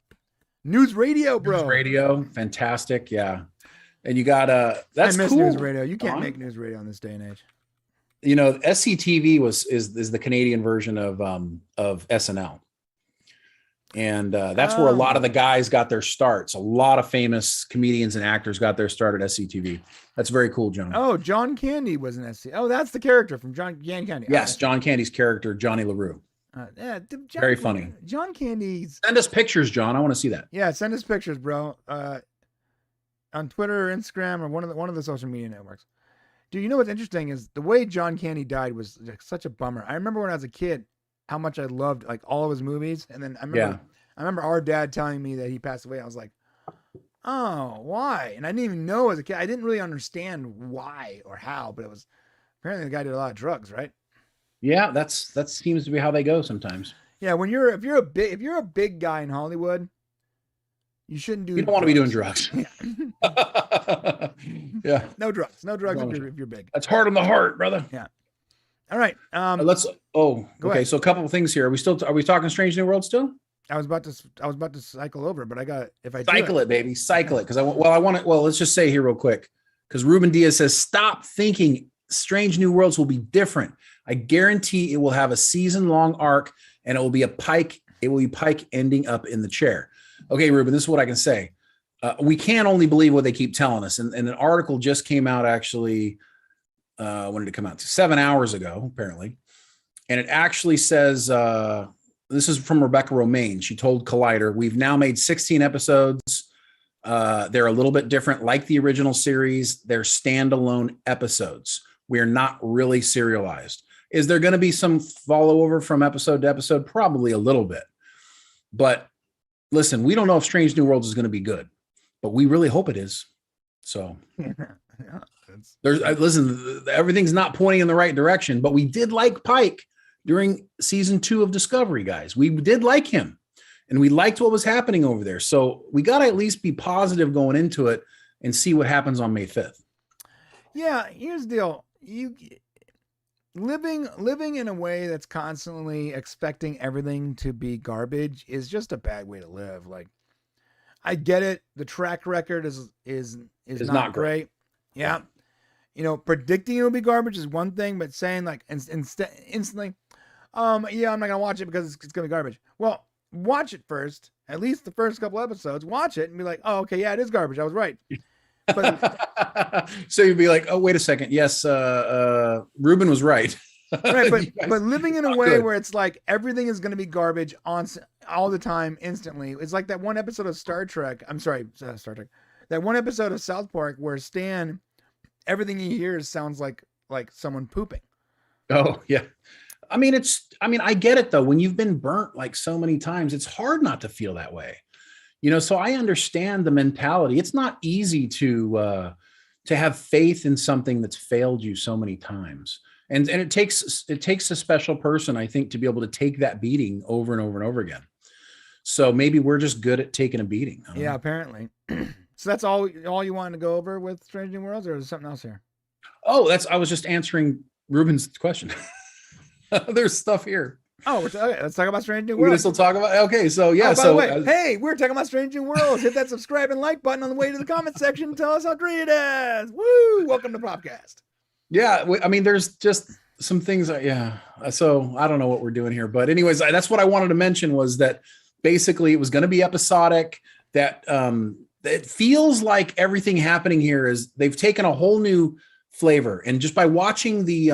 News Radio, bro. News Radio. Fantastic. Yeah. And you got that's I miss cool. News Radio. You can't make News Radio in this day and age. SCTV is the Canadian version of SNL. And that's where a lot of the guys got their starts. A lot of famous comedians and actors got their start at SCTV. That's very cool, John. Oh, John Candy was an SC. Oh, that's the character from John Candy. Yes, John Candy's character, Johnny LaRue. Very funny. John Candy's. Send us pictures, John. I want to see that. Yeah, send us pictures, bro. On Twitter or Instagram or one of the social media networks. Dude, you know what's interesting is the way John Candy died was such a bummer. I remember when I was a kid how much I loved like all of his movies, and then I remember our dad telling me that he passed away. I was like, oh, why? And I didn't even know as a kid. I didn't really understand why or how, but it was apparently the guy did a lot of drugs, right? Yeah, that seems to be how they go sometimes. Yeah, if you're a big guy in Hollywood, you shouldn't do. You don't want to be doing drugs. Yeah. Yeah. No drugs if you're big. That's hard on the heart, brother. Yeah. All right. Okay. So a couple of things here. Are we talking Strange New World still? I was about to cycle over, but cycle it, baby. Cycle it. Because let's just say here real quick. Because Ruben Diaz says, stop thinking Strange New Worlds will be different. I guarantee it will have a season-long arc and it will be Pike ending up in the chair. Okay, Ruben, this is what I can say. We can't only believe what they keep telling us. And an article just came out actually, when did it come out? 7 hours ago, apparently. And it actually says, this is from Rebecca Romaine. She told Collider, we've now made 16 episodes. They're a little bit different, like the original series. They're standalone episodes. We're not really serialized. Is there going to be some follow over from episode to episode? Probably a little bit. But listen, we don't know if Strange New Worlds is going to be good, but we really hope it is. So listen, everything's not pointing in the right direction, but we did like Pike during season 2 of Discovery, guys. We did like him and we liked what was happening over there. So we got to at least be positive going into it and see what happens on May 5th. Yeah. Here's the deal. You living in a way that's constantly expecting everything to be garbage is just a bad way to live. Like, I get it. The track record is not great. Yeah. You know, predicting it'll be garbage is one thing, but saying like instantly, yeah, I'm not gonna watch it because it's gonna be garbage. Well, watch it first, at least the first couple episodes. Watch it and be like, oh, okay, yeah, it is garbage. I was right. But so you'd be like, oh, wait a second. Yes, Ruben was right. Right, but living in a way where it's like everything is going to be garbage on all the time, instantly. It's like that one episode of Star Trek. I'm sorry, Star Trek. That one episode of South Park where Stan, everything he hears sounds like someone pooping. Oh yeah. I mean, I get it though. When you've been burnt like so many times, it's hard not to feel that way. You know, so I understand the mentality. It's not easy to have faith in something that's failed you so many times. And it takes a special person, I think, to be able to take that beating over and over and over again. So maybe we're just good at taking a beating. Yeah, apparently. So that's all you wanted to go over with Strange New Worlds, or is there something else here? Oh, I was just answering Ruben's question. There's stuff here. Oh, okay, let's talk about Strange New We're Worlds. gonna still talk about. Okay, so yeah. By the way, hey, we're talking about Strange New Worlds. Hit that subscribe and like button on the way to the comment section. Tell us how great it is. Woo! Welcome to Popcast. Yeah, I mean, there's just some things. Yeah, so I don't know what we're doing here, but anyways, that's what I wanted to mention was that basically it was going to be episodic. That it feels like everything happening here is they've taken a whole new flavor, and just by watching the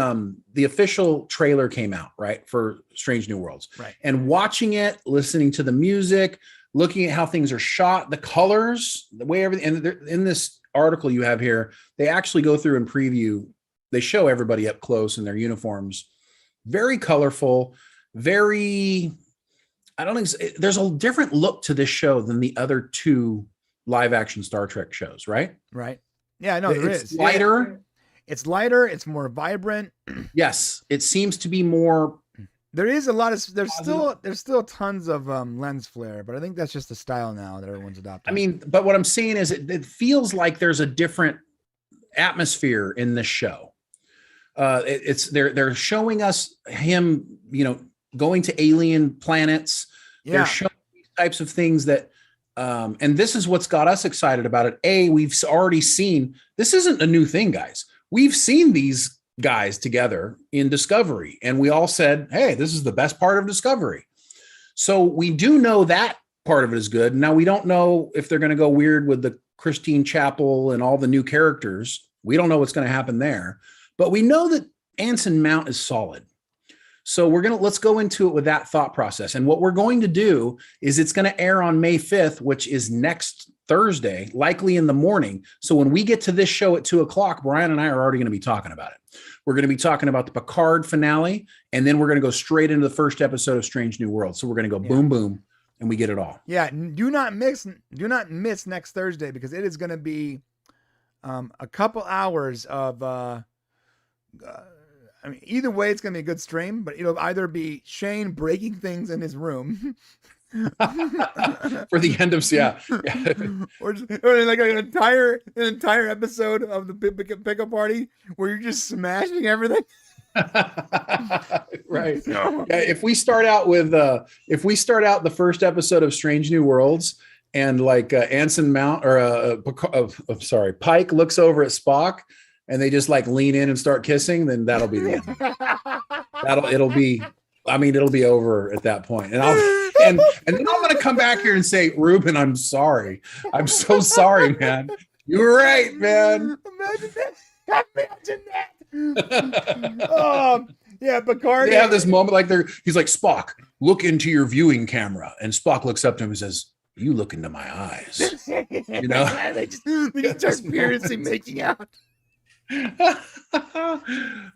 official trailer came out right for Strange New Worlds, right, and watching it, listening to the music, looking at how things are shot, the colors, the way everything. And in this article you have here, they actually go through and preview. They show everybody up close in their uniforms, very colorful, very. I don't think there's a different look to this show than the other 2 live action Star Trek shows, right? Right. Yeah, no, there it's is. Lighter. Yeah. It's lighter. It's more vibrant. Yes, it seems to be more. There is a lot of. There's still tons of lens flare, but I think that's just the style now that everyone's adopting. I mean, but what I'm saying is, it feels like there's a different atmosphere in this show. They're showing us him, going to alien planets. Yeah. They're showing these types of things that, and this is what's got us excited about it. We've already seen, this isn't a new thing, guys. We've seen these guys together in Discovery, and we all said, hey, this is the best part of Discovery. So we do know that part of it is good. Now we don't know if they're going to go weird with the Christine Chapel and all the new characters. We don't know what's going to happen there. But we know that Anson Mount is solid. So let's go into it with that thought process. And what we're going to do is it's going to air on May 5th, which is next Thursday, likely in the morning. So when we get to this show at 2:00, Brian and I are already going to be talking about it. We're going to be talking about the Picard finale, and then we're going to go straight into the first episode of Strange New World. So we're going to go boom, boom, and we get it all. Yeah. Do not miss next Thursday, because it is going to be a couple hours of, I mean, either way, it's going to be a good stream, but it'll either be Shane breaking things in his room for the end of, yeah. or like an entire episode of the pickup party where you're just smashing everything. Right. Yeah, if we start out the first episode of Strange New Worlds and like Anson Mount or Pike looks over at Spock, and they just like lean in and start kissing, then that'll be the end. It'll be over at that point. And then I'm going to come back here and say, Ruben, I'm sorry. I'm so sorry, man. You were right, man. Imagine that. Yeah, Picard. They have this moment like he's like, Spock, look into your viewing camera. And Spock looks up to him and says, you look into my eyes. They just start furiously making out.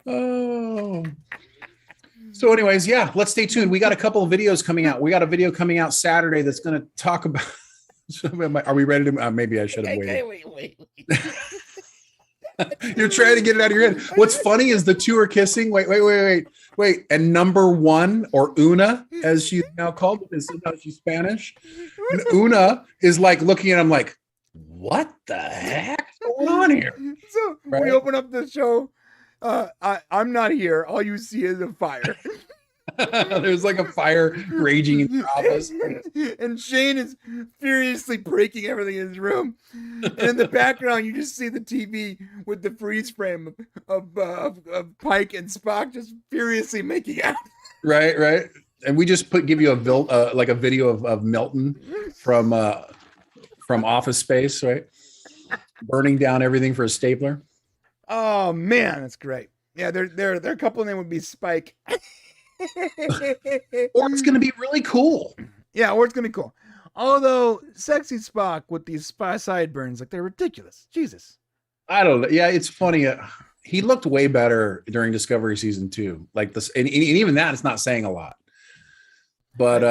Oh, So anyways, yeah, let's stay tuned. We got a couple of videos coming out. We got a video coming out Saturday that's going to talk about. Are we ready to? Maybe I should have waited. Wait. You're trying to get it out of your head. What's funny is the two are kissing. Wait. And number one, or Una, as she's now called, is now she's Spanish. And Una is like looking at him like, what the heck's going on here? So we open up the show. I'm not here. All you see is a fire. There's like a fire raging in the office. And Shane is furiously breaking everything in his room. And in the background, you just see the TV with the freeze frame of Pike and Spock just furiously making out. Right. And we just give you a video of Milton from Office Space, right? Burning down everything for a stapler. Oh man, that's great. Yeah, their couple name would be Spike. Or it's gonna be really cool. Yeah, or it's gonna be cool. Although sexy Spock with these sideburns, like they're ridiculous. Jesus. I don't know. Yeah, it's funny. He looked way better during Discovery season 2. Like this, and even that is not saying a lot. But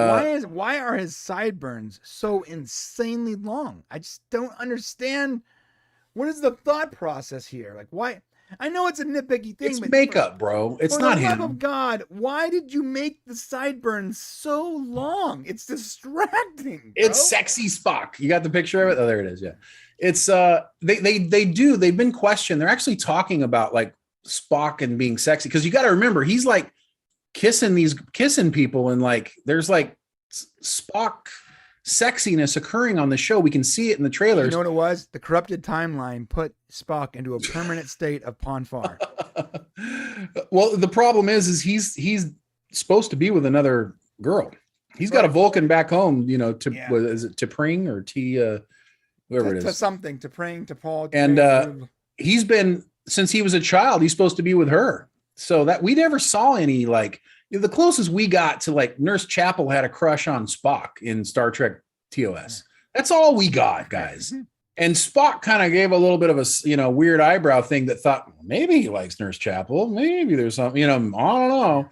why are his sideburns so insanely long? I just don't understand. What is the thought process here? Like, why? I know it's a nitpicky thing. It's but makeup, bro. It's not him. For the love of God, why did you make the sideburns so long? It's distracting, bro. It's sexy Spock. You got the picture of it? Oh, there it is. Yeah. It's they've been questioned. They're actually talking about like Spock and being sexy, because you got to remember he's like kissing people, and like there's like Spock sexiness occurring on the show. We can see it in the trailers. You know what it was? The corrupted timeline put Spock into a permanent state of Ponfar. Well, the problem is he's supposed to be with another girl. He's got a Vulcan back home, is it T'Pring or whoever it is. To something, T'Pring, T'Pol. And he's been, since he was a child, he's supposed to be with her. So that we never saw any like, the closest we got to like Nurse Chapel had a crush on Spock in Star Trek TOS. That's all we got, guys. And Spock kind of gave a little bit of a, weird eyebrow thing that thought, maybe he likes Nurse Chapel. Maybe there's something, I don't know.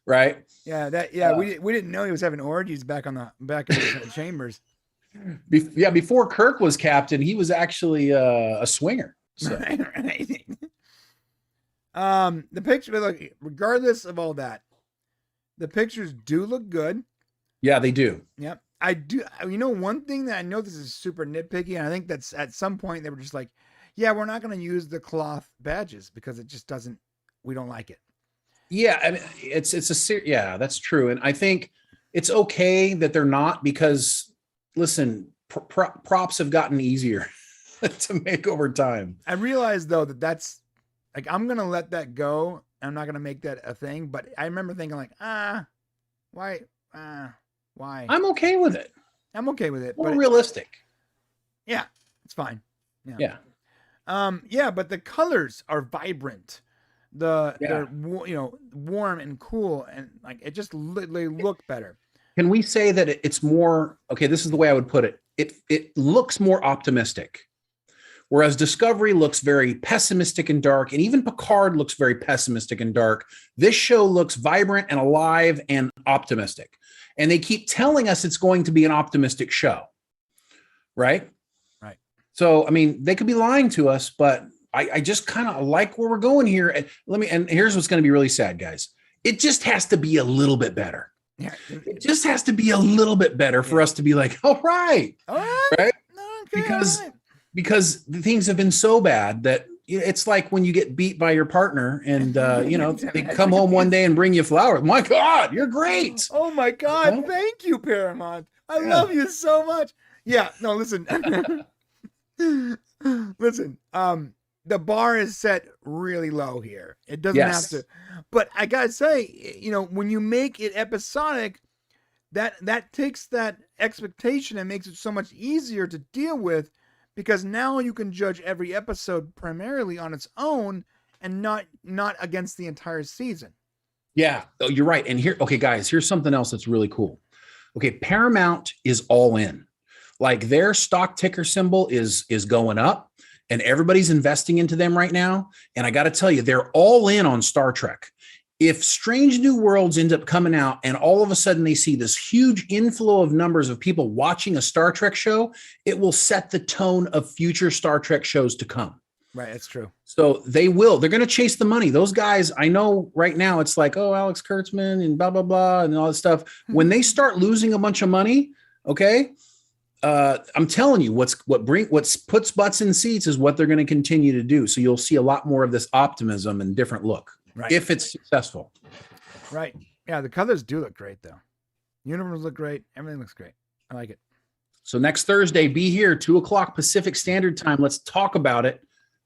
Right. Yeah. We didn't know he was having orgies back in the chambers. Before Kirk was captain, he was actually a swinger. So. Right. The picture, look, regardless of all that, the pictures do look good. Yeah, they do. Yep. I do. One thing that I know, this is super nitpicky, and I think that's at some point they were just like, yeah, we're not going to use the cloth badges because it just we don't like it. Yeah. I mean, yeah, that's true. And I think it's okay that they're not, because listen, props have gotten easier to make over time. I realize though that's like, I'm going to let that go. I'm not going to make that a thing, but I remember thinking like, why? I'm okay with it. More realistic. Yeah, it's fine. Yeah. But the colors are vibrant. They're warm and cool, and like it just they look better. Can we say that it's more, okay, this is the way I would put it. It looks more optimistic. Whereas Discovery looks very pessimistic and dark, and even Picard looks very pessimistic and dark. This show looks vibrant and alive and optimistic. And they keep telling us it's going to be an optimistic show. Right? Right. So, I mean, they could be lying to us, but I just kind of like where we're going here. And here's what's going to be really sad, guys. It just has to be a little bit better. Yeah. It just has to be a little bit better for us to be like, all right. Right? Okay, because the things have been so bad that it's like when you get beat by your partner and, they come home one day and bring you flowers. My God, you're great. Oh my God. Thank you, Paramount. I love you so much. Yeah. No, listen, the bar is set really low here. It doesn't have to, but I gotta say, when you make it episodic, that takes that expectation and makes it so much easier to deal with, because now you can judge every episode primarily on its own and not against the entire season. Yeah, you're right. And here, okay, guys, here's something else that's really cool. Okay, Paramount is all in. Like their stock ticker symbol is going up, and everybody's investing into them right now. And I got to tell you, they're all in on Star Trek. if Strange New Worlds end up coming out and all of a sudden they see this huge inflow of numbers of people watching a Star Trek show, it will set the tone of future Star Trek shows to come. Right, that's true. So they're going to chase the money. Those guys, I know right now it's like, oh, Alex Kurtzman and blah, blah, blah, and all this stuff. When they start losing a bunch of money, okay, I'm telling you, what puts butts in seats is what they're going to continue to do. So you'll see a lot more of this optimism and different look. Right. If it's successful. Right. Yeah, the colors do look great, though. Uniforms look great. Everything looks great. I like it. So next Thursday, be here, 2:00 Pacific Standard Time. Let's talk about it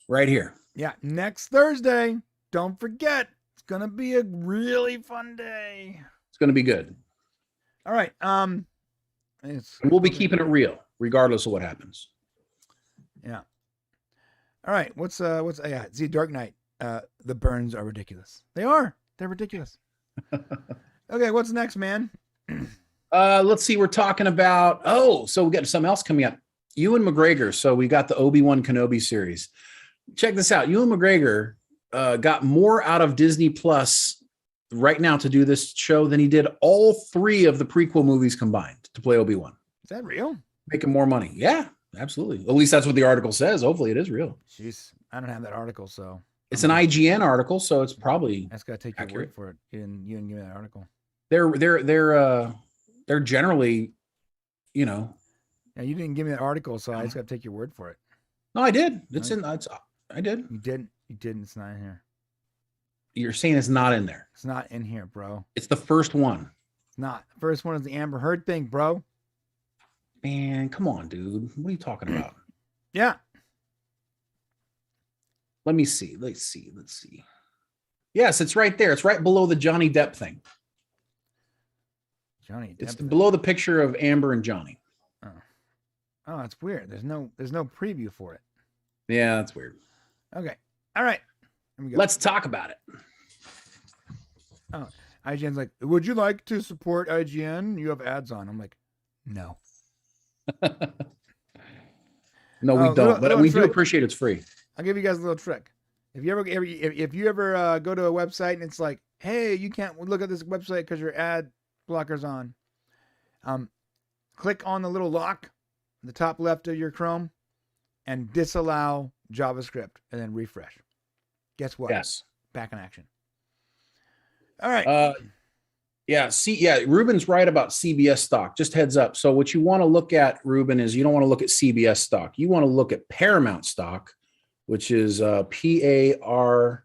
right here. Yeah, next Thursday. Don't forget. It's going to be a really fun day. It's going to be good. All right. And we'll be keeping it real, regardless of what happens. Yeah. All right. What's see, Dark Knight. The burns are ridiculous. They are. They're ridiculous. Okay, what's next, man? Let's see. We're talking about, so we got something else coming up. Ewan McGregor. So we got the Obi-Wan Kenobi series. Check this out. Ewan McGregor got more out of Disney Plus right now to do this show than he did all 3 of the prequel movies combined to play Obi-Wan. Is that real? Making more money. Yeah, absolutely. At least that's what the article says. Hopefully it is real. Jeez, I don't have that article, so. It's an IGN article, so it's probably. I just gotta take your word for it. You didn't give me that article. They're generally, Yeah, you didn't give me that article, so I just gotta take your word for it. No, I did. I did. You didn't. It's not in here. You're saying it's not in there. It's not in here, bro. It's the first one. It's not. The first one is the Amber Heard thing, bro. Man, come on, dude. What are you talking about? Yeah. Let me see. Let's see. Yes, it's right there. It's right below the Johnny Depp thing. Johnny Depp. It's below the picture of Amber and Johnny. Oh, that's weird. There's no preview for it. Yeah, that's weird. Okay. All right. Here we go. Let's talk about it. Oh, IGN's like, would you like to support IGN? You have ads on. I'm like, no. No, we don't. But we do appreciate it's free. I'll give you guys a little trick. If you ever go to a website and it's like, hey, you can't look at this website because your ad blocker's on. Click on the little lock in the top left of your Chrome and disallow JavaScript and then refresh. Guess what? Yes. Back in action. All right. Ruben's right about CBS stock. Just heads up. So what you want to look at, Ruben, is you don't want to look at CBS stock. You want to look at Paramount stock, which is PARAA.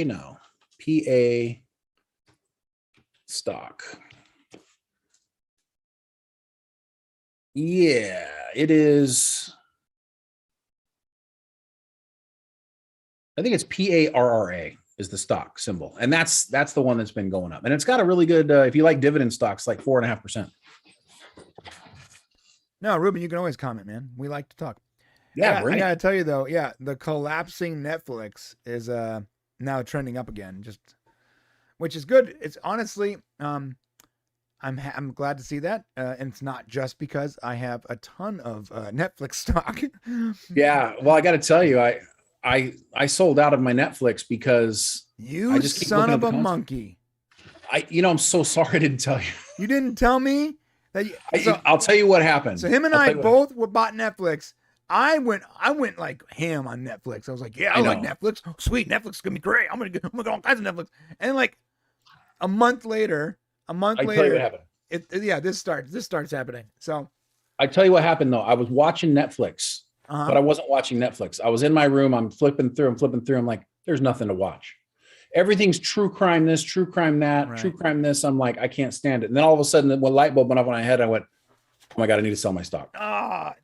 No, PA stock. Yeah, it is. I think it's PARRA is the stock symbol. And that's the one that's been going up. And it's got a really good, if you like dividend stocks, like 4.5%. No, Ruben, you can always comment, man. We like to talk. Yeah, I gotta tell you though, the collapsing Netflix is now trending up again, which is good. It's honestly, I'm glad to see that, and it's not just because I have a ton of Netflix stock. Yeah, well, I got to tell you, I sold out of my Netflix because you son of a monkey. I'm so sorry I didn't tell you. You didn't tell me that. I'll tell you what happened. So him and I both bought Netflix. I went like ham on Netflix. I was like, I like Netflix. Oh, sweet, Netflix is gonna be great. I'm gonna get all kinds of Netflix. And like a month later, tell you what happened. This starts happening. So I tell you what happened though. I was watching Netflix, but I wasn't watching Netflix. I was in my room. I'm flipping through. I'm like, there's nothing to watch. Everything's true crime this, true crime that, right. True crime this. I'm like, I can't stand it. And then all of a sudden, when light bulb went up in my head, I went, oh my God, I need to sell my stock.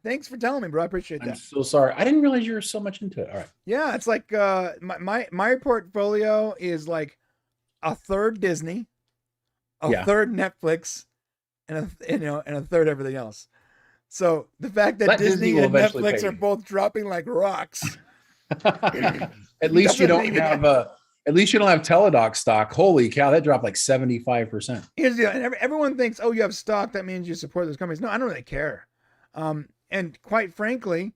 Thanks for telling me, bro. I appreciate that. I'm so sorry. I didn't realize you were so much into it. All right. Yeah, it's like my portfolio is like a third Disney, a third Netflix, and a third everything else. So the fact that Disney and Netflix are both dropping like rocks. At least you don't have Teladoc stock. Holy cow, that dropped like 75%. Everyone thinks, oh, you have stock, that means you support those companies. No, I don't really care. And quite frankly,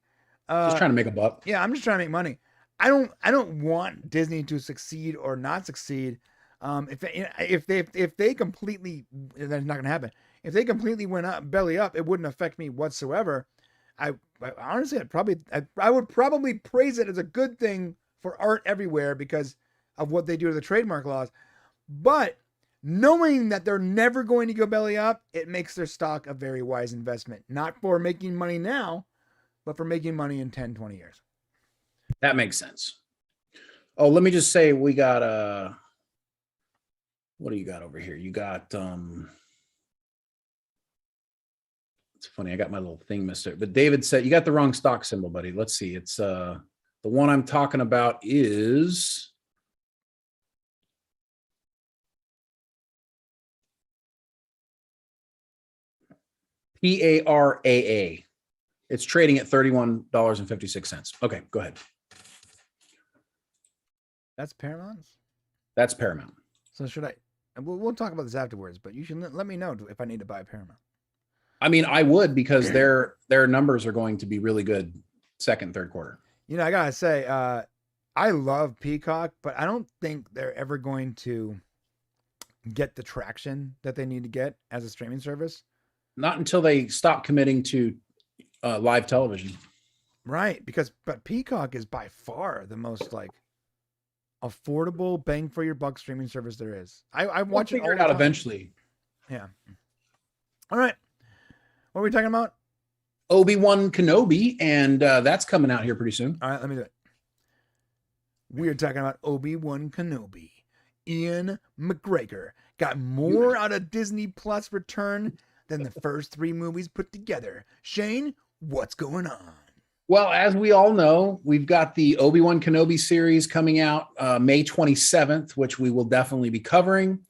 just trying to make a buck. Yeah, I'm just trying to make money. I don't want Disney to succeed or not succeed. If they completely, that's not going to happen. If they completely went up belly up, it wouldn't affect me whatsoever. I honestly, I would probably praise it as a good thing for art everywhere because of what they do to the trademark laws. But knowing that they're never going to go belly up, it makes their stock a very wise investment. Not for making money now, but for making money in 10, 20 years. That makes sense. Oh, let me just say we got what do you got over here? You got it's funny, I got my little thing missed it. But David said you got the wrong stock symbol, buddy. Let's see. It's the one I'm talking about is PARAA. It's trading at $31.56. Okay, go ahead. That's Paramount's? That's Paramount. So should I? We'll talk about this afterwards, but you should let me know if I need to buy Paramount. I mean, I would because their numbers are going to be really good second, third quarter. You know, I gotta say, I love Peacock, but I don't think they're ever going to get the traction that they need to get as a streaming service. Not until they stop committing to live television. Right, but Peacock is by far the most like affordable bang for your buck streaming service there is. I watch it all the out time. Eventually. Yeah. All right. What are we talking about? Obi-Wan Kenobi, and that's coming out here pretty soon. All right, let me do it. We are talking about Obi-Wan Kenobi. Ian McGregor got more out of Disney Plus return than the first 3 movies put together. Shane, what's going on? Well, as we all know, we've got the Obi-Wan Kenobi series coming out May 27th, which we will definitely be covering.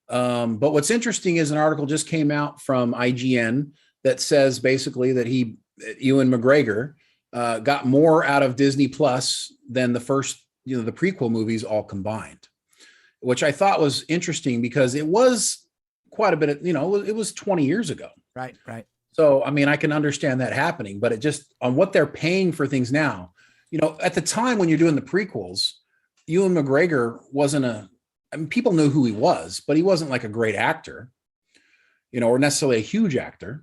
But what's interesting is an article just came out from IGN that says basically that Ewan McGregor got more out of Disney Plus than the first, the prequel movies all combined, which I thought was interesting because it was quite a bit of, it was 20 years ago. Right. So, I mean, I can understand that happening, but it just on what they're paying for things now, at the time when you're doing the prequels, Ewan McGregor people knew who he was, but he wasn't like a great actor, or necessarily a huge actor.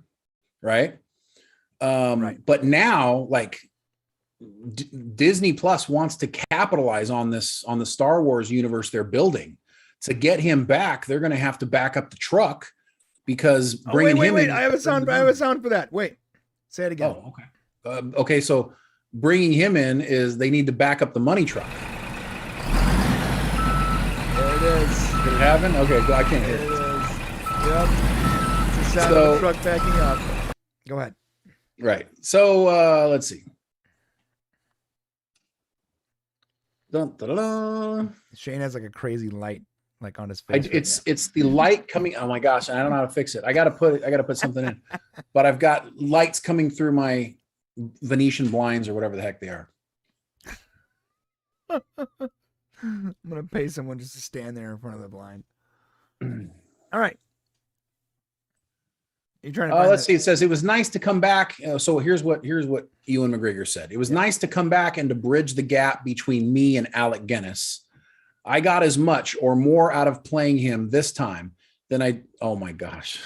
Right. Right. But now like Disney Plus wants to capitalize on the Star Wars universe they're building. To get him back, they're going to have to back up the truck because bringing him in. I have a sound for that. Wait, say it again. Oh, okay. Okay. So bringing him in is they need to back up the money truck. There it is. Did it happen? Okay. I can't hear it. There it is. Yep. It's the sound of the truck backing up. Go ahead. Right. So let's see. Dun, dun, dun, dun. Shane has like a crazy light like on his face. It's the light coming. Oh my gosh. I don't know how to fix it. I got to put something in, but I've got lights coming through my Venetian blinds or whatever the heck they are. I'm going to pay someone just to stand there in front of the blind. All right. You're trying to let's see. It says it was nice to come back. So here's what Ewan McGregor said. It was nice to come back and to bridge the gap between me and Alec Guinness. I got as much or more out of playing him this time than oh my gosh.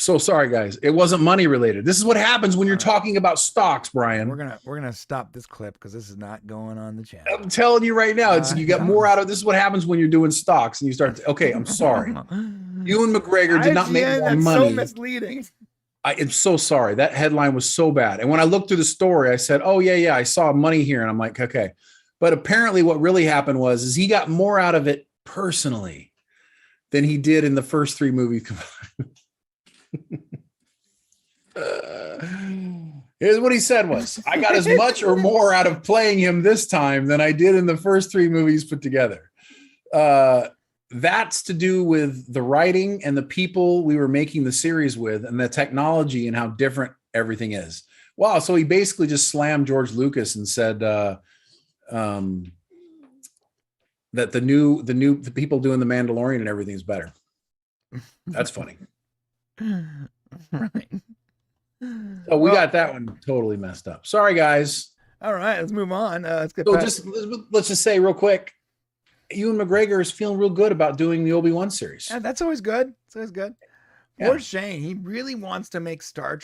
So sorry, guys. It wasn't money related. This is what happens when you're talking about stocks, Brian. We're gonna stop this clip because this is not going on the channel. I'm telling you right now, you get more out of this. Is what happens when you're doing stocks and you start. Okay, I'm sorry. Ewan McGregor did not make more money. So misleading. I'm so sorry. That headline was so bad. And when I looked through the story, I said, "Oh yeah, I saw money here," and I'm like, "Okay." But apparently, what really happened was he got more out of it personally than he did in the first 3 movies. Here's what he said was, I got as much or more out of playing him this time than I did in the first 3 movies put together. That's to do with the writing and the people we were making the series with and the technology and how different everything is. Wow. So he basically just slammed George Lucas and said that the people doing the Mandalorian and everything is better. That's funny. Right. So we got that one totally messed up. Sorry, guys. All right, let's move on. Let's get So past. let's just say real quick, Ewan McGregor is feeling real good about doing the Obi-Wan series. Yeah, that's always good. It's always good. Yeah. Poor Shane. He really wants to make Star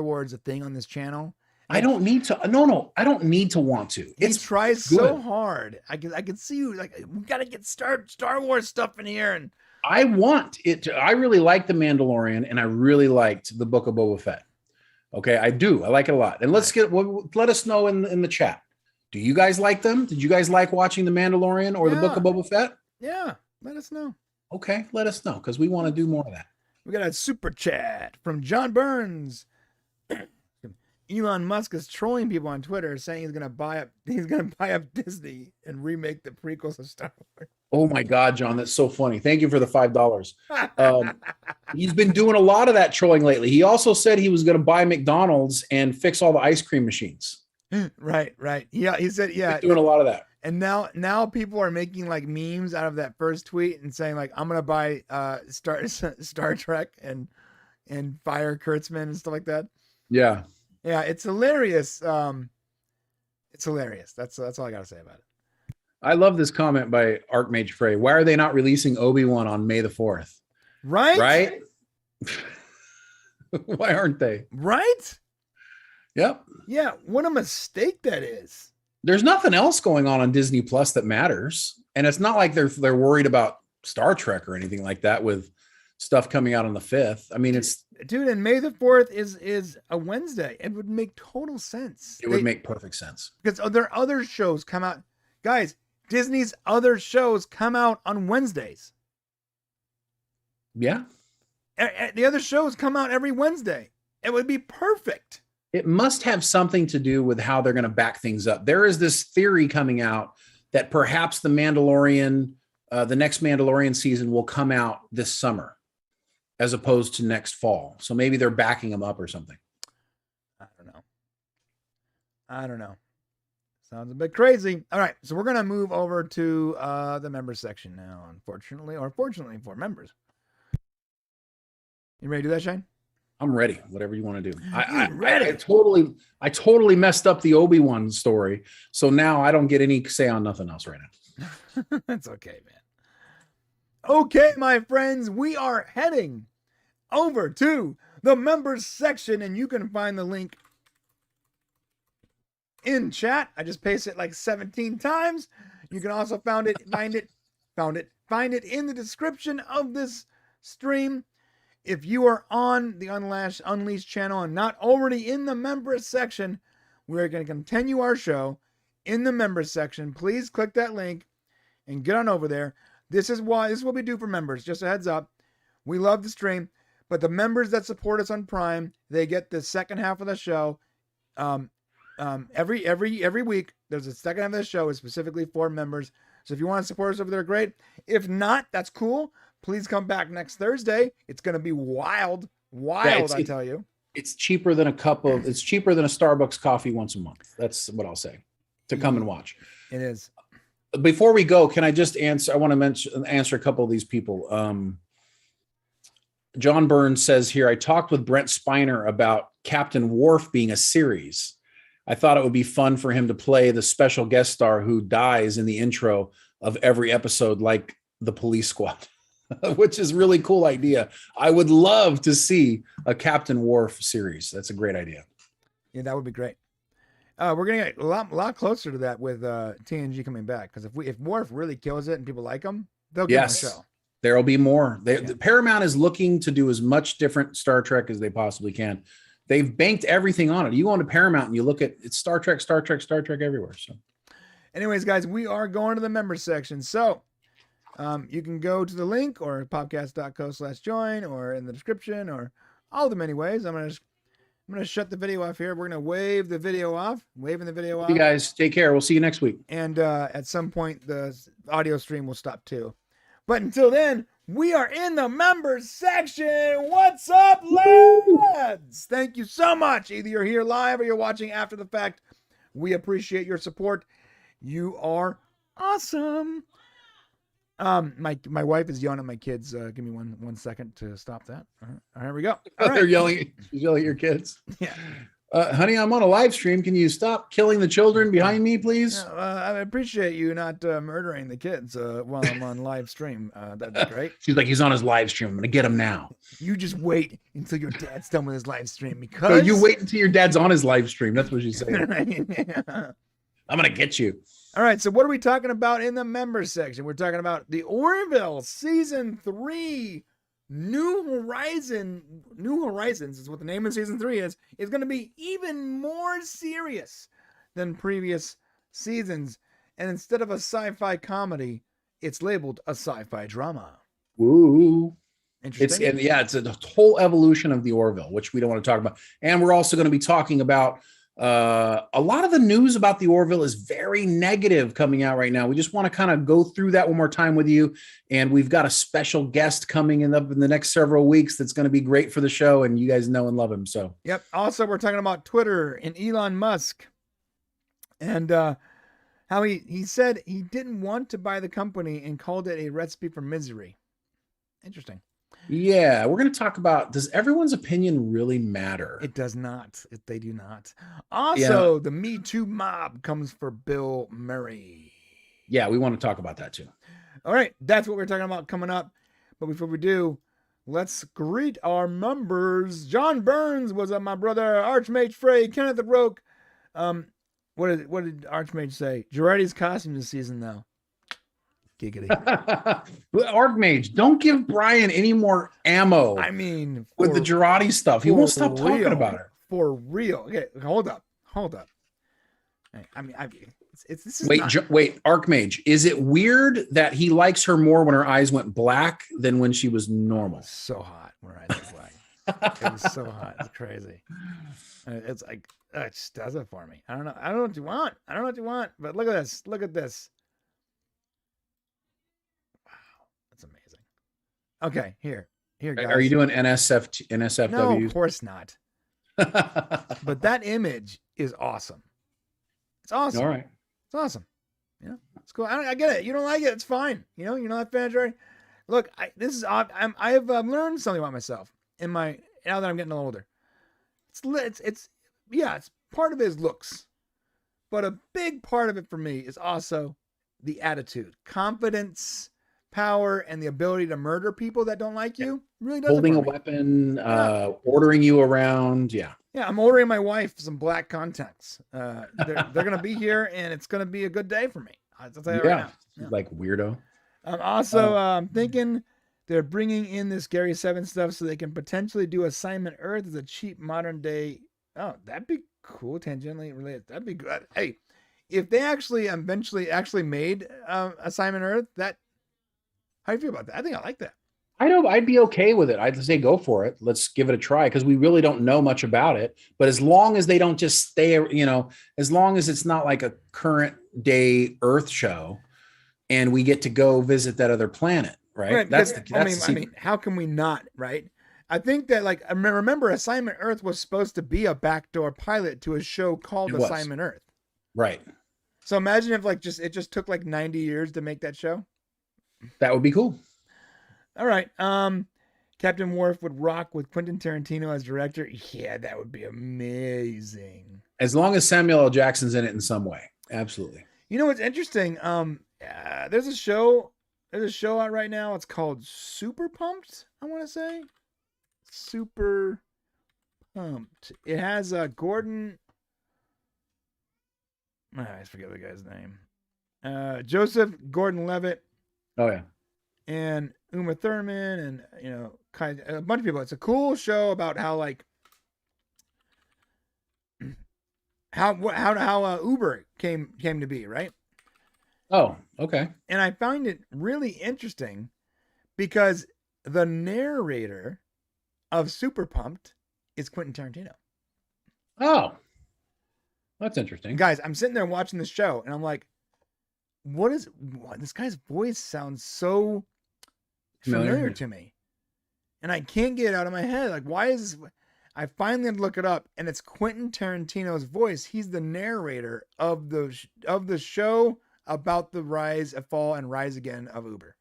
Wars a thing on this channel. I don't need to. No, I don't need to want to. He tries so hard. I can see you like we gotta get Star Wars stuff in here, and I want it to. I really like The Mandalorian, and I really liked the Book of Boba Fett. Okay, I do. I like it a lot. And let us know in the chat. Do you guys like them? Did you guys like watching The Mandalorian or the Book of Boba Fett? Yeah, let us know. Okay, let us know because we want to do more of that. We got a super chat from John Burns. Elon Musk is trolling people on Twitter, saying he's gonna buy up Disney and remake the prequels of Star Wars. Oh my God, John, that's so funny. Thank you for the $5. He's been doing a lot of that trolling lately. He also said he was going to buy McDonald's and fix all the ice cream machines. Right. Yeah, he said, yeah, He's doing a lot of that. And now people are making like memes out of that first tweet and saying like, I'm gonna buy Star Trek and fire Kurtzman and stuff like that. Yeah. Yeah, it's hilarious. It's hilarious. That's all I gotta say about it. I love this comment by Archmage Frey. Why are they not releasing Obi-Wan on May the 4th? Right? Why aren't they? Right? Yep. Yeah, what a mistake that is. There's nothing else going on Disney Plus that matters. And it's not like they're worried about Star Trek or anything like that with stuff coming out on the 5th. I mean, it's dude, and May the 4th is a Wednesday. It would make total sense. It would make perfect sense. Because their other shows come out. Guys, Disney's other shows come out on Wednesdays. Yeah. The other shows come out every Wednesday. It would be perfect. It must have something to do with how they're going to back things up. There is this theory coming out that perhaps the next Mandalorian season will come out this summer as opposed to next fall. So maybe they're backing them up or something. I don't know. Sounds a bit crazy. All right. So we're going to move over to the members section now, unfortunately, or fortunately for members. You ready to do that, Shane? I'm ready. Whatever you want to do. Ready. I totally messed up the Obi-Wan story. So now I don't get any say on nothing else right now. That's okay, man. Okay, my friends, we are heading over to the members section, and you can find the link in chat. I just pasted it like 17 times. You can also find it in the description of this stream. If you are on the Unleashed channel and not already in the members section, we're going to continue our show in the members section. Please click that link and get on over there. This is what we do for members. Just a heads up. We love the stream, but the members that support us on Prime, they get the second half of the show. Every week, there's a second half of the show is specifically for members. So if you want to support us over there, great. If not, that's cool. Please come back next Thursday. It's going to be wild, I tell you. It's cheaper than a Starbucks coffee once a month. That's what I'll say to come and watch. It is. Before we go, can I just answer? I want to answer a couple of these people. John Burns says here, I talked with Brent Spiner about Captain Worf being a series. I thought it would be fun for him to play the special guest star who dies in the intro of every episode, like the Police Squad, which is a really cool idea. I would love to see a Captain Worf series. That's a great idea. Yeah, that would be great. We're gonna get a lot closer to that with TNG coming back, because if Worf really kills it and people like him, they'll get on the show. There'll be more. Paramount is looking to do as much different Star Trek as they possibly can. They've banked everything on it. You go into Paramount and you look at it's Star Trek everywhere. So, anyways, guys, we are going to the members section. So, you can go to the link or popcast.co/join or in the description or all of the many ways. I'm gonna shut the video off here. We're gonna waving the video off. You guys take care. We'll see you next week. And at some point, the audio stream will stop too. But until then, we are in the members section. What's up, lads? Thank you so much. Either you're here live or you're watching after the fact. We appreciate your support. You are awesome. My wife is yelling at my kids. Give me one second to stop that. All right, here we go. All right. They're yelling. She's yelling at your kids. Yeah. Honey, I'm on a live stream. Can you stop killing the children behind me, please? I appreciate you not murdering the kids while I'm on live stream. That'd be great. She's like, he's on his live stream. I'm going to get him now. You just wait until your dad's done with his live stream because So you wait until your dad's on his live stream. That's what she's saying. Yeah. I'm going to get you. All right, so what are we talking about in the members section? We're talking about the Orville season 3. New Horizons is what the name of season 3 is going to be even more serious than previous seasons. And instead of a sci-fi comedy, it's labeled a sci-fi drama. Woo. Interesting. It's a whole evolution of the Orville, which we don't want to talk about. And we're also going to be talking about a lot of the news about the Orville is very negative coming out right now. We just want to kind of go through that one more time with you. And we've got a special guest coming in the next several weeks that's going to be great for the show. And you guys know and love him. So, yep. Also, we're talking about Twitter and Elon Musk and how he said he didn't want to buy the company and called it a recipe for misery. Interesting. Yeah, we're going to talk about, does everyone's opinion really matter? It does not. They do not. Also, the Me Too mob comes for Bill Murray. Yeah, we want to talk about that too. All right, that's what we're talking about coming up. But before we do, let's greet our members. John Burns was my brother. Archmage Frey, Kenneth the Roke. What did Archmage say? Girardi's costume this season, though. Giggity. Archmage, don't give Brian any more ammo. I mean, with the Girardi stuff, he won't stop talking about it. For real. Okay, hold up. I mean, this is wait, Archmage, is it weird that he likes her more when her eyes went black than when she was normal? So hot when her eyes went black. It was so hot. It's crazy. It's like it just does it for me. I don't know what you want. But look at this. Amazing. Okay, here, guys. Are you doing NSFW? No, of course not. But that image is awesome. It's awesome. All right. It's awesome. Yeah, it's cool. I get it. You don't like it. It's fine. You're not fan Jerry. Look, I've learned something about myself now that I'm getting a little older. It's part of it is looks, but a big part of it for me is also the attitude, confidence, power, and the ability to murder people that don't like you. Really does holding a weapon, ordering you around. Yeah, I'm ordering my wife some black contacts. They're gonna be here, and it's gonna be a good day for me. I'll tell you right now. Yeah. Like weirdo. I'm thinking they're bringing in this Gary 7 stuff so they can potentially do Assignment Earth as a cheap modern day. Oh, that'd be cool. Tangentially related. That'd be good. Hey, if they eventually made Assignment Earth, how do you feel about that? I think I like that. I know I'd be okay with it. I'd say go for it. Let's give it a try because we really don't know much about it. But as long as they don't just stay, as long as it's not like a current day Earth show, and we get to go visit that other planet, right? I mean, how can we not, right? I think that I remember Assignment Earth was supposed to be a backdoor pilot to a show called Assignment Earth, right? So imagine if it just took 90 years to make that show. That would be cool. All right. Captain Worf would rock with Quentin Tarantino as director. Yeah, that would be amazing. As long as Samuel L. Jackson's in it in some way. Absolutely. You know what's interesting? There's a show out right now. It's called Super Pumped, I want to say. Super Pumped. It has Gordon. I forget the guy's name. Joseph Gordon-Levitt. Oh yeah. And Uma Thurman and a bunch of people. It's a cool show about how Uber came to be, right? Oh, okay. And I find it really interesting because the narrator of Super Pumped is Quentin Tarantino. Oh, that's interesting. Guys, I'm sitting there watching this show and I'm like, what this guy's voice sounds so familiar to me. And I can't get it out of my head. Why is this? I finally had to look it up, and it's Quentin Tarantino's voice. He's the narrator of the show about the rise, fall, and rise again of Uber.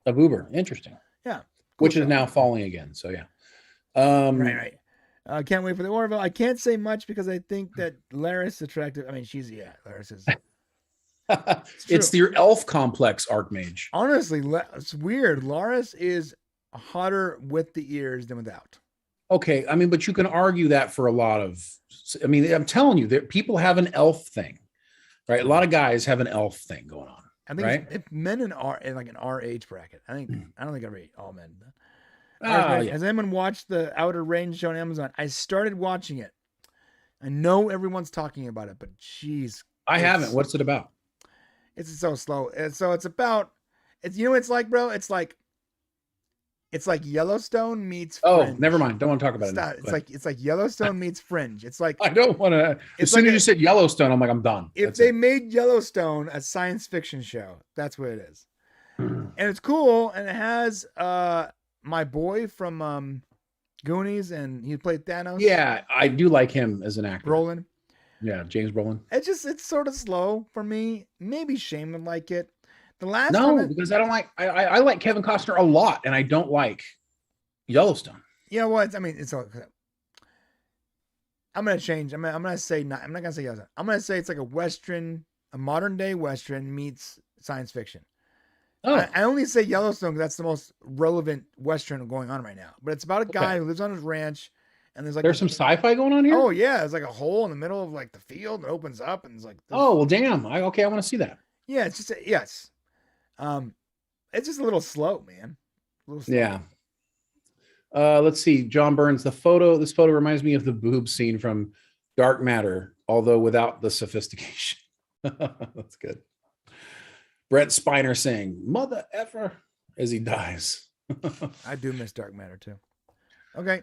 Of Uber. Interesting. Yeah. Which Cool is show. now falling again. So yeah. Right. Can't wait for the Orville. I can't say much because I think that Laris attractive. I mean, Laris is. It's your elf complex, Archmage. Honestly, it's weird. Laris is hotter with the ears than without. Okay, I mean, but you can argue that for a lot of. I mean, I'm telling you that people have an elf thing, right? A lot of guys have an elf thing going on. I think right? if men in like an R age bracket, I don't think I rate all men. Yeah. Has anyone watched the Outer Range show on Amazon? I started watching it. I know everyone's talking about it, but geez, I haven't. What's it about? It's so slow. So it's about it's what it's like, bro. It's like Yellowstone meets Fringe. Never mind. Don't want to talk about it. It's like Yellowstone meets Fringe. It's like I don't want to. As soon as you said Yellowstone, I'm like, I'm done. If they made Yellowstone a science fiction show, that's what it is. And it's cool, and it has my boy from Goonies, and he played Thanos. Yeah, I do like him as an actor. Brolin. Yeah, James Brolin. It's sort of slow for me. Maybe Shane would like it. Because I don't like. I like Kevin Costner a lot, and I don't like Yellowstone. Yeah, well, it's. I'm gonna change. I'm gonna say not. I'm not gonna say Yellowstone. I'm gonna say it's like a modern day Western meets science fiction. Oh. I only say Yellowstone because that's the most relevant Western going on right now. But it's about a guy who lives on his ranch, and there's some sci-fi going on here. Oh yeah, it's like a hole in the middle of like the field that opens up, and it's like. Oh well, damn. I want to see that. Yeah, it's just yes. It's just a little slow, man. Yeah. Let's see. John Burns. This photo reminds me of the boob scene from Dark Matter, although without the sophistication. That's good. Brett Spiner saying, "Mother effer," as he dies. I do miss Dark Matter too. Okay.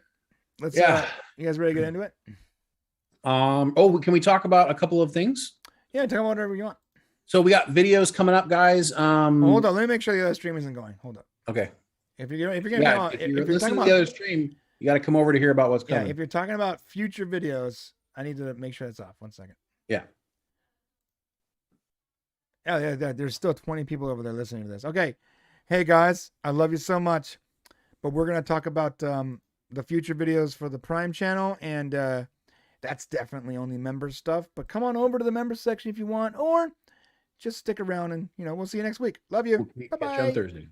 Let's you guys ready to get into it? Can we talk about a couple of things? Yeah, talk about whatever you want. So we got videos coming up, guys. Hold on, let me make sure the other stream isn't going. Hold up. Okay. If you're listening to the other stream, you got to come over to hear about what's coming. Yeah, if you're talking about future videos, I need to make sure it's off. 1 second. Yeah. Yeah. There's still 20 people over there listening to this. Okay. Hey guys, I love you so much, but we're gonna talk about the future videos for the Prime channel, and that's definitely only member stuff. But come on over to the members section if you want, or just stick around and we'll see you next week. Love you. Bye-bye. Catch you on Thursday.